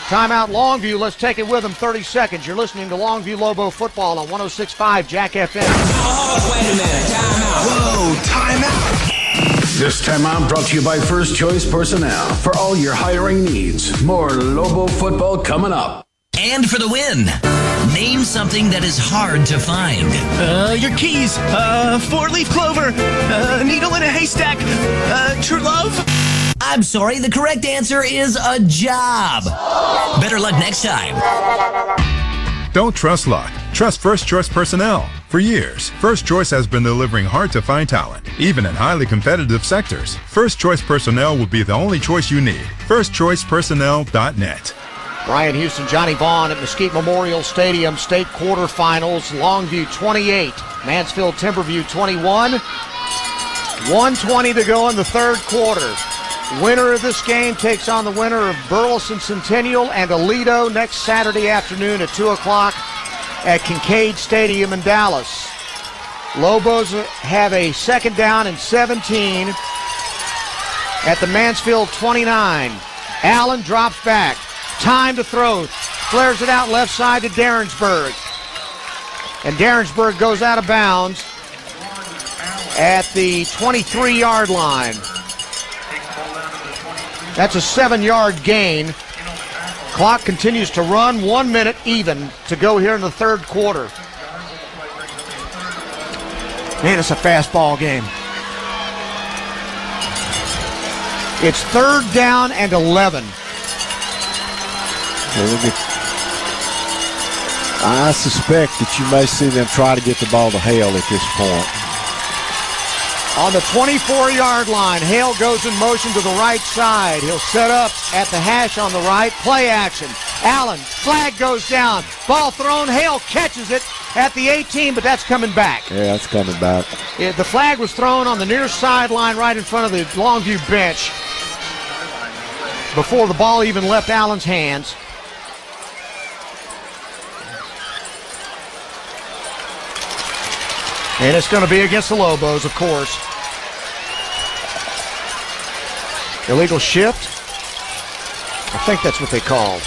Timeout Longview. Let's take it with them. 30 seconds. You're listening to Longview Lobo football on 106.5 Jack FM. Oh, wait a minute. Timeout. Whoa, timeout. This timeout brought to you by First Choice Personnel. For all your hiring needs. More Lobo football coming up. And for the win, name something that is hard to find. Your keys. 4-leaf clover. Needle in a haystack. True love. I'm sorry, the correct answer is a job. Better luck next time. Don't trust luck. Trust First Choice Personnel. For years, First Choice has been delivering hard-to-find talent, even in highly competitive sectors. First Choice Personnel will be the only choice you need. FirstChoicePersonnel.net. Brian Houston, Johnny Vaughn at Mesquite Memorial Stadium, state quarterfinals. Longview 28, Mansfield Timberview 21. 1:20 to go in the third quarter. Winner of this game takes on the winner of Burleson Centennial and Aledo next Saturday afternoon at 2 o'clock at Kincaid Stadium in Dallas. Lobos have a second down and 17 at the Mansfield 29. Allen drops back. Time to throw. Flares it out left side to Derensburg. And Derensburg goes out of bounds at the 23-yard line. That's a 7-yard gain. Clock continues to run. 1 minute even to go here in the third quarter. Man, it's a fast ball game. It's third down and 11. I suspect that you may see them try to get the ball to Hale at this point. On the 24-yard line, Hale goes in motion to the right side. He'll set up at the hash on the right. Play action. Allen, flag goes down. Ball thrown. Hale catches it at the 18, but that's coming back. Yeah, that's coming back. The flag was thrown on the near sideline right in front of the Longview bench before the ball even left Allen's hands. And it's going to be against the Lobos, of course. Illegal shift. I think that's what they called.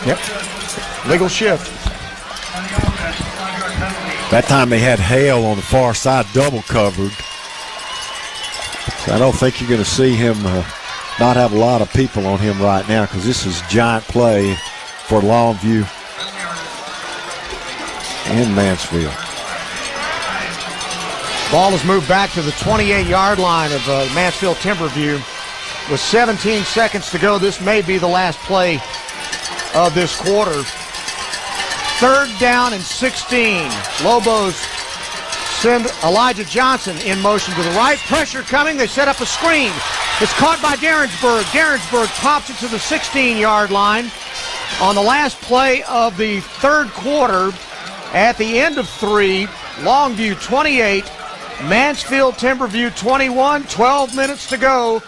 Yep. Legal shift. That time they had Hale on the far side, double covered. So I don't think you're going to see him not have a lot of people on him right now, because this is giant play for Longview and Mansfield. Ball is moved back to the 28-yard line of Mansfield Timberview. With 17 seconds to go, this may be the last play of this quarter. Third down and 16. Lobos send Elijah Johnson in motion to the right. Pressure coming. They set up a screen. It's caught by Derensburg. Derensburg pops it to the 16-yard line. On the last play of the third quarter, at the end of 3, Longview 28, Mansfield Timberview 21, 12 minutes to go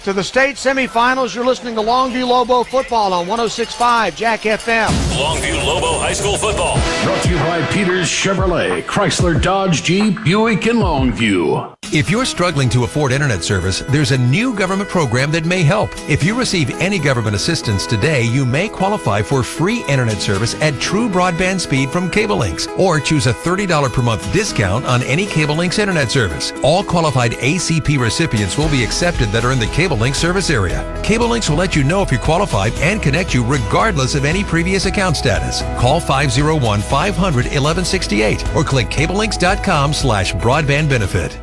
to the state semifinals. You're listening to Longview Lobo football on 106.5 Jack FM. Longview Lobo High School football. Brought to you by Peters Chevrolet, Chrysler, Dodge, Jeep, Buick, and Longview. If you're struggling to afford internet service, there's a new government program that may help. If you receive any government assistance today, you may qualify for free internet service at true broadband speed from Cable Links, or choose a $30 per month discount on any Cable Links internet service. All qualified ACP recipients will be accepted that are in the Cable Links service area. Cable Links will let you know if you qualify and connect you regardless of any previous account status. Call 501-500-1168 or click cablelinks.com/broadband benefit.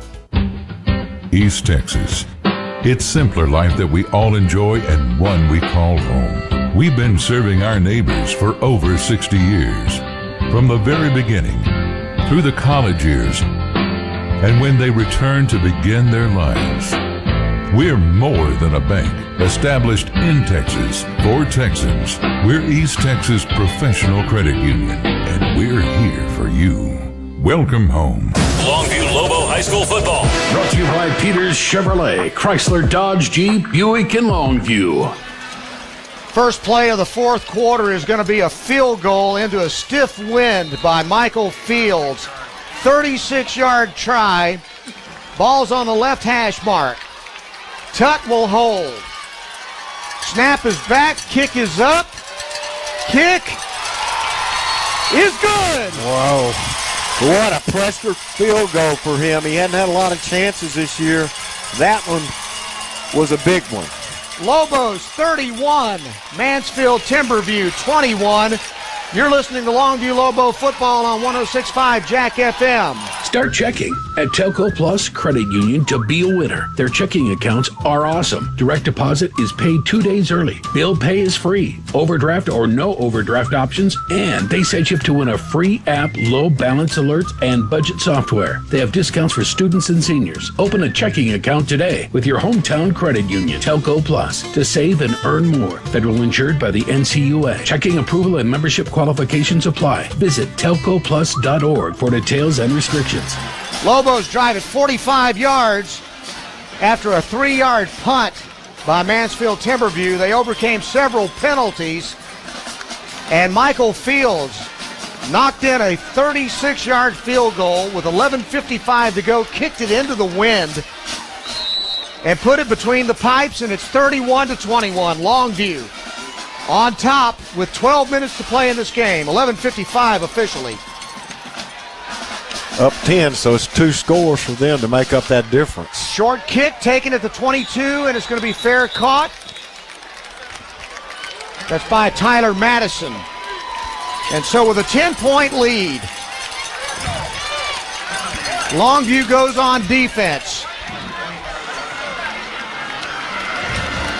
East Texas. It's simpler life that we all enjoy and one we call home. We've been serving our neighbors for over 60 years. From the very beginning, through the college years, and when they return to begin their lives. We're more than a bank, established in Texas for Texans. We're East Texas Professional Credit Union, and we're here for you. Welcome home. Longview Lobo High School football. Brought to you by Peters Chevrolet, Chrysler, Dodge, Jeep, Buick, and Longview. First play of the fourth quarter is going to be a field goal into a stiff wind by Michael Fields. 36-yard try. Ball's on the left hash mark. Tutt will hold. Snap is back. Kick is up. Kick is good. Whoa. What a pressure field goal for him. He hadn't had a lot of chances this year. That one was a big one. Lobos 31, Mansfield Timberview 21. You're listening to Longview Lobo football on 106.5 Jack FM. Start checking at Telco Plus Credit Union to be a winner. Their checking accounts are awesome. Direct deposit is paid 2 days early. Bill pay is free. Overdraft or no overdraft options. And they set you up to win a free app, low balance alerts, and budget software. They have discounts for students and seniors. Open a checking account today with your hometown credit union, Telco Plus, to save and earn more. Federal insured by the NCUA. Checking approval and membership qualifications apply. Visit telcoplus.org for details and restrictions. Lobos drive at 45 yards after a 3-yard punt by Mansfield Timberview. They overcame several penalties, and Michael Fields knocked in a 36-yard field goal with 11:55 to go, kicked it into the wind, and put it between the pipes, and it's 31-21. Longview on top with 12 minutes to play in this game. 11:55 officially. Up 10, so it's 2 scores for them to make up that difference. Short kick taken at the 22, and it's going to be fair caught. That's by Tyler Madison. And so with a 10-point lead, Longview goes on defense.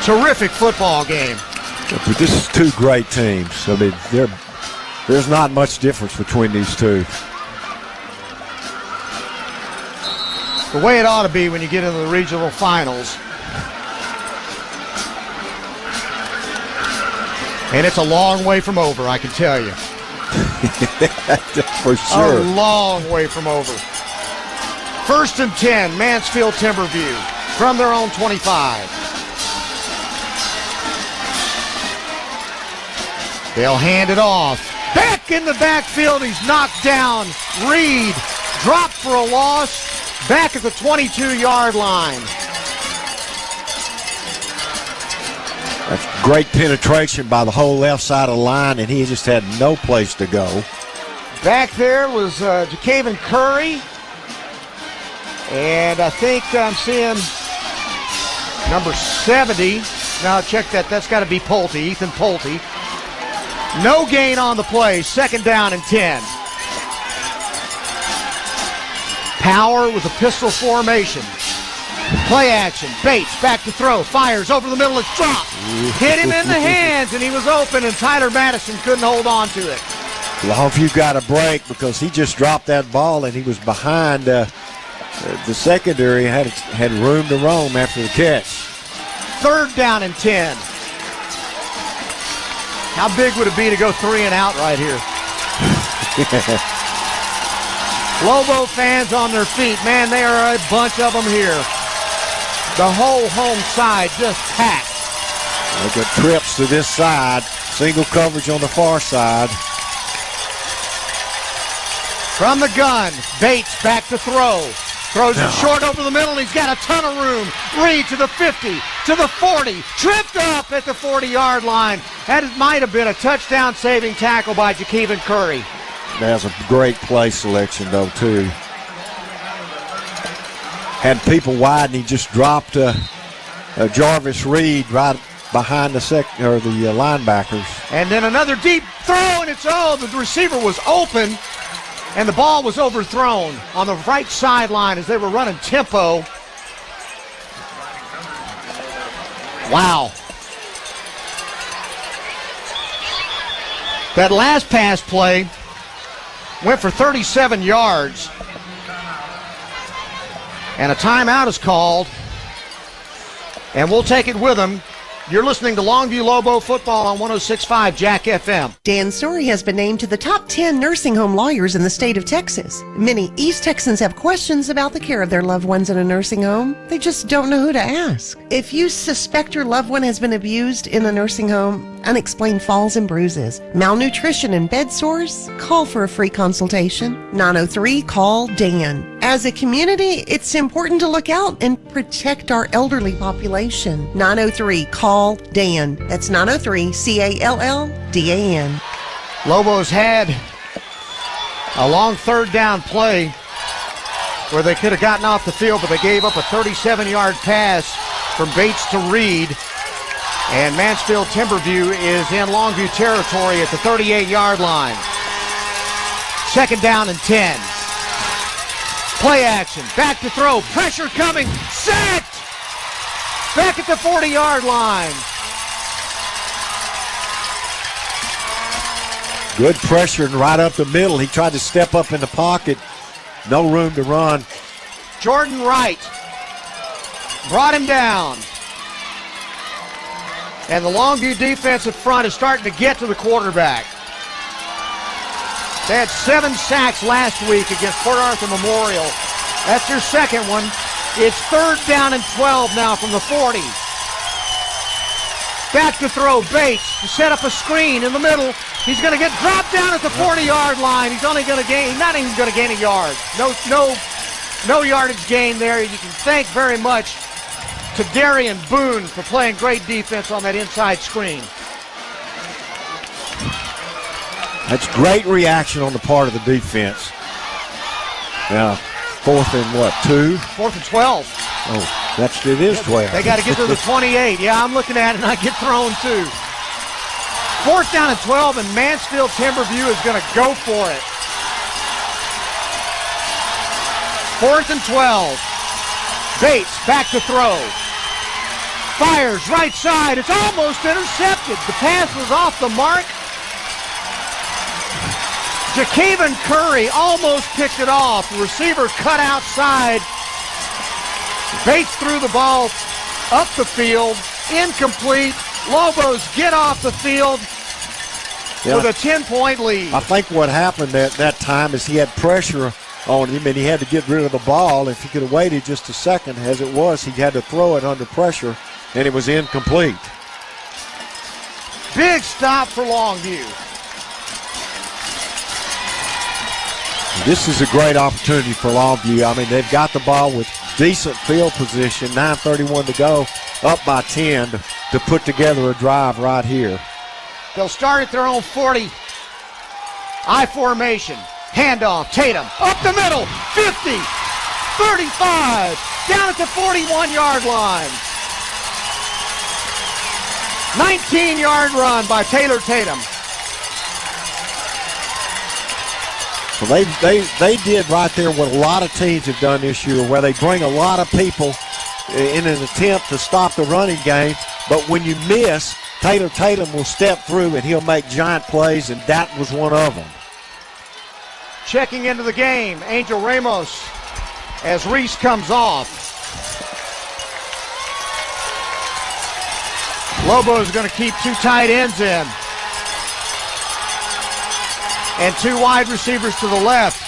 Terrific football game. But this is 2 great teams. I mean, there's not much difference between these two. The way it ought to be when you get into the regional finals. And it's a long way from over, I can tell you. For sure. A long way from over. 1st and 10, Mansfield Timberview from their own 25. They'll hand it off. Back in the backfield, he's knocked down. Reed dropped for a loss. Back at the 22-yard line. That's great penetration by the whole left side of the line, and he just had no place to go. Back there was Jacaven Curry. And I think I'm seeing number 70. Now check that. That's got to be Pulte, Ethan Pulte. No gain on the play. 2nd down and 10. Power with a pistol formation. Play action. Bates back to throw. Fires over the middle. It's dropped. Hit him in the hands, and he was open, and Tyler Madison couldn't hold on to it. Longview got a break because he just dropped that ball, and he was behind the secondary. Had room to roam after the catch. 3rd down and 10. How big would it be to go 3 and out right here? Lobo fans on their feet. Man, there are a bunch of them here. The whole home side just packed. They got trips to this side. Single coverage on the far side. From the gun, Bates back to throw. Throws it short over the middle, and he's got a ton of room. Reed to the 50, to the 40. Tripped up at the 40-yard line. That might have been a touchdown-saving tackle by Jacaven Curry. That's a great play selection, though, too. Had people wide, and he just dropped Jarvis Reed right behind the linebackers. And then another deep throw, and the receiver was open, and the ball was overthrown on the right sideline as they were running tempo. Wow. That last pass play went for 37 yards. And a timeout is called. And we'll take it with them. You're listening to Longview Lobo football on 106.5 Jack FM. Dan Story has been named to the top 10 nursing home lawyers in the state of Texas. Many East Texans have questions about the care of their loved ones in a nursing home. They just don't know who to ask. If you suspect your loved one has been abused in a nursing home, unexplained falls and bruises, malnutrition and bed sores, call for a free consultation. 903-CALL-DAN. As a community, it's important to look out and protect our elderly population. 903-CALL-DAN. That's 903-CALLDAN. Lobos had a long 3rd down play where they could have gotten off the field, but they gave up a 37-yard pass from Bates to Reed. And Mansfield Timberview is in Longview territory at the 38-yard line. 2nd down and 10. Play action. Back to throw. Pressure coming. Sacked. Back at the 40-yard line. Good pressure right up the middle. He tried to step up in the pocket. No room to run. Jordan Wright brought him down. And the Longview defensive front is starting to get to the quarterback. They had 7 sacks last week against Port Arthur Memorial. That's their second one. It's 3rd down and 12 now from the 40. Back to throw. Bates to set up a screen in the middle. He's going to get dropped down at the 40-yard line. He's only going to gain, not even going to gain a yard. No yardage gain there. You can thank very much to Darian Boone for playing great defense on that inside screen. That's great reaction on the part of the defense. Now, 4th and what, 2? 4th and 12. Oh, it is 12. They got to get to the 28. Yeah, I'm looking at it, and I get thrown too. 4th down and 12, and Mansfield Timberview is going to go for it. 4th and 12. Bates back to throw. Fires right side. It's almost intercepted. The pass was off the mark. Jakeven Curry almost picked it off. The receiver cut outside. Bates threw the ball up the field. Incomplete. Lobos get off the field with a 10-point lead. I think what happened at that time is he had pressure on him, and he had to get rid of the ball. If he could have waited just a second, as it was, he had to throw it under pressure, and it was incomplete. Big stop for Longview. This is a great opportunity for Longview. I mean, they've got the ball with decent field position, 9:31 to go, up by 10 to put together a drive right here. They'll start at their own 40. I formation. Handoff. Tatum. Up the middle. 50. 35. Down at the 41-yard line. 19-yard run by Taylor Tatum. Well, they did right there what a lot of teams have done this year, where they bring a lot of people in an attempt to stop the running game. But when you miss, Taylor Tatum will step through and he'll make giant plays, and that was one of them. Checking into the game, Angel Ramos, as Reese comes off. Lobo is going to keep 2 tight ends in. And 2 wide receivers to the left.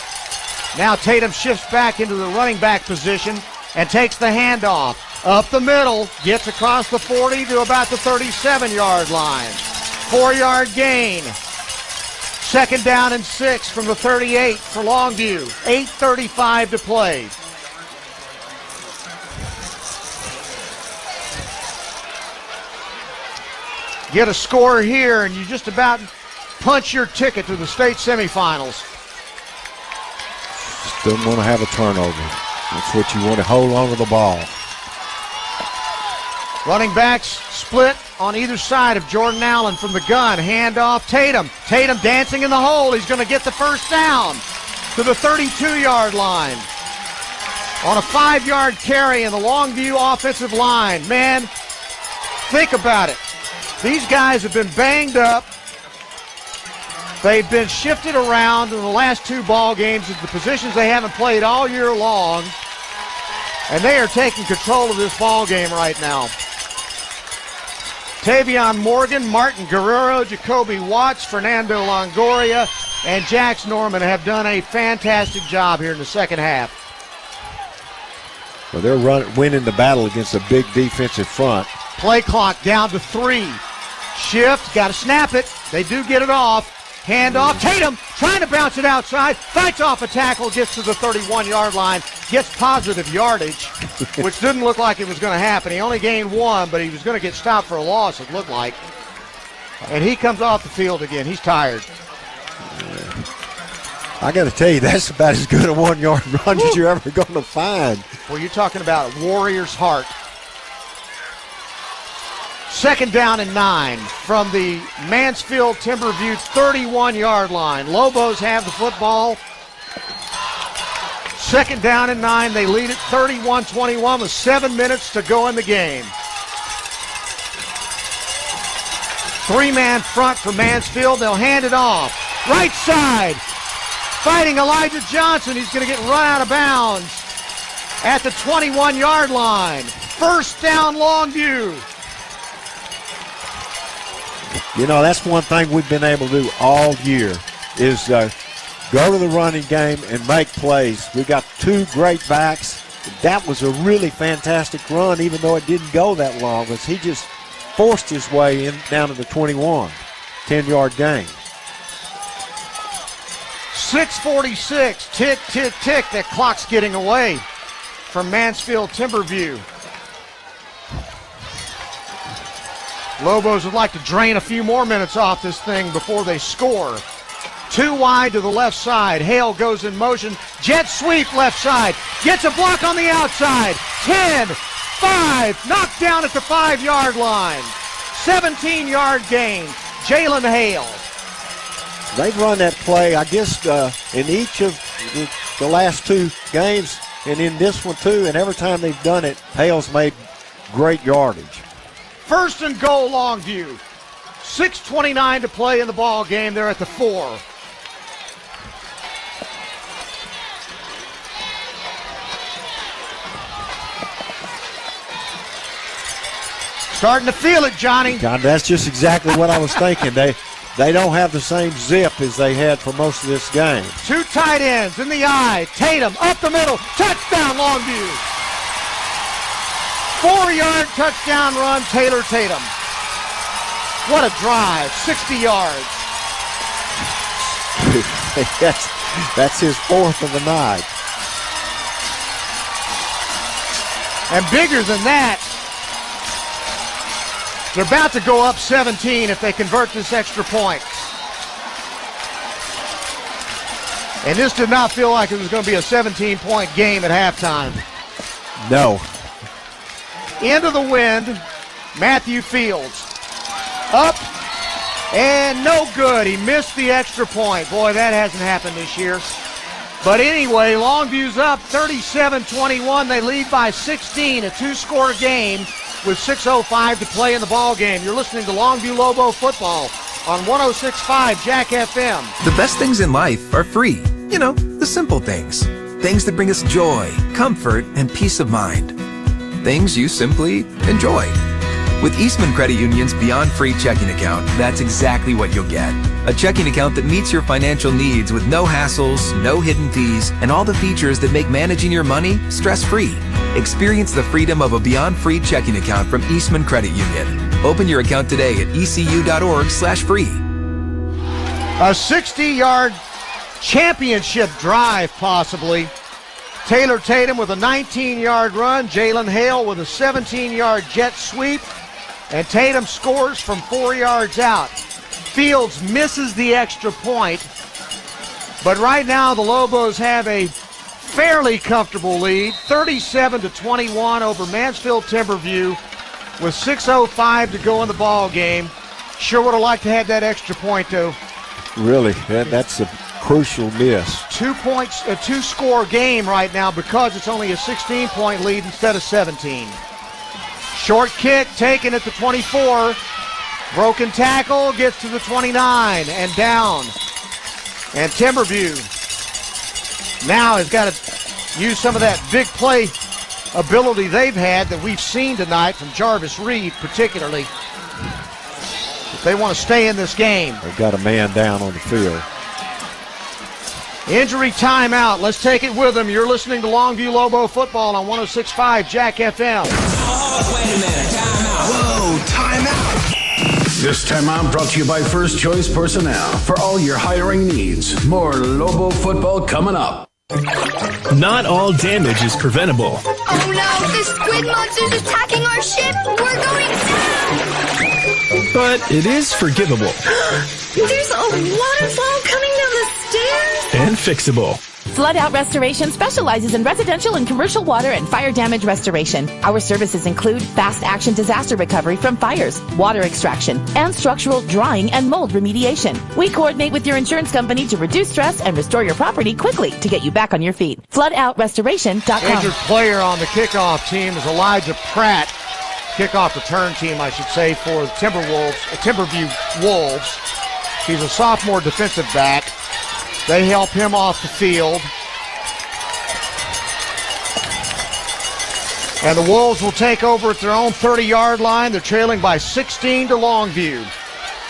Now Tatum shifts back into the running back position and takes the handoff. Up the middle, gets across the 40 to about the 37-yard line. 4-yard gain. 2nd down and 6 from the 38 for Longview. 8:35 to play. Get a score here, and you just about punch your ticket to the state semifinals. Still want to have a turnover. That's what you want to hold on to the ball. Running backs split on either side of Jordan Allen from the gun. Handoff Tatum. Tatum dancing in the hole. He's going to get the first down to the 32-yard line. On a 5-yard carry in the Longview offensive line. Man, think about it. These guys have been banged up. They've been shifted around in the last 2 ball games at the positions they haven't played all year long. And they are taking control of this ball game right now. Tavion Morgan, Martin Guerrero, Jacoby Watts, Fernando Longoria, and Jax Norman have done a fantastic job here in the second half. Well, they're winning the battle against a big defensive front. Play clock down to 3. Shift, got to snap it. They do get it off. Handoff, Tatum trying to bounce it outside, fights off a tackle, gets to the 31-yard line, gets positive yardage, which didn't look like it was going to happen. He only gained 1, but he was going to get stopped for a loss, it looked like. And he comes off the field again. He's tired. I got to tell you, that's about as good a 1-yard run as you're ever going to find. Well, you're talking about Warrior's heart. 2nd down and 9 from the Mansfield Timberview 31-yard line. Lobos have the football. 2nd down and 9. They lead it 31-21 with 7 minutes to go in the game. 3-man front for Mansfield. They'll hand it off. Right side. Fighting Elijah Johnson. He's going to get run out of bounds at the 21-yard line. 1st down, Longview. You know, that's one thing we've been able to do all year is go to the running game and make plays. We got 2 great backs. That was a really fantastic run, even though it didn't go that long, because he just forced his way in down to the 21. 10-yard gain. 6:46. Tick, tick, tick. That clock's getting away from Mansfield Timberview. Lobos would like to drain a few more minutes off this thing before they score. 2 wide to the left side. Hale goes in motion. Jet sweep left side. Gets a block on the outside. 10, 5. Knocked down at the 5-yard line. 17-yard gain. Jalen Hale. They've run that play, I guess, in each of the last 2 games and in this one too, and every time they've done it, Hale's made great yardage. 1st and goal, Longview. 6:29 to play in the ball game. They're at the 4. Starting to feel it, Johnny. God, that's just exactly what I was thinking. They don't have the same zip as they had for most of this game. 2 tight ends in the eye. Tatum up the middle. Touchdown, Longview. 4-yard touchdown run, Taylor Tatum. What a drive, 60 yards. That's his 4th of the night. And bigger than that, they're about to go up 17 if they convert this extra point. And this did not feel like it was going to be a 17-point game at halftime. No. Into the wind, Matthew Fields. Up and no good. He missed the extra point. Boy, that hasn't happened this year. But anyway, Longview's up 37-21. They lead by 16, a 2-score game with 6:05 to play in the ball game. You're listening to Longview Lobo football on 106.5 Jack FM. The best things in life are free. You know, the simple things. Things that bring us joy, comfort, and peace of mind. Things you simply enjoy. With Eastman Credit Union's Beyond Free checking account, that's exactly what you'll get. A checking account that meets your financial needs with no hassles, no hidden fees, and all the features that make managing your money stress-free. Experience the freedom of a Beyond Free checking account from Eastman Credit Union. Open your account today at ecu.org/free. A 60-yard championship drive, possibly. Taylor Tatum with a 19-yard run. Jalen Hale with a 17-yard jet sweep. And Tatum scores from 4 yards out. Fields misses the extra point. But right now the Lobos have a fairly comfortable lead, 37-21 over Mansfield Timberview with 6:05 to go in the ball game. Sure would have liked to have that extra point, though. Really, that's a crucial miss. 2 points, a 2-score game right now because it's only a 16-point lead instead of 17. Short kick taken at the 24. Broken tackle gets to the 29 and down. And Timberview now has got to use some of that big play ability they've had that we've seen tonight from Jarvis Reed particularly. If they want to stay in this game. They've got a man down on the field. Injury timeout. Let's take it with them. You're listening to Longview Lobo football on 106.5 Jack FM. Oh, wait a minute. Timeout. Whoa, timeout. This timeout brought to you by First Choice Personnel. For all your hiring needs. More Lobo football coming up. Not all damage is preventable. Oh no, the squid monster's attacking our ship. We're going down. But it is forgivable. There's a waterfall coming down the stairs. And fixable. Flood Out Restoration specializes in residential and commercial water and fire damage restoration. Our services include fast action disaster recovery from fires, water extraction, and structural drying and mold remediation. We coordinate with your insurance company to reduce stress and restore your property quickly to get you back on your feet. FloodOutRestoration.com. Injured player on the kickoff team is Elijah Pratt. Kickoff return team, I should say, for the Timberview Wolves. He's a sophomore defensive back. They help him off the field. And the Wolves will take over at their own 30-yard line. They're trailing by 16 to Longview.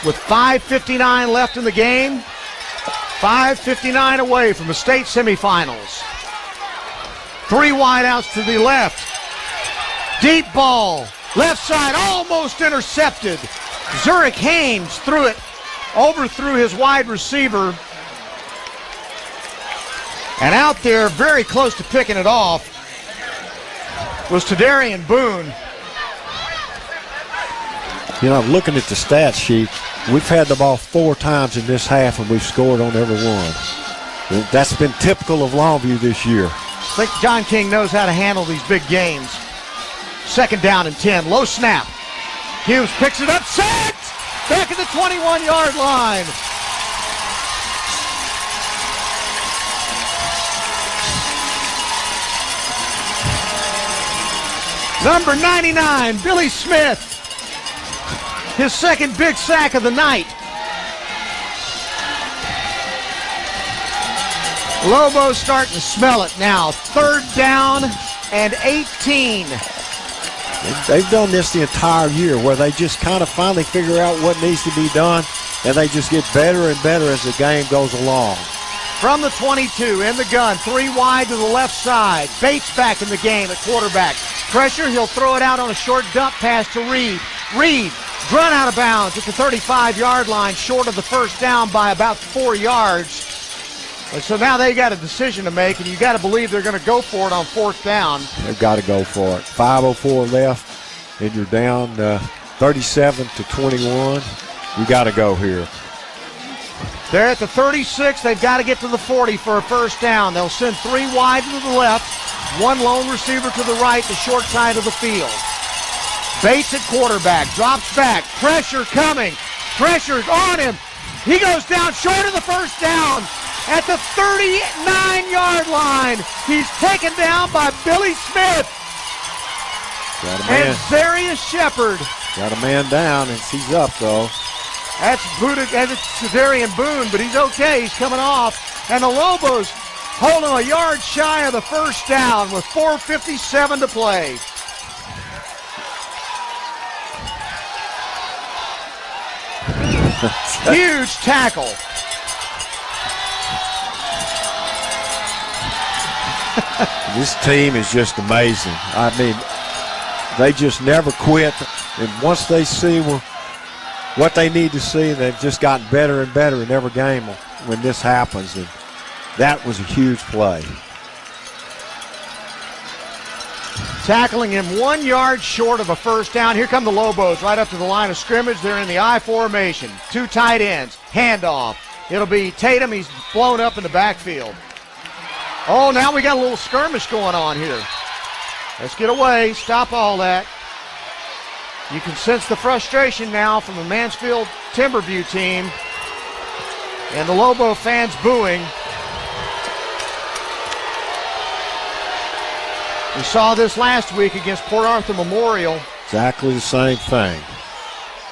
With 5:59 left in the game, 5:59 away from the state semifinals. 3 wideouts to the left. Deep ball, left side, almost intercepted. Zurich Haynes overthrew his wide receiver. And out there, very close to picking it off, was Tadarian Boone. You know, looking at the stat sheet, we've had the ball 4 times in this half, and we've scored on every one. That's been typical of Longview this year. I think John King knows how to handle these big games. 2nd down and 10. Low snap. Hughes picks it up. Sacked! Back at the 21-yard line. Number 99, Billy Smith. His 2nd big sack of the night. Lobo's starting to smell it now. 3rd down and 18. They've done this the entire year where they just kind of finally figure out what needs to be done, and they just get better and better as the game goes along. From the 22, in the gun, 3 wide to the left side. Bates back in the game at quarterback. Pressure, he'll throw it out on a short dump pass to Reed. Reed, run out of bounds at the 35-yard line, short of the 1st down by about 4 yards. And so now they got a decision to make, and you got to believe they're going to go for it on 4th down. They've got to go for it. 5:04 left, and you're down 37 to 21. You got to go here. They're at the 36. They've got to get to the 40 for a 1st down. They'll send 3 wide to the left, 1 lone receiver to the right, the short side of the field. Bates at quarterback, drops back, pressure coming. Pressure's on him. He goes down short of the 1st down at the 39-yard line. He's taken down by Billy Smith. Got a man. And Zarius Shepard. Got a man down, and he's up, though. That's Tadarian Boone, but he's okay. He's coming off. And the Lobos holding a yard shy of the 1st down with 4:57 to play. Huge tackle. This team is just amazing. I mean, they just never quit. And once they see what they need to see, they've just gotten better and better in every game when this happens. And that was a huge play. Tackling him 1 yard short of a 1st down. Here come the Lobos right up to the line of scrimmage. They're in the I formation. 2 tight ends. Handoff. It'll be Tatum. He's blown up in the backfield. Oh, now we got a little skirmish going on here. Let's get away. Stop all that. You can sense the frustration now from the Mansfield Timberview team. And the Lobo fans booing. We saw this last week against Port Arthur Memorial. Exactly the same thing.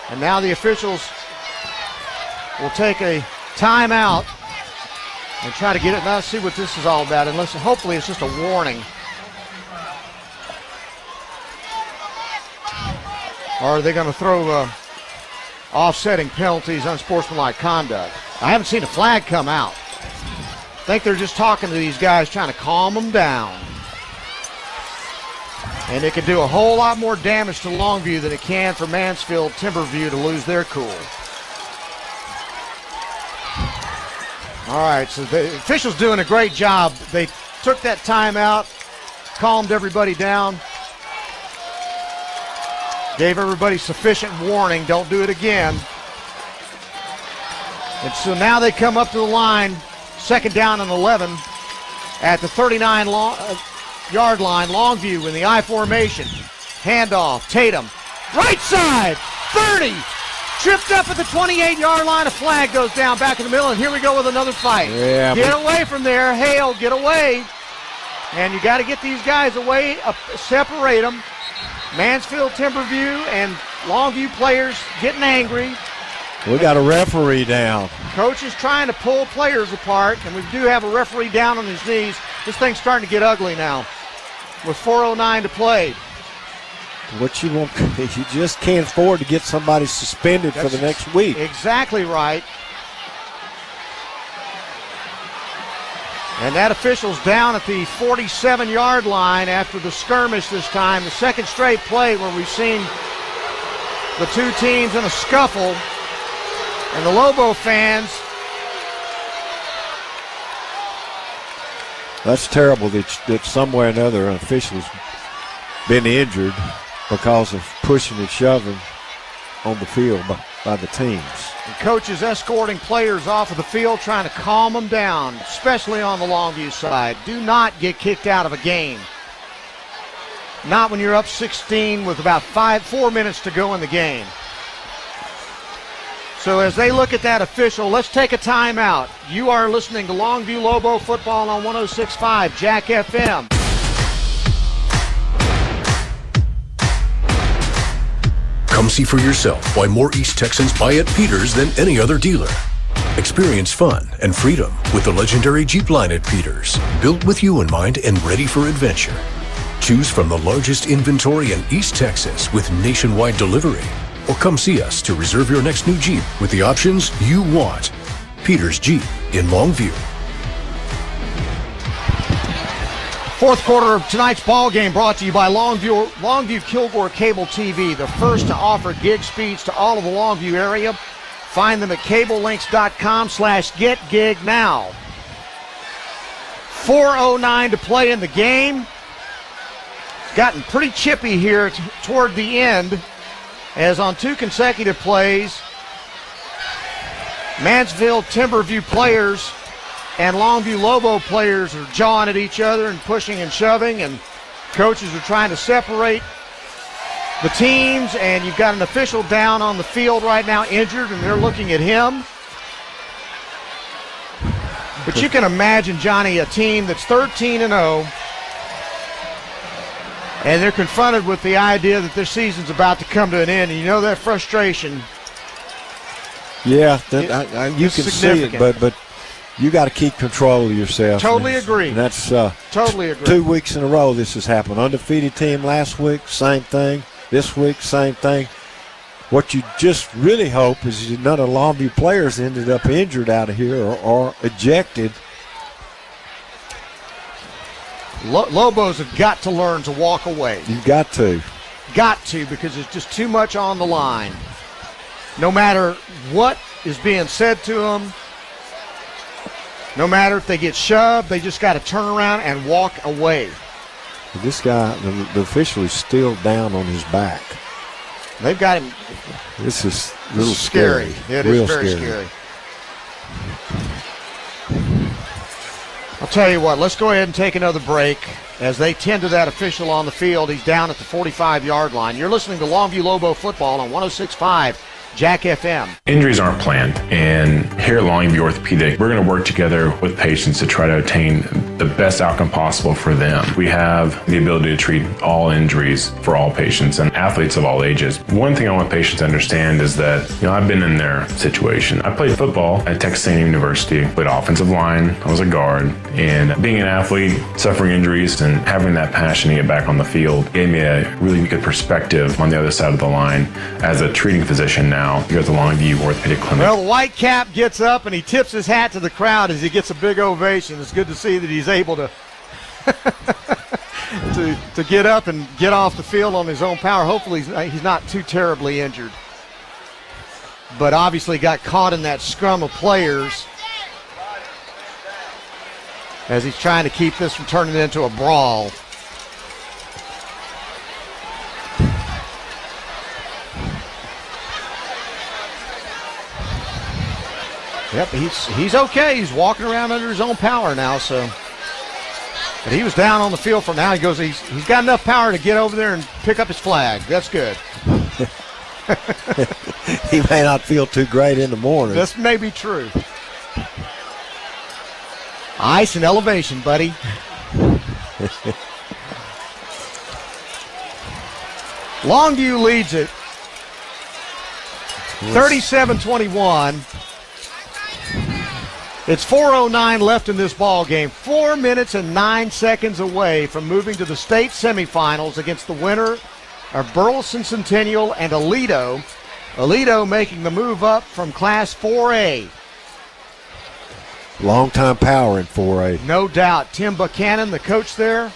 And now the officials will take a timeout and try to get it. Now see what this is all about. And listen, hopefully it's just a warning. Or are they going to throw offsetting penalties, unsportsmanlike conduct? I haven't seen a flag come out. I think they're just talking to these guys, trying to calm them down. And it can do a whole lot more damage to Longview than it can for Mansfield Timberview to lose their cool. All right, so the officials doing a great job. They took that timeout, calmed everybody down, gave everybody sufficient warning, don't do it again. And so now they come up to the line, 2nd down and 11. at the 39-yard line. Longview in the I formation. Handoff. Tatum. Right side. 30. Tripped up at the 28-yard line. A flag goes down back in the middle, and here we go with another fight. Yeah, get away from there. Hale, get away. And you got to get these guys away, separate them. Mansfield Timberview and Longview players getting angry. We got a referee down. Coach is trying to pull players apart, and we do have a referee down on his knees. This thing's starting to get ugly now with 4:09 to play. What you want, you just can't afford to get somebody suspended for the next week. Exactly right. And that official's down at the 47-yard line after the skirmish this time. The second straight play where we've seen the two teams in a scuffle. And the Lobo fans. That's terrible that somewhere or another an official's been injured because of pushing and shoving on the field by the teams. And coaches escorting players off of the field, trying to calm them down, especially on the Longview side. Do not get kicked out of a game. Not when you're up 16 with about 4 minutes to go in the game. So as they look at that official, let's take a timeout. You are listening to Longview Lobo football on 106.5 Jack FM. Come see for yourself why more East Texans buy at Peters than any other dealer. Experience fun and freedom with the legendary Jeep line at Peters, built with you in mind and ready for adventure. Choose from the largest inventory in East Texas with nationwide delivery. Or come see us to reserve your next new Jeep with the options you want. Peters Jeep in Longview. Fourth quarter of tonight's ball game brought to you by Longview Kilgore Cable TV, the first to offer gig speeds to all of the Longview area. Find them at cablelinks.com/getgig now. 4:09 to play in the game. Gotten pretty chippy here toward the end, as on two consecutive plays, Mansfield Timberview players and Longview Lobo players are jawing at each other and pushing and shoving, and coaches are trying to separate the teams, and you've got an official down on the field right now injured, and they're looking at him. But you can imagine, Johnny, a team that's 13-0, and they're confronted with the idea that their season's about to come to an end, and you know that frustration. Yeah, you can see it, but you got to keep control of yourself. Totally agree. And that's totally agree. 2 weeks in a row this has happened. Undefeated team last week, same thing. This week, same thing. What you just really hope is none of the Longview players ended up injured out of here or ejected. Lobos have got to learn to walk away. You've got to. Got to, because there's just too much on the line. No matter what is being said to them, no matter if they get shoved, they just got to turn around and walk away. This guy, the official, is still down on his back. They've got him. This is a little scary. It Real is very scary. I'll tell you what, let's go ahead and take another break as they tend to that official on the field. He's down at the 45-yard line. You're listening to Longview Lobo football on 106.5 Jack FM. Injuries aren't planned, and here at Longview Orthopedic, we're going to work together with patients to try to obtain the best outcome possible for them. We have the ability to treat all injuries for all patients and athletes of all ages. One thing I want patients to understand is that, I've been in their situation. I played football at Texas A&M University, played offensive line, I was a guard, and being an athlete, suffering injuries, and having that passion to get back on the field gave me a really good perspective on the other side of the line as a treating physician now here at the Longview Orthopedic Clinic. Well, the white cap gets up and he tips his hat to the crowd as he gets a big ovation. It's good to see that he's able to to get up and get off the field on his own power. Hopefully he's not too terribly injured. But obviously got caught in that scrum of players as he's trying to keep this from turning into a brawl. Yep, he's okay. He's walking around under his own power now, so But he was down on the field for now. He goes, he's got enough power to get over there and pick up his flag. That's good. He may not feel too great in the morning. This may be true. Ice and elevation, buddy. Longview leads it 37-21. It's 4:09 left in this ball game. 4 minutes and 9 seconds away from moving to the state semifinals against the winner of Burleson Centennial and Aledo. Aledo making the move up from Class 4A. Long-time power in 4A. No doubt. Tim Buchanan, the coach there,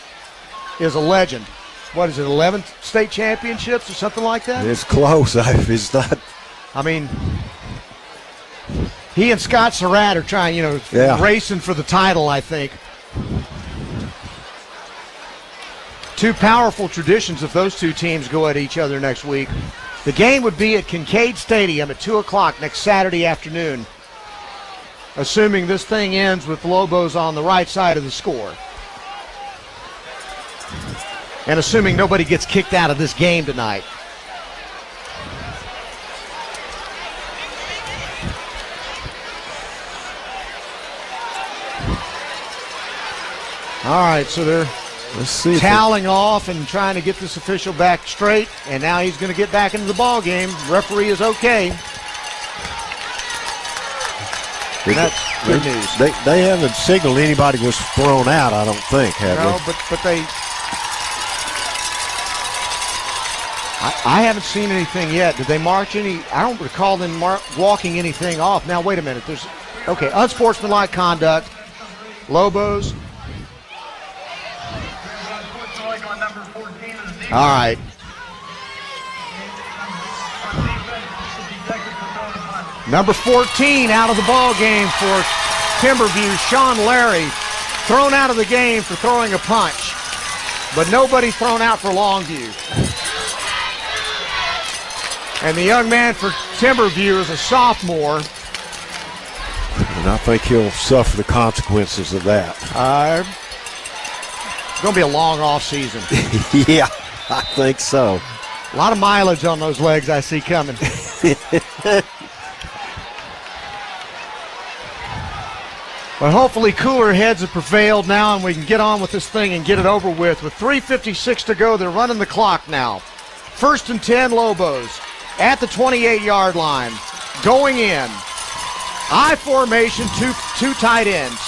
is a legend. What is it, 11 state championships or something like that? It's close. It's not. I mean, he and Scott Surratt are trying, racing for the title, I think. Two powerful traditions if those two teams go at each other next week. The game would be at Kincaid Stadium at 2 o'clock next Saturday afternoon, assuming this thing ends with Lobos on the right side of the score. And assuming nobody gets kicked out of this game tonight. All right, so they're toweling off and trying to get this official back straight, and now he's going to get back into the ball game. Referee is okay. And that's good news. They haven't signaled anybody was thrown out, I don't think, have they? No, but they... I haven't seen anything yet. Did they march any? I don't recall them walking anything off. Now, wait a minute. There's unsportsmanlike conduct. Lobos. All right. Number 14 out of the ball game for Timberview. Sean Larry thrown out of the game for throwing a punch, but nobody thrown out for Longview. And the young man for Timberview is a sophomore. And I think he'll suffer the consequences of that. It's going to be a long off season. Yeah, I think so. A lot of mileage on those legs I see coming. But hopefully cooler heads have prevailed now and we can get on with this thing and get it over with. With 3:56 to go, they're running the clock now. 1st and 10 Lobos at the 28-yard line. Going in. I formation, two tight ends.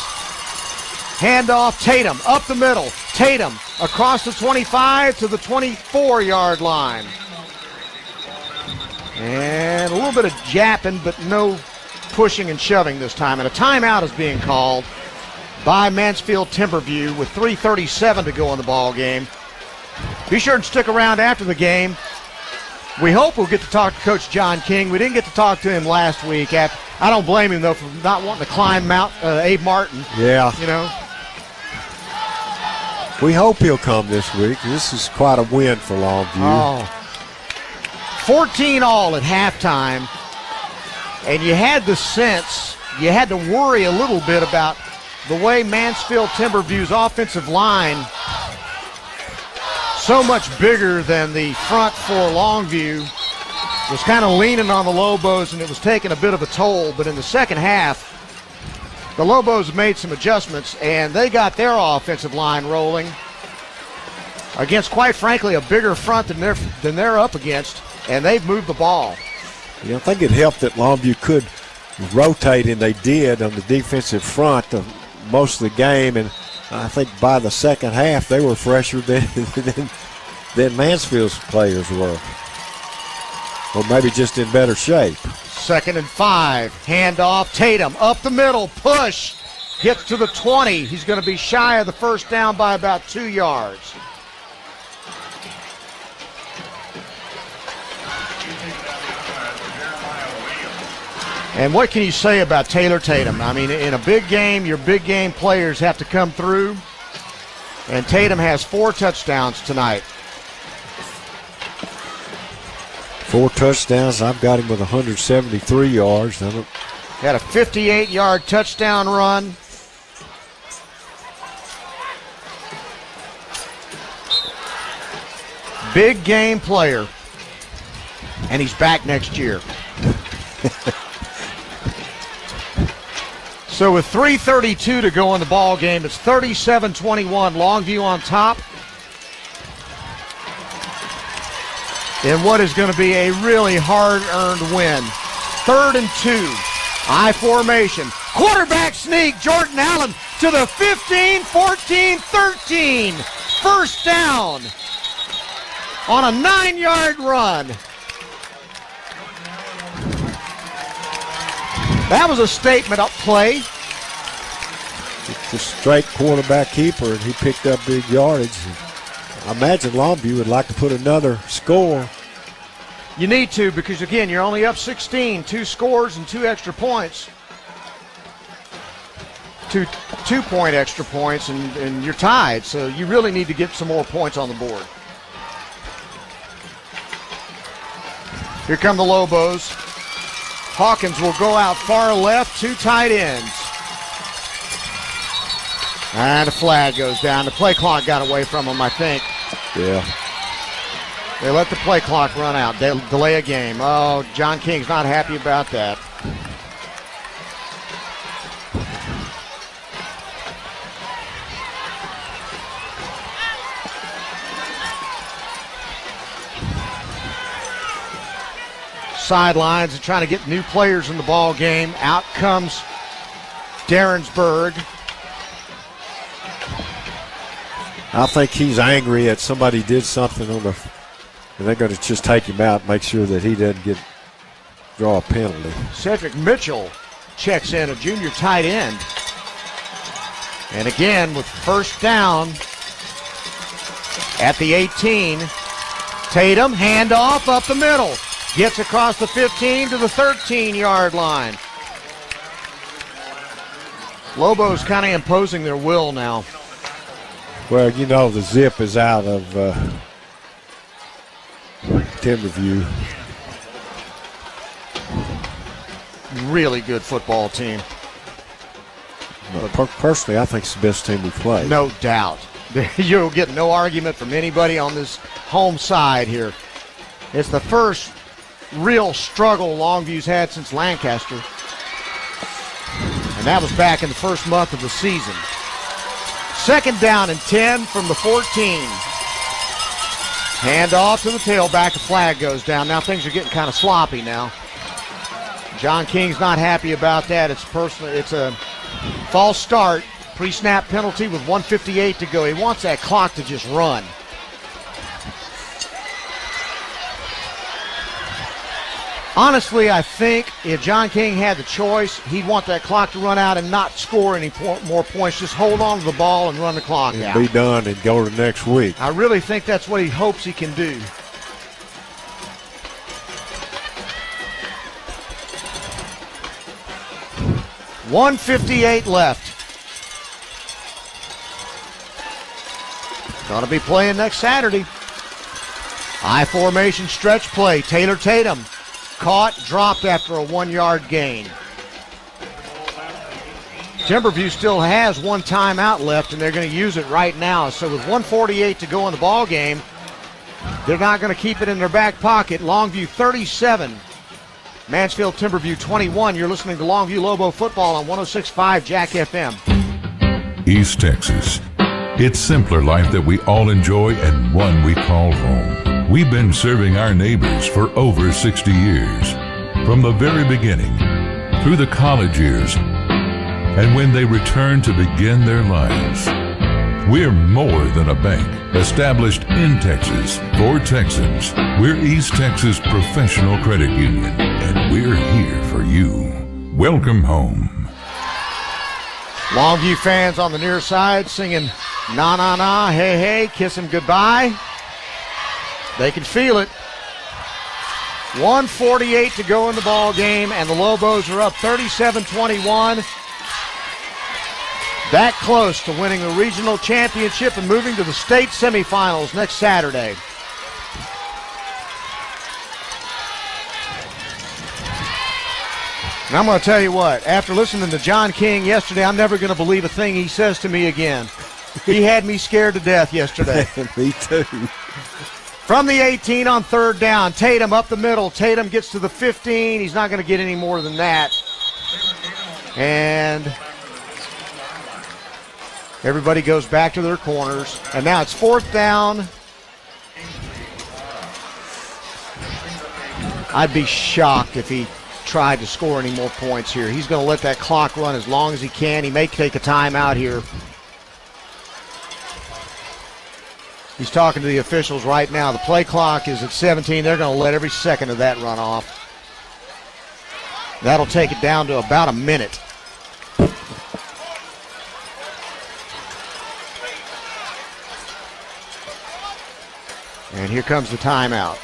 Handoff, Tatum up the middle. Tatum across the 25 to the 24-yard line. And a little bit of japping, but no pushing and shoving this time. And a timeout is being called by Mansfield Timberview with 3:37 to go in the ball game. Be sure and stick around after the game. We hope we'll get to talk to Coach John King. We didn't get to talk to him last week. I don't blame him, though, for not wanting to climb Mount Abe Martin. Yeah. You know. We hope he'll come this week. This is quite a win for Longview. 14 all at halftime. And you had the sense, you had to worry a little bit about the way Mansfield Timberview's offensive line, so much bigger than the front for Longview, was kind of leaning on the Lobos, and it was taking a bit of a toll. But in the second half, the Lobos made some adjustments, and they got their offensive line rolling against, quite frankly, a bigger front than they're up against, and they've moved the ball. Yeah, I think it helped that Longview could rotate, and they did on the defensive front most of the game, and I think by the second half they were fresher than Mansfield's players were, or maybe just in better shape. 2nd and 5, handoff, Tatum up the middle, push, gets to the 20. He's going to be shy of the first down by about 2 yards. And what can you say about Taylor Tatum? I mean, in a big game, your big game players have to come through. And Tatum has 4 touchdowns tonight. 4 touchdowns. I've got him with 173 yards. Had a 58-yard touchdown run. Big game player. And he's back next year. So with 3:32 to go in the ball game, it's 37-21. Longview on top. In what is going to be a really hard-earned win. 3rd and 2. I formation. Quarterback sneak. Jordan Allen to the 15, 14, 13. First down on a 9-yard run. That was a statement up play. It's a straight quarterback keeper, and he picked up big yardage. I imagine Longview would like to put another score. You need to, because again, you're only up 16, 2 scores and 2 extra points. 2-point extra points, and you're tied, so you really need to get some more points on the board. Here come the Lobos. Hawkins will go out far left, 2 tight ends. And a flag goes down. The play clock got away from him, I think. Yeah. They let the play clock run out. They'll delay a game. Oh, John King's not happy about that. Sidelines and trying to get new players in the ball game. Out comes Derensburg. I think he's angry at somebody did something on the, and they're going to just take him out, make sure that he doesn't draw a penalty. Cedric Mitchell checks in, a junior tight end. And again, with first down at the 18, Tatum, handoff up the middle. Gets across the 15 to the 13-yard line. Lobos kind of imposing their will now. Well, you know the zip is out of Timberview. Really good football team. Personally, I think it's the best team we played. No doubt. You'll get no argument from anybody on this home side here. It's the first real struggle Longview's had since Lancaster. And that was back in the first month of the season. 2nd down and 10 from the 14. Hand off to the tailback. A flag goes down. Now things are getting kind of sloppy now. John King's not happy about that. It's a false start. Pre-snap penalty with 1:58 to go. He wants that clock to just run. Honestly, I think if John King had the choice, he'd want that clock to run out and not score any more points. Just hold on to the ball and run the clock out. Be done and go to next week. I really think that's what he hopes he can do. $1:58 left. Gonna be playing next Saturday. I formation stretch play. Taylor Tatum. Caught, dropped after a 1-yard gain. Timberview still has 1 timeout left, and they're going to use it right now. So with 1:48 to go in the ball game, they're not going to keep it in their back pocket. Longview 37, Mansfield Timberview 21. You're listening to Longview Lobo football on 106.5 Jack FM. East Texas. It's simpler life that we all enjoy and one we call home. We've been serving our neighbors for over 60 years. From the very beginning, through the college years, and when they return to begin their lives. We're more than a bank, established in Texas for Texans. We're East Texas Professional Credit Union, and we're here for you. Welcome home. Longview fans on the near side singing na na na, hey hey, kiss him goodbye. They can feel it. 1:48 to go in the ball game, and the Lobos are up 37-21. That close to winning a regional championship and moving to the state semifinals next Saturday. And I'm going to tell you what, after listening to John King yesterday, I'm never going to believe a thing he says to me again. He had me scared to death yesterday. Me too. From the 18 on third down, Tatum up the middle. Tatum gets to the 15. He's not going to get any more than that. And everybody goes back to their corners. And now it's fourth down. I'd be shocked if he tried to score any more points here. He's going to let that clock run as long as he can. He may take a timeout here. He's talking to the officials right now. The play clock is at 17. They're going to let every second of that run off. That'll take it down to about a minute. And here comes the timeout.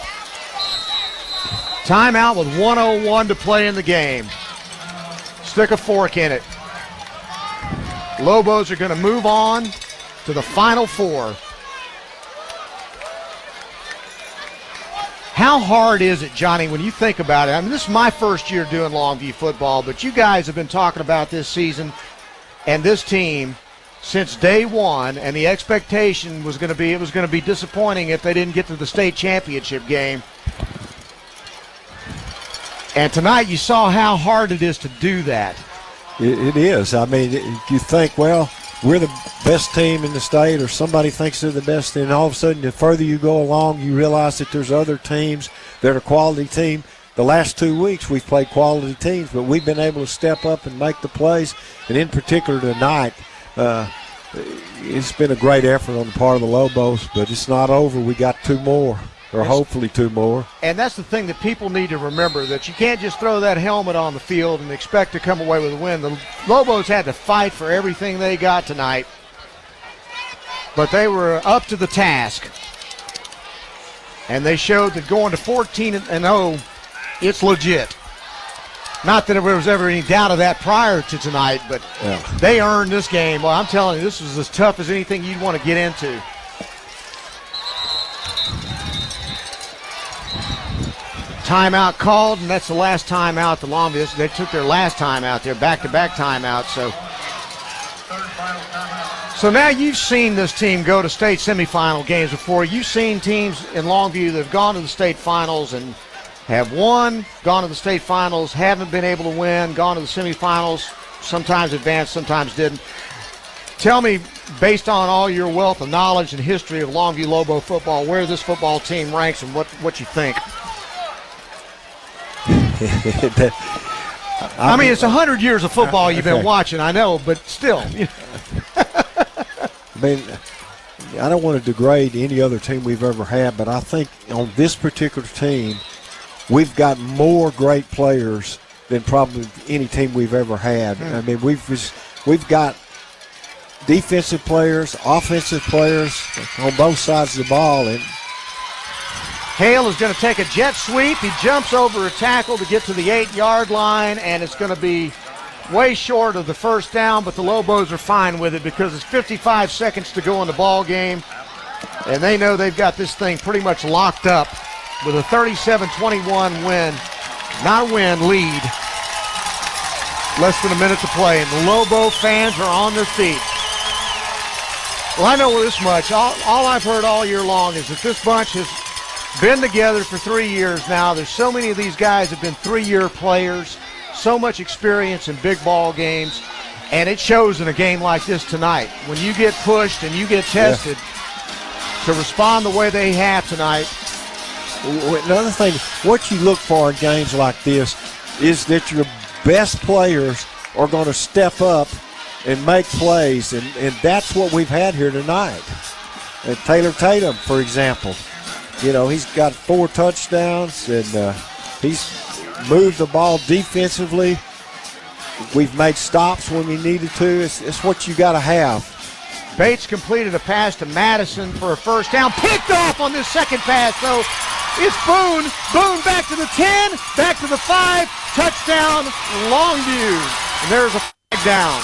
Timeout with 1:01 to play in the game. Stick a fork in it. Lobos are going to move on to the Final Four. How hard is it, Johnny, when you think about it? I mean, this is my first year doing Longview football, but you guys have been talking about this season and this team since day one, and the expectation was going to be it was going to be disappointing if they didn't get to the state championship game. And tonight you saw how hard it is to do that. It is. I mean, you think, well, we're the best team in the state, or somebody thinks they're the best, and all of a sudden, the further you go along, you realize that there's other teams that are quality team. The last 2 weeks, we've played quality teams, but we've been able to step up and make the plays. And in particular tonight, it's been a great effort on the part of the Lobos, but it's not over. We got two more, or hopefully two more. And that's the thing that people need to remember, that you can't just throw that helmet on the field and expect to come away with a win. The Lobos had to fight for everything they got tonight, but they were up to the task. And they showed that going to 14-0, it's legit. Not that there was ever any doubt of that prior to tonight, but they earned this game. Well, I'm telling you, this was as tough as anything you'd want to get into. Timeout called, and that's the last timeout. The Longview, they took their last timeout there, back-to-back timeout. So now you've seen this team go to state semifinal games before. You've seen teams in Longview that have gone to the state finals and have won, gone to the state finals, haven't been able to win, gone to the semifinals, sometimes advanced, sometimes didn't. Tell me, based on all your wealth of knowledge and history of Longview Lobo football, where this football team ranks and what you think. I mean, it's 100 years of football you've been watching, I know, but still. I mean, I don't want to degrade any other team we've ever had, but I think on this particular team, we've got more great players than probably any team we've ever had. I mean, we've got defensive players, offensive players on both sides of the ball. And Hale is going to take a jet sweep. He jumps over a tackle to get to the 8-yard line, and it's going to be way short of the first down, but the Lobos are fine with it because it's 55 seconds to go in the ball game, and they know they've got this thing pretty much locked up with a 37-21 lead. Less than a minute to play, and the Lobo fans are on their feet. Well, I know this much. All I've heard all year long is that this bunch has been together for 3 years now. There's so many of these guys have been 3-year players, so much experience in big ball games, and it shows in a game like this tonight. When you get pushed and you get tested to respond the way they have tonight. Another thing, what you look for in games like this is that your best players are going to step up and make plays, and that's what we've had here tonight. Taylor Tatum, for example, you know, he's got 4 touchdowns, and he's moved the ball defensively. We've made stops when we needed to. It's what you got to have. Bates completed a pass to Madison for a first down. Picked off on this second pass, though. It's Boone. Boone back to the 10, back to the 5. Touchdown, Longview. And there's a flag down.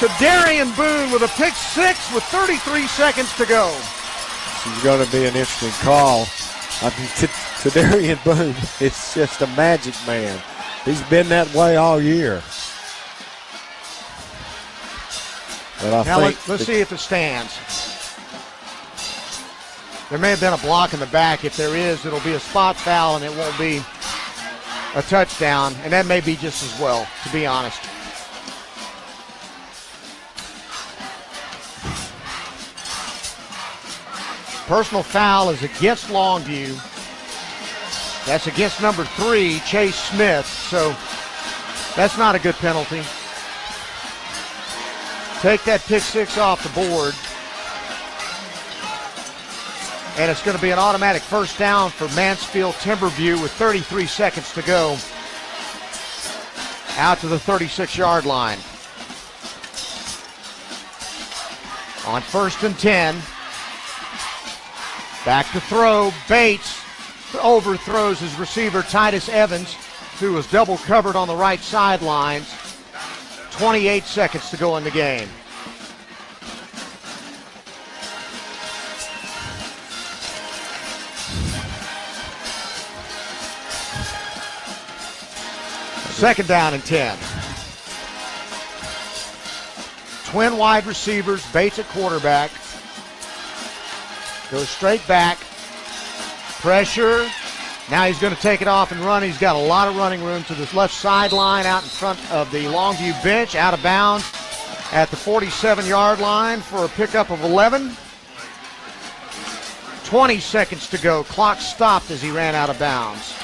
To Darian Boone with a pick 6 with 33 seconds to go. This is going to be an interesting call. I mean, to Darian Boone, it's just a magic man. He's been that way all year. But now let's see if it stands. There may have been a block in the back. If there is, it'll be a spot foul, and it won't be a touchdown, and that may be just as well, to be honest. Personal foul is against Longview. That's against number 3, Chase Smith, so that's not a good penalty. Take that pick 6 off the board. And it's going to be an automatic first down for Mansfield Timberview with 33 seconds to go. Out to the 36-yard line. On 1st and 10. Back to throw. Bates overthrows his receiver, Titus Evans, who was double covered on the right sidelines. 28 seconds to go in the game. Second down and 10. Twin wide receivers, Bates at quarterback. Goes straight back. Pressure. Now he's going to take it off and run. He's got a lot of running room to the left sideline out in front of the Longview bench. Out of bounds at the 47-yard line for a pickup of 11. 20 seconds to go. Clock stopped as he ran out of bounds.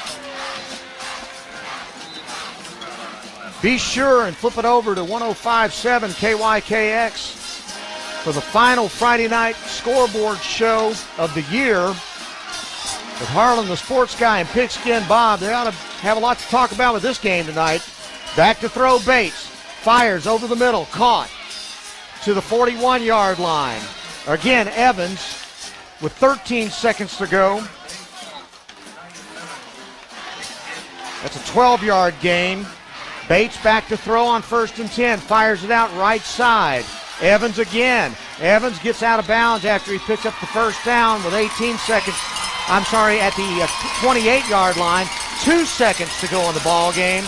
Be sure and flip it over to 105.7 KYKX for the final Friday night scoreboard show of the year. With Harlan, the sports guy, and Pigskin Bob, they ought to have a lot to talk about with this game tonight. Back to throw, Bates. Fires over the middle, caught to the 41-yard line. Again, Evans with 13 seconds to go. That's a 12-yard gain. Bates back to throw on 1st and 10. Fires it out right side. Evans again. Evans gets out of bounds after he picks up the first down with 18 seconds. I'm sorry, at the 28-yard line. 2 seconds to go in the ball game.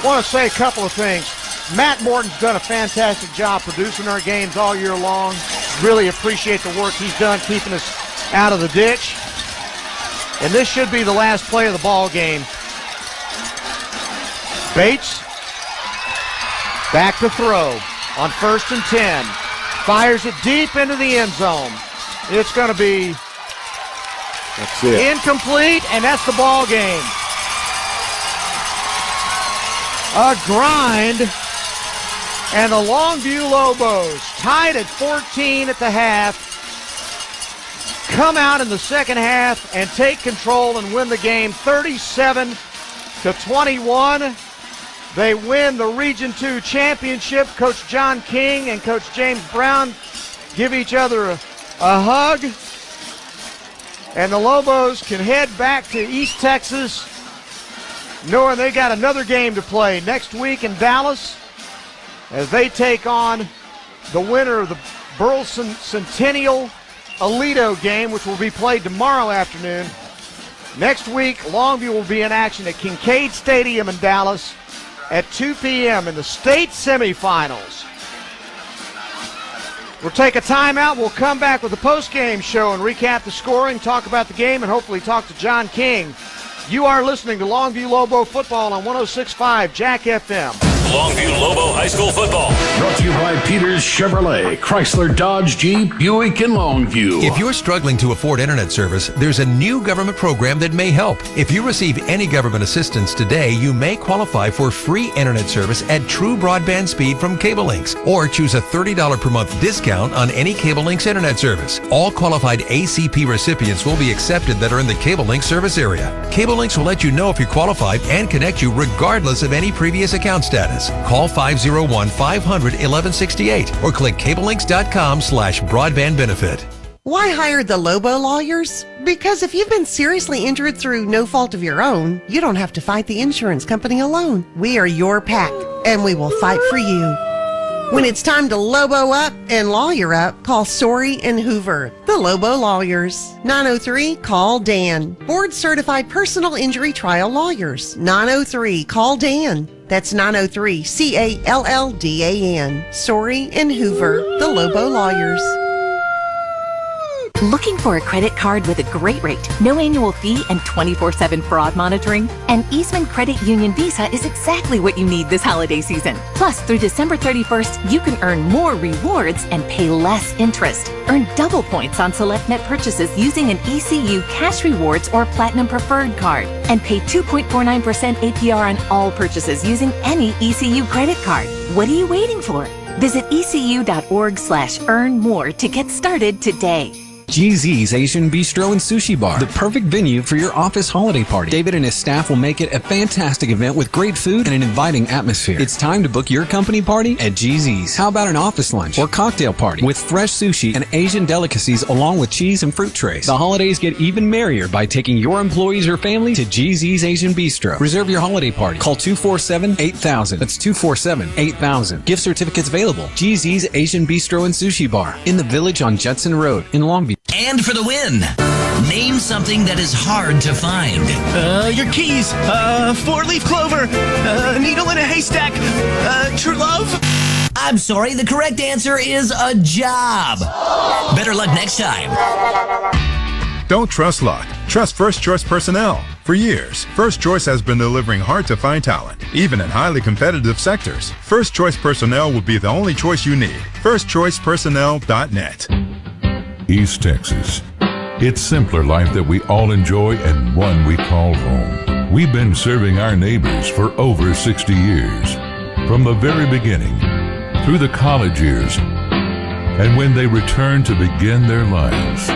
Want to say a couple of things. Matt Morton's done a fantastic job producing our games all year long. Really appreciate the work he's done keeping us out of the ditch. And this should be the last play of the ball game. Bates back to throw on 1st and 10. Fires it deep into the end zone. It's going to be incomplete, and that's the ball game. A grind, and the Longview Lobos, tied at 14 at the half, come out in the second half and take control and win the game 37-21. They win the Region 2 championship. Coach John King and Coach James Brown give each other a hug. And the Lobos can head back to East Texas, knowing they got another game to play next week in Dallas as they take on the winner of the Burleson Centennial Alito game, which will be played tomorrow afternoon. Next week, Longview will be in action at Kincaid Stadium in Dallas at 2 p.m. in the state semifinals. We'll take a timeout. We'll come back with the post-game show and recap the scoring, talk about the game, and hopefully talk to John King. You are listening to Longview Lobo football on 106.5 Jack FM. Longview Lobo High School football. Brought to you by Peters Chevrolet, Chrysler, Dodge, Jeep, Buick, and Longview. If you're struggling to afford internet service, there's a new government program that may help. If you receive any government assistance today, you may qualify for free internet service at true broadband speed from Cable Links, or choose a $30 per month discount on any Cable Links internet service. All qualified ACP recipients will be accepted that are in the Cable Links service area. Cable Links will let you know if you're qualified and connect you regardless of any previous account status. Call 501-500-1168 or click cablelinks.com/broadband benefit. Why hire the Lobo lawyers? Because if you've been seriously injured through no fault of your own, you don't have to fight the insurance company alone. We are your pack, and we will fight for you. When it's time to Lobo up and lawyer up, call Sorey and Hoover, the Lobo Lawyers. 903-CALL-DAN. Board-certified personal injury trial lawyers. 903-CALL-DAN. That's 903-CALLDAN. Sorey and Hoover, the Lobo Lawyers. Looking for a credit card with a great rate, no annual fee, and 24/7 fraud monitoring? An Eastman Credit Union Visa is exactly what you need this holiday season. Plus, through December 31st, you can earn more rewards and pay less interest. Earn double points on select net purchases using an ECU Cash Rewards or Platinum Preferred card. And pay 2.49% APR on all purchases using any ECU credit card. What are you waiting for? Visit ecu.org/earn-more to get started today. GZ's Asian Bistro and Sushi Bar, the perfect venue for your office holiday party. David and his staff will make it a fantastic event with great food and an inviting atmosphere. It's time to book your company party at GZ's. How about an office lunch or cocktail party with fresh sushi and Asian delicacies along with cheese and fruit trays? The holidays get even merrier by taking your employees or family to GZ's Asian Bistro. Reserve your holiday party. Call 247-8000. That's 247-8000. Gift certificates available. GZ's Asian Bistro and Sushi Bar in the Village on Judson Road in Longview. And for the win, name something that is hard to find. Your keys, 4-leaf clover, needle in a haystack, true love. I'm sorry, the correct answer is a job. Better luck next time. Don't trust luck. Trust First Choice Personnel. For years, First Choice has been delivering hard-to-find talent, even in highly competitive sectors. First Choice Personnel will be the only choice you need. FirstChoicePersonnel.net. East Texas. It's simpler life that we all enjoy and one we call home. We've been serving our neighbors for over 60 years. From the very beginning, through the college years, and when they return to begin their lives.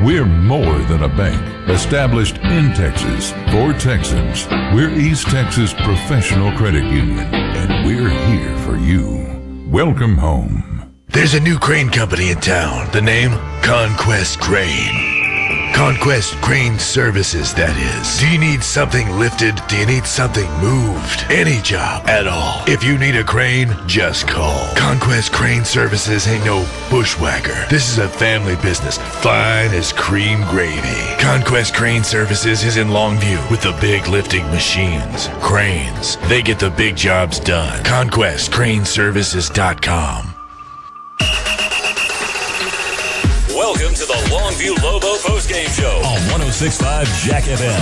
We're more than a bank, established in Texas for Texans. We're East Texas Professional Credit Union, and we're here for you. Welcome home. There's a new crane company in town. The name? Conquest Crane. Conquest Crane Services, that is. Do you need something lifted? Do you need something moved? Any job at all. If you need a crane, just call. Conquest Crane Services ain't no bushwhacker. This is a family business, fine as cream gravy. Conquest Crane Services is in Longview with the big lifting machines. Cranes. They get the big jobs done. ConquestCraneServices.com. Welcome to the Longview Lobo postgame show on 106.5 Jack FM.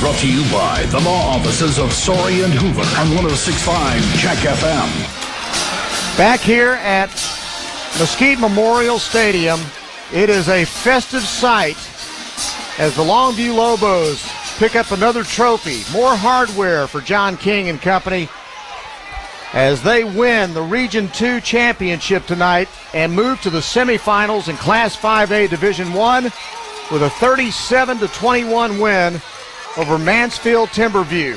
Brought to you by the law offices of Sorey and Hoover on 106.5 Jack FM. Back here at Mesquite Memorial Stadium, it is a festive sight as the Longview Lobos pick up another trophy. More hardware for John King and company as they win the Region 2 championship tonight and move to the semifinals in Class 5A Division 1 with a 37-21 win over Mansfield Timberview.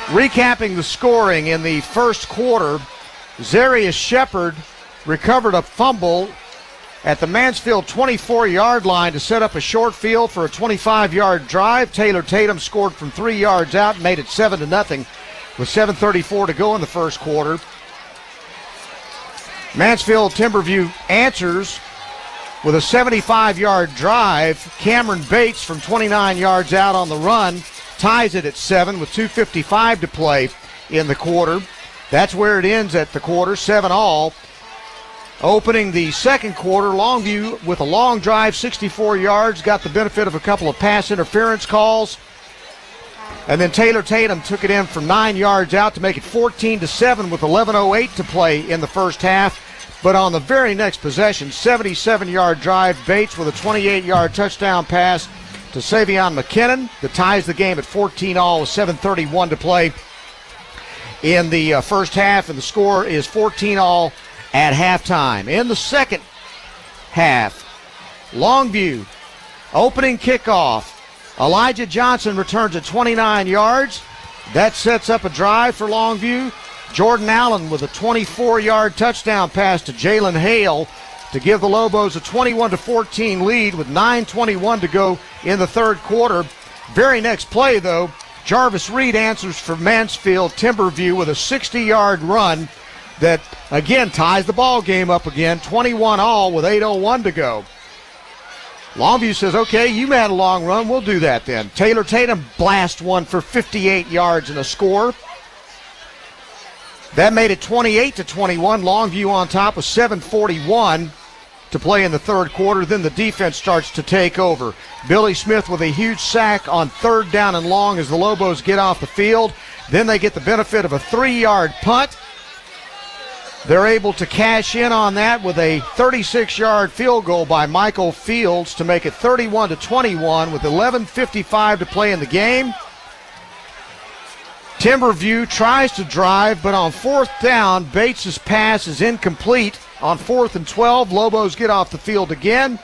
Recapping the scoring in the first quarter, Zarius Shepard recovered a fumble at the Mansfield 24-yard line to set up a short field for a 25-yard drive. Taylor Tatum scored from 3 yards out and made it 7-0. With 7:34 to go in the first quarter. Mansfield Timberview answers with a 75-yard drive. Cameron Bates from 29 yards out on the run ties it at 7 with 2:55 to play in the quarter. That's where it ends at the quarter, 7-all. Opening the second quarter, Longview with a long drive, 64 yards, got the benefit of a couple of pass interference calls. And then Taylor Tatum took it in from 9 yards out to make it 14-7 with 11:08 to play in the first half. But on the very next possession, 77-yard drive, Bates with a 28-yard touchdown pass to Savion McKinnon that ties the game at 14-all with 7:31 to play in the first half. And the score is 14-all at halftime. In the second half, Longview opening kickoff. Elijah Johnson returns at 29 yards. That sets up a drive for Longview. Jordan Allen with a 24-yard touchdown pass to Jalen Hale to give the Lobos a 21-14 lead with 9:21 to go in the third quarter. Very next play, though, Jarvis Reed answers for Mansfield Timberview with a 60-yard run that, again, ties the ball game up again, 21-all with 8:01 to go. Longview says, okay, you had a long run. We'll do that then. Taylor Tatum blasts one for 58 yards and a score. That made it 28-21. Longview on top with 7:41 to play in the third quarter. Then the defense starts to take over. Billy Smith with a huge sack on 3rd down and long as the Lobos get off the field. Then they get the benefit of a 3-yard punt. They're able to cash in on that with a 36-yard field goal by Michael Fields to make it 31-21 with 11:55 to play in the game. Timberview tries to drive, but on 4th down, Bates' pass is incomplete. On 4th and 12, Lobos get off the field again.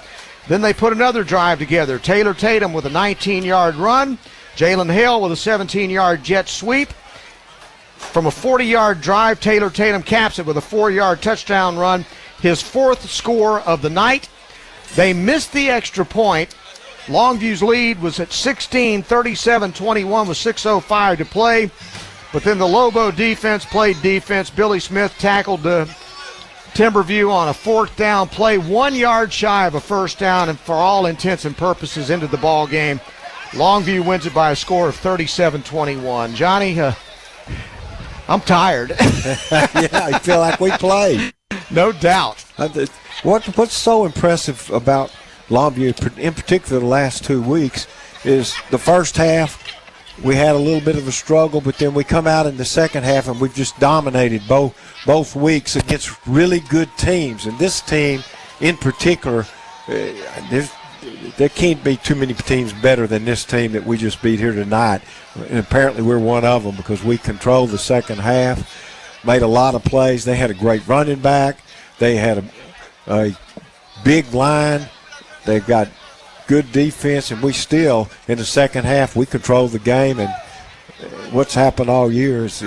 Then they put another drive together. Taylor Tatum with a 19-yard run. Jalen Hale with a 17-yard jet sweep. From a 40-yard drive, Taylor Tatum caps it with a 4-yard touchdown run. His 4th score of the night. They missed the extra point. Longview's lead was at 16, 37-21 with 6:05 to play. But then the Lobo defense played defense. Billy Smith tackled Timberview on a 4th down play, 1 yard shy of a first down, and for all intents and purposes into the ball game. Longview wins it by a score of 37-21. Johnny, I'm tired. Yeah, I feel like we played. No doubt. What's so impressive about Longview, in particular the last 2 weeks, is the first half we had a little bit of a struggle, but then we come out in the second half and we've just dominated both weeks against really good teams. And this team in particular, there can't be too many teams better than this team that we just beat here tonight. And apparently we're one of them because we controlled the second half, made a lot of plays. They had a great running back. They had a big line. They've got good defense, and we still, in the second half, we controlled the game. And what's happened all year is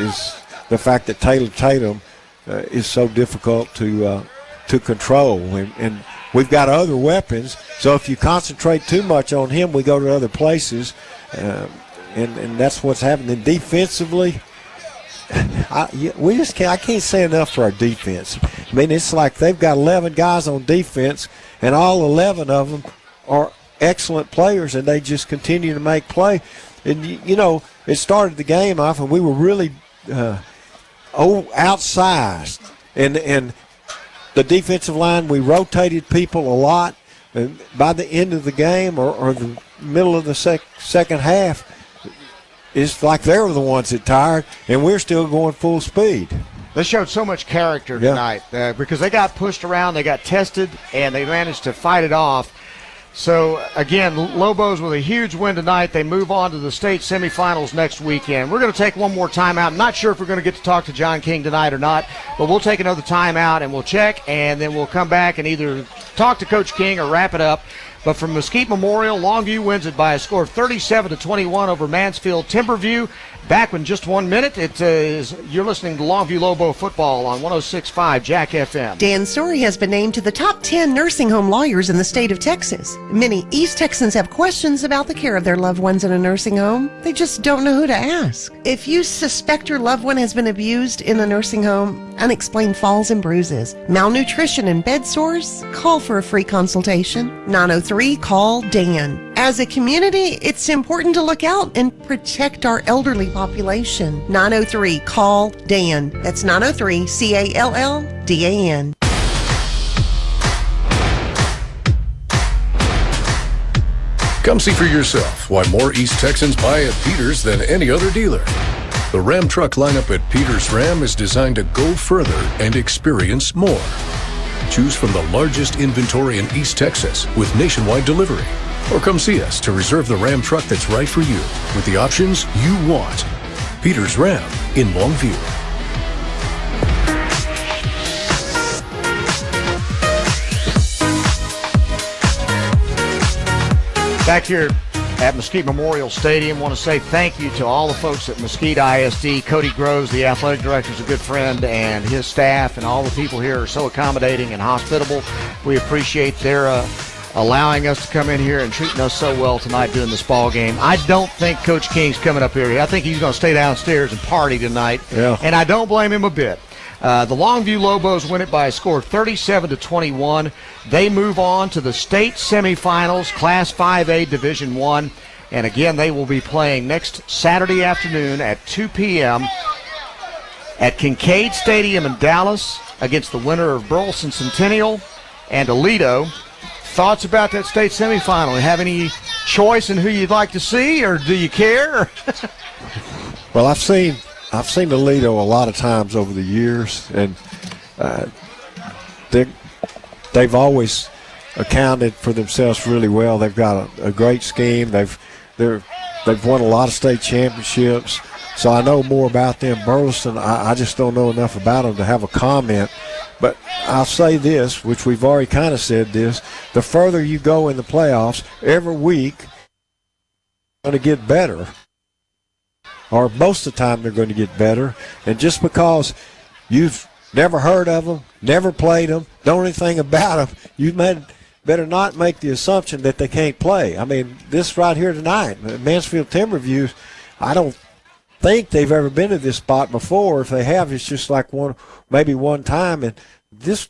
the fact that Taylor Tatum is so difficult to control. And we've got other weapons, so if you concentrate too much on him, we go to other places. And that's what's happening. Defensively, I can't say enough for our defense. I mean, it's like they've got 11 guys on defense, and all 11 of them are excellent players, and they just continue to make play. And, it started the game off, and we were really outsized. And the defensive line, we rotated people a lot. And by the end of the game or the middle of the second half, it's like they were the ones that tired, and we're still going full speed. They showed so much character tonight because they got pushed around, they got tested, and they managed to fight it off. So, again, Lobos with a huge win tonight. They move on to the state semifinals next weekend. We're going to take one more timeout. I'm not sure if we're going to get to talk to John King tonight or not, but we'll take another timeout and we'll check, and then we'll come back and either talk to Coach King or wrap it up. But from Mesquite Memorial, Longview wins it by a score of 37-21 over Mansfield Timberview. Back in just 1 minute. You're listening to Longview Lobo football on 106.5 Jack FM. Dan Story has been named to the top 10 nursing home lawyers in the state of Texas. Many East Texans have questions about the care of their loved ones in a nursing home. They just don't know who to ask. If you suspect your loved one has been abused in a nursing home, unexplained falls and bruises, malnutrition and bed sores, call for a free consultation. 903-CALL-DAN. As a community, it's important to look out and protect our elderly population. 903-CALL-DAN. That's 903-CALLDAN. Come see for yourself why more East Texans buy at Peters than any other dealer. The Ram truck lineup at Peters Ram is designed to go further and experience more. Choose from the largest inventory in East Texas with nationwide delivery. Or come see us to reserve the Ram truck that's right for you with the options you want. Peters Ram in Longview. Back here at Mesquite Memorial Stadium, want to say thank you to all the folks at Mesquite ISD. Cody Groves, the athletic director, is a good friend, and his staff and all the people here are so accommodating and hospitable. We appreciate their allowing us to come in here and treating us so well tonight during this ball game. I don't think Coach King's coming up here. I think he's going to stay downstairs and party tonight, and I don't blame him a bit. The Longview Lobos win it by a score of 37-21. They move on to the state semifinals, Class 5A Division I. And again, they will be playing next Saturday afternoon at 2 p.m. at Kincaid Stadium in Dallas against the winner of Burleson Centennial and Aledo. Thoughts about that state semifinal? Have any choice in who you'd like to see, or do you care? Well, I've seen Aledo a lot of times over the years, and they've always accounted for themselves really well. They've got a great scheme. They've won a lot of state championships, so I know more about them. Burleson, I just don't know enough about them to have a comment. But I'll say this, which we've already kind of said this, the further you go in the playoffs, every week they're going to get better. Or most of the time they're going to get better. And just because you've never heard of them, never played them, don't know anything about them, you better not make the assumption that they can't play. I mean, this right here tonight, Mansfield Timberview, I don't think they've ever been to this spot before. If they have, it's just like maybe one time. And this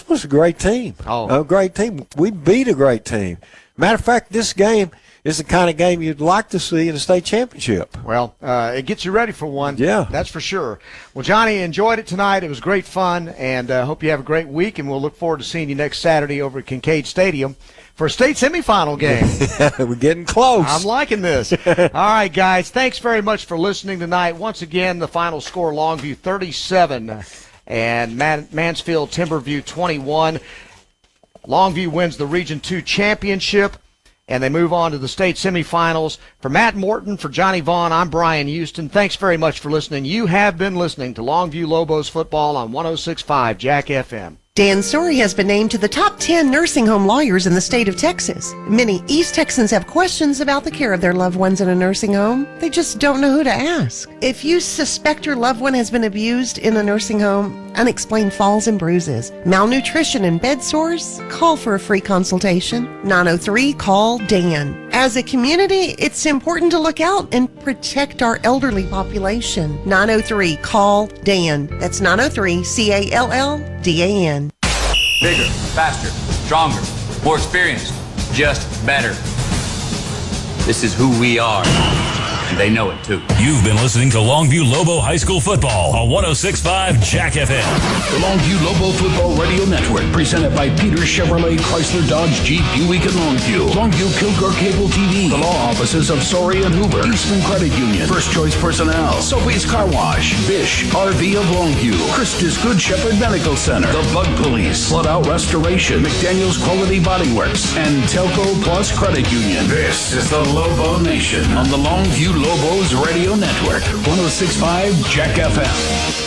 was a great team. A great team. We beat a great team. Matter of fact, this game is the kind of game you'd like to see in a state championship. Well, it gets you ready for one. Yeah. That's for sure. Well, Johnny, enjoyed it tonight. It was great fun, and hope you have a great week, and we'll look forward to seeing you next Saturday over at Kincaid Stadium for a state semifinal game. We're getting close. I'm liking this. All right, guys, thanks very much for listening tonight. Once again, the final score, Longview 37 and Mansfield Timberview 21. Longview wins the Region 2 championship, and they move on to the state semifinals. For Matt Morton, for Johnny Vaughn, I'm Brian Houston. Thanks very much for listening. You have been listening to Longview Lobos football on 106.5 Jack FM. Dan Story has been named to the top 10 nursing home lawyers in the state of Texas. Many East Texans have questions about the care of their loved ones in a nursing home. They just don't know who to ask. If you suspect your loved one has been abused in a nursing home, unexplained falls and bruises, malnutrition and bed sores, call for a free consultation. 903-CALL-DAN. As a community, it's important to look out and protect our elderly population. 903-CALL-DAN. That's 903-CALLDAN. Bigger, faster, stronger, more experienced, just better. This is who we are, and they know it too. You've been listening to Longview Lobo High School Football on 106.5 Jack FM. The Longview Lobo Football Radio Network, presented by Peter Chevrolet Chrysler Dodge Jeep Buick and Longview. Longview Kilgore Cable TV. The law offices of Sorey and Hoover. Eastman Credit Union. First Choice Personnel. Sophie's Car Wash. Bish RV of Longview. Christus Good Shepherd Medical Center. The Bug Police. Flood Out Restoration. McDaniel's Quality Body Works. And Telco Plus Credit Union. This is the Lobo Nation on the Longview Lobos Radio Network. 106.5 Jack FM.